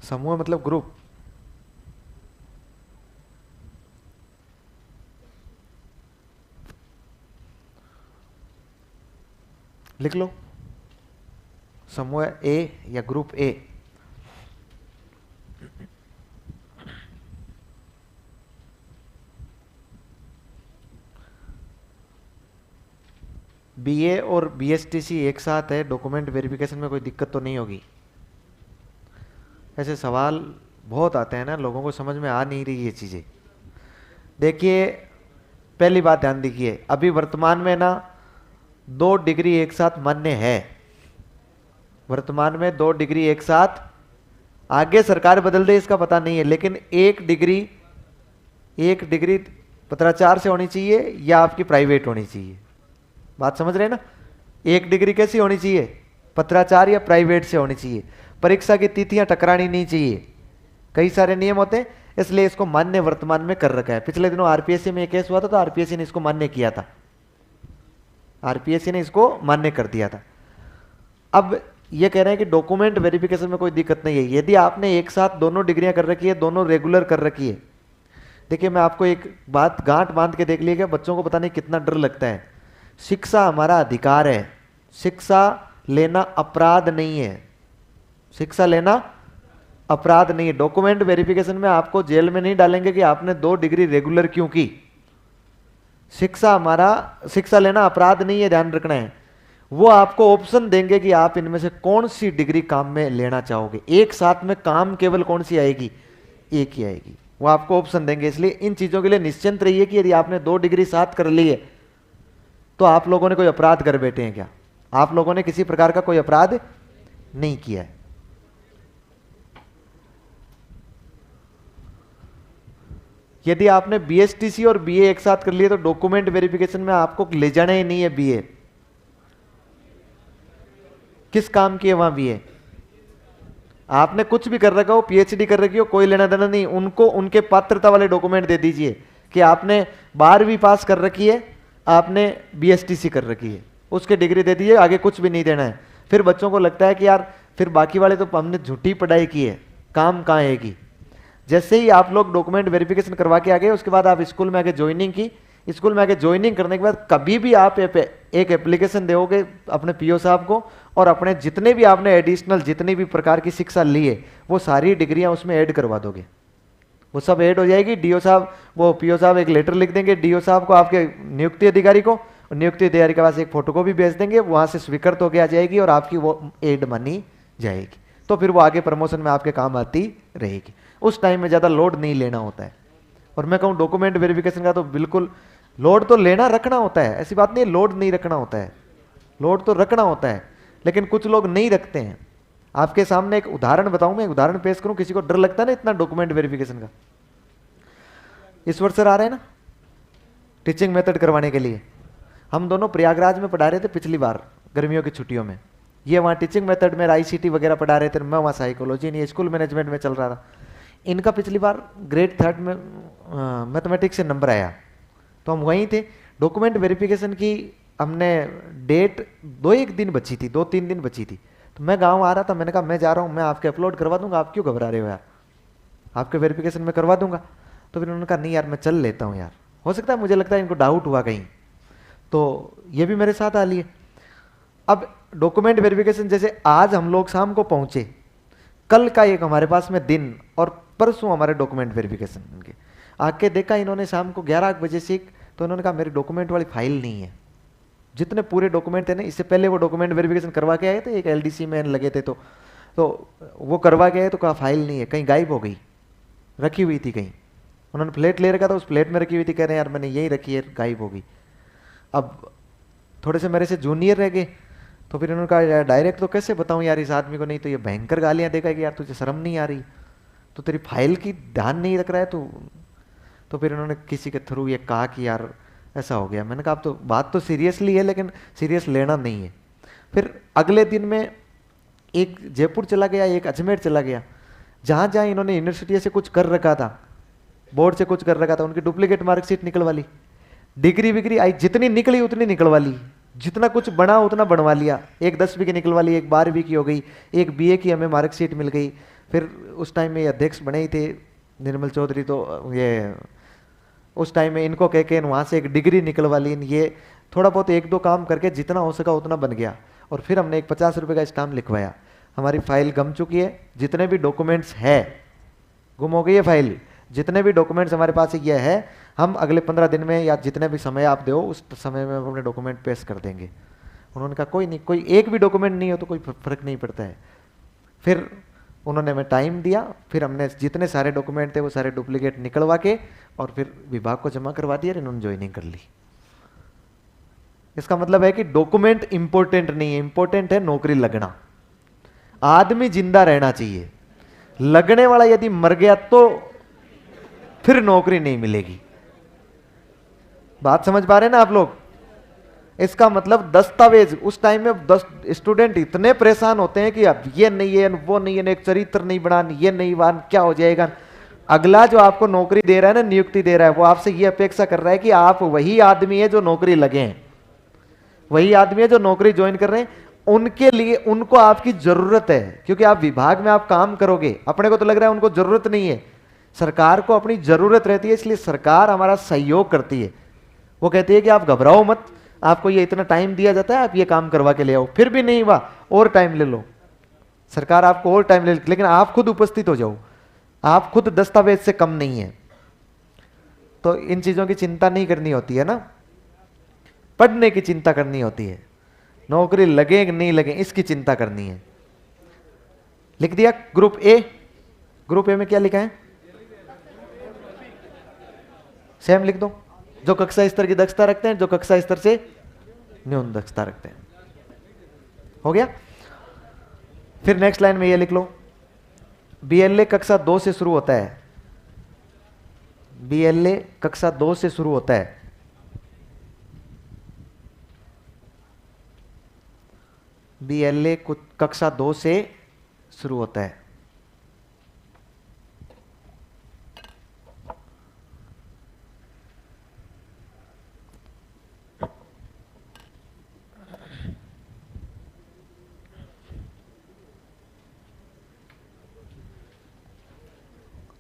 समूह मतलब ग्रुप। लिख लो, समूह ए या ग्रुप ए। BA और BSTC एक साथ है, डॉक्यूमेंट वेरिफिकेशन में कोई दिक्कत तो नहीं होगी। ऐसे सवाल बहुत आते हैं ना, लोगों को समझ में आ नहीं रही ये चीज़ें। देखिए, पहली बात ध्यान दीजिए, अभी वर्तमान में ना 2 डिग्री एक साथ मान्य है। वर्तमान में 2 डिग्री एक साथ, आगे सरकार बदल दे इसका पता नहीं है, लेकिन एक डिग्री पत्राचार से होनी चाहिए या आपकी प्राइवेट होनी चाहिए। बात समझ रहे हैं ना। 1 डिग्री कैसी होनी चाहिए, पत्राचार या प्राइवेट से होनी चाहिए। परीक्षा की तिथियां टकरानी नहीं चाहिए, कई सारे नियम होते हैं, इसलिए इसको मान्य वर्तमान में कर रखा है। पिछले दिनों आरपीएससी में एक केस हुआ था, तो आरपीएससी ने इसको मान्य किया था, आरपीएससी ने इसको मान्य कर दिया था। अब ये कह रहे हैं कि डॉक्यूमेंट वेरिफिकेशन में कोई दिक्कत नहीं है यदि आपने एक साथ दोनों डिग्रियां कर रखी है, दोनों रेगुलर कर रखी है। देखिए, मैं आपको एक बात गांठ बांध के देख लीजिएगा, बच्चों को पता नहीं कितना डर लगता है। शिक्षा हमारा अधिकार है, शिक्षा लेना अपराध नहीं है, शिक्षा लेना अपराध नहीं है। डॉक्यूमेंट वेरिफिकेशन में आपको जेल में नहीं डालेंगे कि आपने 2 डिग्री रेगुलर क्यों की। शिक्षा लेना अपराध नहीं है, ध्यान रखना है। वो आपको ऑप्शन देंगे कि आप इनमें से कौन सी डिग्री काम में लेना चाहोगे। एक साथ में काम केवल कौन सी आएगी, एक ही आएगी, वो आपको ऑप्शन देंगे। इसलिए इन चीजों के लिए निश्चिंत रहिए कि यदि आपने 2 डिग्री साथ कर ली है तो आप लोगों ने कोई अपराध कर बैठे हैं क्या। आप लोगों ने किसी प्रकार का कोई अपराध नहीं किया है। यदि आपने बीएसटीसी और बीए एक साथ कर लिए तो डॉक्यूमेंट वेरिफिकेशन में आपको ले जाना ही नहीं है बीए। किस काम की है वहां बीए? आपने कुछ भी कर रखा हो, पीएचडी कर रखी हो, कोई लेना देना नहीं, उनको उनके पात्रता वाले डॉक्यूमेंट दे दीजिए कि आपने 12वीं पास कर रखी है, आपने बीएसटीसी कर रखी है, उसके डिग्री दे दीजिए, आगे कुछ भी नहीं देना है। फिर बच्चों को लगता है कि यार फिर बाकी वाले तो हमने झूठी पढ़ाई की है, काम कहाँ है की। जैसे ही आप लोग डॉक्यूमेंट वेरिफिकेशन करवा के आ गए, उसके बाद आप स्कूल में आके ज्वाइनिंग की। स्कूल में आके ज्वाइनिंग करने के बाद कभी भी आप एक एप्लीकेशन दोगे अपने पीओ साहब को, और अपने जितने भी आपने एडिशनल जितनी भी प्रकार की शिक्षा ली है वो सारी डिग्रियां उसमें ऐड करवा दोगे, वो सब ऐड हो जाएगी। डीओ साहब, वो पीओ साहब एक लेटर लिख देंगे डीओ साहब को, आपके नियुक्ति अधिकारी को, और नियुक्ति अधिकारी के पास एक फोटोकॉपी भेज देंगे, वहां से स्वीकृत होकर आ जाएगी और आपकी वो ऐड मानी जाएगी। तो फिर वो आगे प्रमोशन में आपके काम आती रहेगी। उस टाइम में ज़्यादा लोड नहीं लेना होता है। और मैं कहूँ डॉक्यूमेंट वेरिफिकेशन का तो बिल्कुल लोड तो लेना रखना होता है, ऐसी बात नहीं है लोड नहीं रखना होता है, लोड तो रखना होता है, लेकिन कुछ लोग नहीं रखते हैं। आपके सामने एक उदाहरण बताऊं, मैं उदाहरण पेश करूं, किसी को डर लगता है ना इतना डॉक्यूमेंट वेरिफिकेशन का। इस वर्ष सर आ रहे हैं ना टीचिंग मेथड करवाने के लिए। हम दोनों प्रयागराज में पढ़ा रहे थे पिछली बार गर्मियों की छुट्टियों में। ये वहाँ टीचिंग मेथड में आईसीटी वगैरह पढ़ा रहे थे, मैं वहाँ साइकोलॉजी नहीं स्कूल मैनेजमेंट में चल रहा था। इनका पिछली बार ग्रेड 3 में मैथमेटिक्स से नंबर आया, तो हम वहीं थे। डॉक्यूमेंट वेरिफिकेशन की हमने डेट 2-1 दिन बची थी, 2-3 दिन बची थी। तो मैं गांव आ रहा था, मैंने कहा मैं जा रहा हूँ, मैं आपके अपलोड करवा दूंगा, आप क्यों घबरा रहे हो यार, आपके वेरिफिकेशन में करवा दूंगा। तो फिर उन्होंने कहा नहीं यार मैं चल लेता हूँ यार, हो सकता है, मुझे लगता है इनको डाउट हुआ कहीं, तो ये भी मेरे साथ आ लिए। अब डॉक्यूमेंट वेरिफिकेशन जैसे आज हम लोग शाम को पहुंचे, कल का एक हमारे पास में दिन और परसों हमारे डॉक्यूमेंट वेरिफिकेशन के आके देखा इन्होंने शाम को 11 बजे से, तो इन्होंने कहा मेरी डॉक्यूमेंट वाली फाइल नहीं है। जितने पूरे डॉक्यूमेंट थे ना, इससे पहले वो डॉक्यूमेंट वेरिफिकेशन करवा के आए थे, एक एलडीसी में लगे थे, तो वो करवा के आए, तो कहा फाइल नहीं है, कहीं गायब हो गई, रखी हुई थी कहीं। उन्होंने प्लेट ले रखा था, उस प्लेट में रखी हुई थी, कह रहे हैं यार मैंने यही रखी है, गायब हो गई। अब थोड़े से मेरे से जूनियर रह गए, तो फिर उन्होंने कहा यार डायरेक्ट तो कैसे बताऊं यार इस आदमी को, नहीं तो ये भयंकर गालियां देगा कि यार तुझे शर्म नहीं आ रही, तो तेरी फाइल की ध्यान नहीं रख रहा है तो फिर उन्होंने किसी के थ्रू ये कहा कि यार ऐसा हो गया। मैंने कहा अब तो बात तो सीरियसली है, लेकिन सीरियस लेना नहीं है। फिर अगले दिन में एक जयपुर चला गया, एक अजमेर चला गया, जहाँ जहाँ इन्होंने यूनिवर्सिटी से कुछ कर रखा था, बोर्ड से कुछ कर रखा था, उनकी डुप्लीकेट मार्कशीट निकलवा ली, डिग्री विग्री आई, जितनी निकली उतनी निकलवा ली, जितना कुछ बना उतना बनवा लिया। एक 10वीं की निकलवा ली, एक 12वीं की हो गई, एक बीए की हमें मार्कशीट मिल गई। फिर उस टाइम में अध्यक्ष बने ही थे निर्मल चौधरी, तो ये उस टाइम में इनको कह के वहाँ से एक डिग्री निकलवा ली। ये थोड़ा बहुत 1-2 काम करके जितना हो सका उतना बन गया। और फिर हमने एक 50 रुपये का स्टाम्प लिखवाया, हमारी फाइल गम चुकी है, जितने भी डॉक्यूमेंट्स है गुम हो गई है फाइल, जितने भी डॉक्यूमेंट्स हमारे पास ये है, हम अगले 15 दिन में या जितने भी समय आप दो उस समय में हम अपने डॉक्यूमेंट पेश कर देंगे। उन्होंने कहा कोई नहीं, कोई एक भी डॉक्यूमेंट नहीं हो तो कोई फर्क नहीं पड़ता है। फिर उन्होंने हमें टाइम दिया, फिर हमने जितने सारे डॉक्यूमेंट थे वो सारे डुप्लीकेट निकलवा के और फिर विभाग को जमा करवा दिया और इन्होंने ज्वाइनिंग कर ली। इसका मतलब है कि डॉक्यूमेंट इंपॉर्टेंट नहीं है, इंपॉर्टेंट है नौकरी लगना। आदमी जिंदा रहना चाहिए, लगने वाला यदि मर गया तो फिर नौकरी नहीं मिलेगी। बात समझ पा रहे हैं ना आप लोग? इसका मतलब दस्तावेज, उस टाइम में 10 स्टूडेंट इतने परेशान होते हैं कि अब ये नहीं है, वो नहीं है, एक चरित्र नहीं बना, ये नहीं बन, क्या हो जाएगा। अगला जो आपको नौकरी दे रहा है ना, नियुक्ति दे रहा है, वो आपसे ये अपेक्षा कर रहा है कि आप वही आदमी है जो नौकरी लगे हैं, वही आदमी है जो नौकरी ज्वाइन कर रहे हैं। उनके लिए उनको आपकी जरूरत है, क्योंकि आप विभाग में आप काम करोगे। अपने को तो लग रहा है उनको जरूरत नहीं है, सरकार को अपनी जरूरत रहती है, इसलिए सरकार हमारा सहयोग करती है। वो कहती है कि आप घबराओ मत, आपको ये इतना टाइम दिया जाता है, आप ये काम करवा के ले आओ। फिर भी नहीं हुआ, और टाइम ले लो, सरकार आपको और टाइम ले, लेकिन आप खुद उपस्थित हो जाओ, आप खुद दस्तावेज से कम नहीं है। तो इन चीजों की चिंता नहीं करनी होती है ना, पढ़ने की चिंता करनी होती है, नौकरी लगे कि नहीं लगे इसकी चिंता करनी है। लिख दिया ग्रुप ए। ग्रुप ए में क्या लिखा है? सेम लिख दो, जो कक्षा स्तर की दक्षता रखते हैं, जो कक्षा स्तर से न्यून दक्षता रखते हैं। हो गया? फिर नेक्स्ट लाइन में ये लिख लो, बीएलए कक्षा 2 से शुरू होता है, BLA कक्षा 2 से शुरू होता है। BLA कक्षा 2 से शुरू होता है।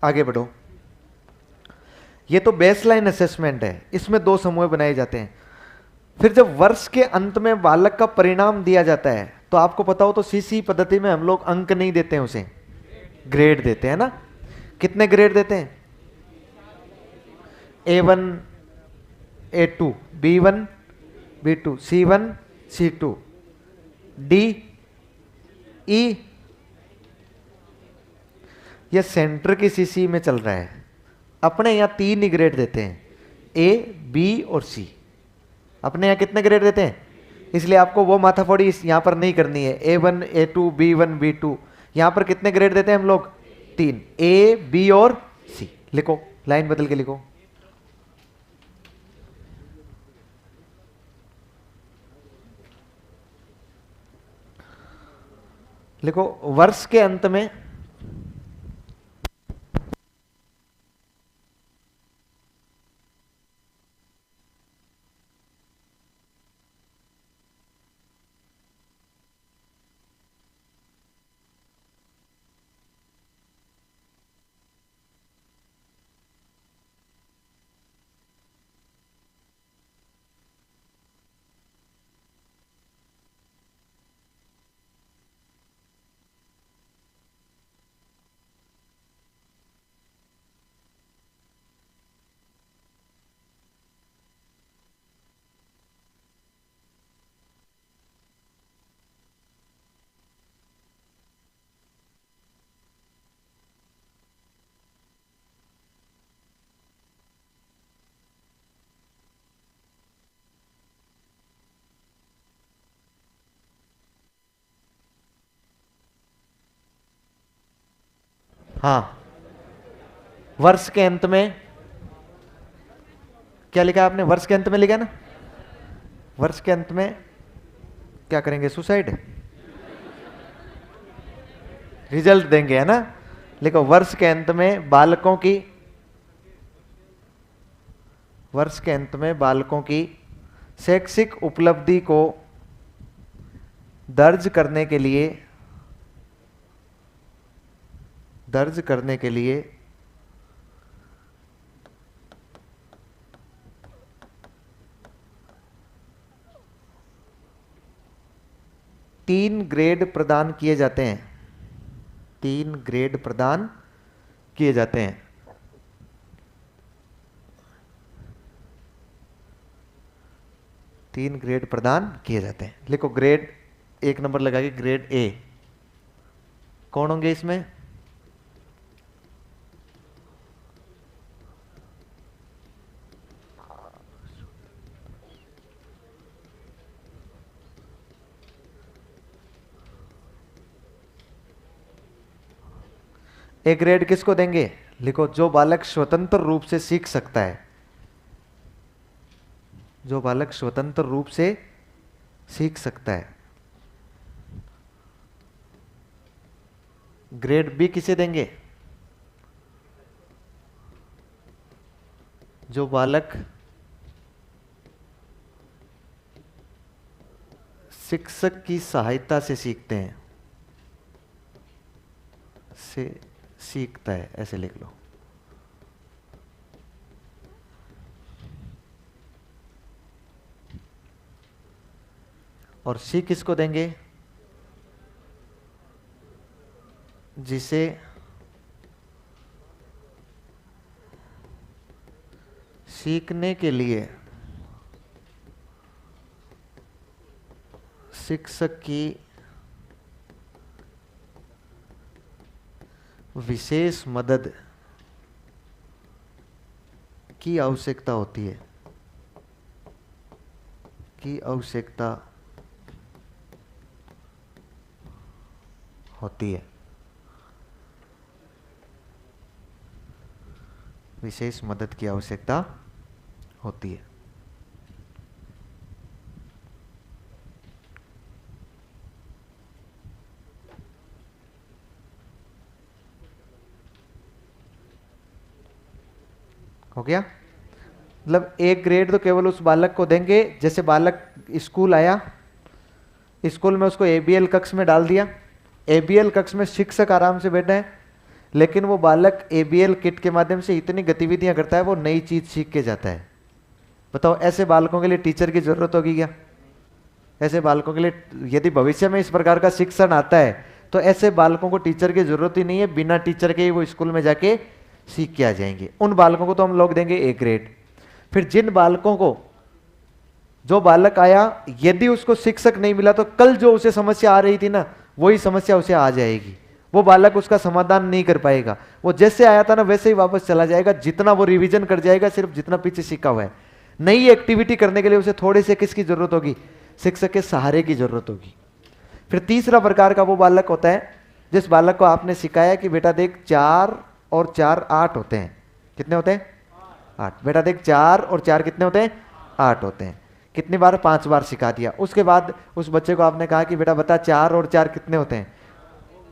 आगे बढ़ो। ये तो बेसलाइन असेसमेंट है, इसमें 2 समूह बनाए जाते हैं। फिर जब वर्ष के अंत में बालक का परिणाम दिया जाता है तो आपको पता हो तो CC पद्धति में हम लोग अंक नहीं देते हैं, उसे ग्रेड देते हैं ना। कितने ग्रेड देते हैं? A1 A2 B1 B2 C1 C2 D E। यह सेंटर की CC में चल रहा है। अपने यहां 3 ही ग्रेड देते हैं, A B और C। अपने यहां कितने ग्रेड देते हैं? इसलिए आपको वो माथाफोड़ी यहां पर नहीं करनी है। A1 A2 B1 B2 यहां पर कितने ग्रेड देते हैं हम लोग? 3, A B और C। लिखो, लाइन बदल के लिखो। लिखो, वर्ष के अंत में हाँ, वर्ष के अंत में क्या लिखा आपने? वर्ष के अंत में लिखा ना। वर्ष के अंत में क्या करेंगे? सुसाइड, रिजल्ट देंगे, है ना। लिखो, वर्ष के अंत में बालकों की, वर्ष के अंत में बालकों की शैक्षिक उपलब्धि को दर्ज करने के लिए 3 ग्रेड प्रदान किए जाते हैं। 3 ग्रेड प्रदान किए जाते हैं। तीन ग्रेड प्रदान किए जाते हैं। लिखो, ग्रेड 1 नंबर लगा के ग्रेड A कौन होंगे इसमें? ए ग्रेड किसको देंगे? लिखो, जो बालक स्वतंत्र रूप से सीख सकता है, जो बालक स्वतंत्र रूप से सीख सकता है। ग्रेड B किसे देंगे? जो बालक शिक्षक की सहायता से सीखते हैं, से सीखता है, ऐसे लिख लो। और C किसको देंगे? जिसे सीखने के लिए शिक्षक की विशेष मदद की आवश्यकता होती है, की आवश्यकता होती है। विशेष मदद की आवश्यकता होती है। हो गया? मतलब एक ग्रेड तो केवल उस बालक को देंगे, जैसे बालक स्कूल आया, स्कूल में उसको एबीएल कक्ष में डाल दिया, एबीएल कक्ष में शिक्षक आराम से बैठे हैं, लेकिन वो बालक एबीएल किट के माध्यम से इतनी गतिविधियां करता है, वो नई चीज सीख के जाता है। बताओ ऐसे बालकों के लिए टीचर की जरूरत होगी क्या? ऐसे बालकों के लिए यदि भविष्य में इस प्रकार का शिक्षण आता है तो ऐसे बालकों को टीचर की जरूरत ही नहीं है, बिना टीचर के ही वो स्कूल में जाके सीख के आ जाएंगे। उन बालकों को तो हम लोग देंगे ए ग्रेड। फिर जिन बालकों को, जो बालक आया यदि उसको शिक्षक नहीं मिला तो कल जो उसे समस्या आ रही थी ना, वही समस्या उसे आ जाएगी। वो बालक उसका समाधान नहीं कर पाएगा, वो जैसे आया था ना वैसे ही वापस चला जाएगा, जितना वो रिवीजन कर जाएगा, सिर्फ जितना पीछे सीखा हुआ है। नई एक्टिविटी करने के लिए उसे थोड़े से किसकी जरूरत होगी? शिक्षक के सहारे की जरूरत होगी। फिर तीसरा प्रकार का वो बालक होता है जिस बालक को आपने सिखाया कि बेटा देख 4 और 4 8 होते हैं। कितने होते हैं? 8। बेटा देख 4 और 4 कितने होते हैं? 8 होते हैं। कितनी बार? 5 बार सिखा दिया। उसके बाद उस बच्चे को आपने कहा कि बेटा बता 4 और 4 कितने होते हैं,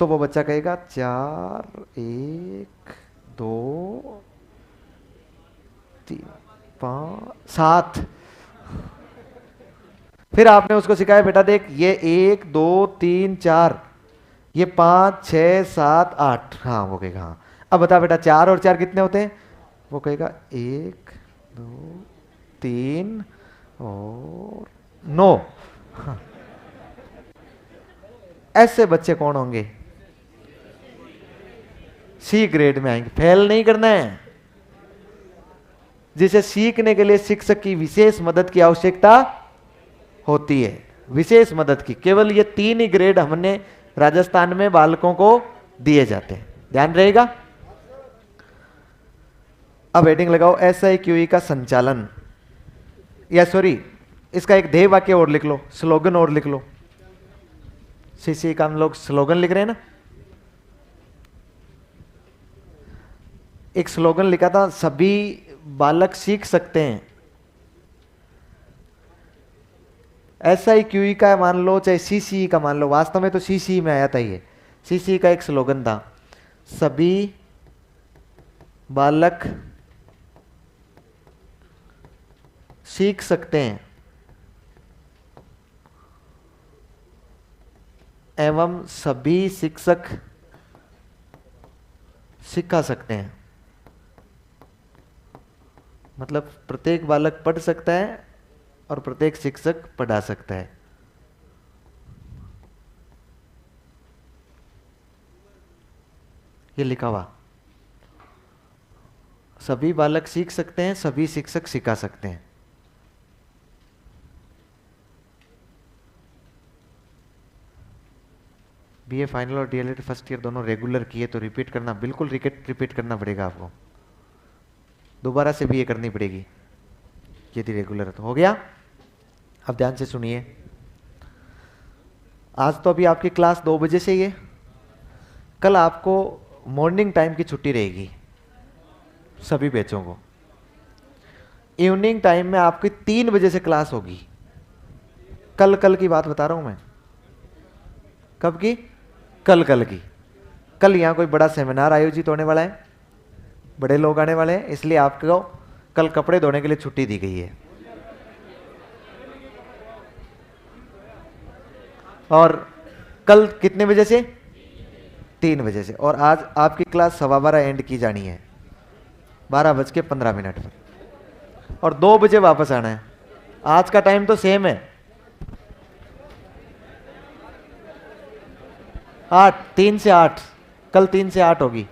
तो वो बच्चा कहेगा 4 1 2 3 5 7। फिर आपने उसको सिखाया बेटा देख ये 1 2 3 4, ये 5 6 7 8। हाँ वो कहेगा हाँ। अब बता बेटा 4 और 4 कितने होते हैं? वो कहेगा 1 2 3 और 9। हाँ। ऐसे बच्चे कौन होंगे? सी ग्रेड में आएंगे। फेल नहीं करना है। जिसे सीखने के लिए शिक्षक की विशेष मदद की आवश्यकता होती है, विशेष मदद की। केवल ये 3 ही ग्रेड हमने राजस्थान में बालकों को दिए जाते हैं, ध्यान रहेगा। अब हेडिंग लगाओ SIQE का संचालन, या सॉरी इसका एक ध्येय वाक्य और लिख लो, स्लोगन और लिख लो। CCE का हम लोग स्लोगन लिख रहे हैं ना, एक स्लोगन लिखा था, सभी बालक सीख सकते हैं। SIQE का मान लो चाहे CCE का मान लो, वास्तव में तो CCE में आया था ये। CCE का एक स्लोगन था, सभी बालक सीख सकते हैं एवं सभी शिक्षक सिखा सकते हैं। मतलब प्रत्येक बालक पढ़ सकता है और प्रत्येक शिक्षक पढ़ा सकता है। ये लिखा हुआ, सभी बालक सीख सकते हैं, सभी शिक्षक सिखा सकते हैं। BA फाइनल और DLED फर्स्ट ईयर दोनों रेगुलर किए तो रिपीट करना, बिल्कुल रिपीट करना पड़ेगा आपको, दोबारा से BA करनी पड़ेगी यदि रेगुलर तो। हो गया? अब ध्यान से सुनिए, आज तो अभी आपकी क्लास 2 बजे से ही है, कल आपको मॉर्निंग टाइम की छुट्टी रहेगी सभी बैचों को। इवनिंग टाइम में आपकी 3 बजे से क्लास होगी। कल की बात बता रहा हूं मैं। कब की? कल की। कल यहाँ कोई बड़ा सेमिनार आयोजित होने वाला है, बड़े लोग आने वाले हैं, इसलिए आपको कल कपड़े धोने के लिए छुट्टी दी गई है। और कल कितने बजे से? 3 बजे से। और आज आपकी क्लास 12:15 एंड की जानी है, 12:15 पर, और 2 बजे वापस आना है। आज का टाइम तो सेम है, 3 से 8, कल 3 से 8 होगी।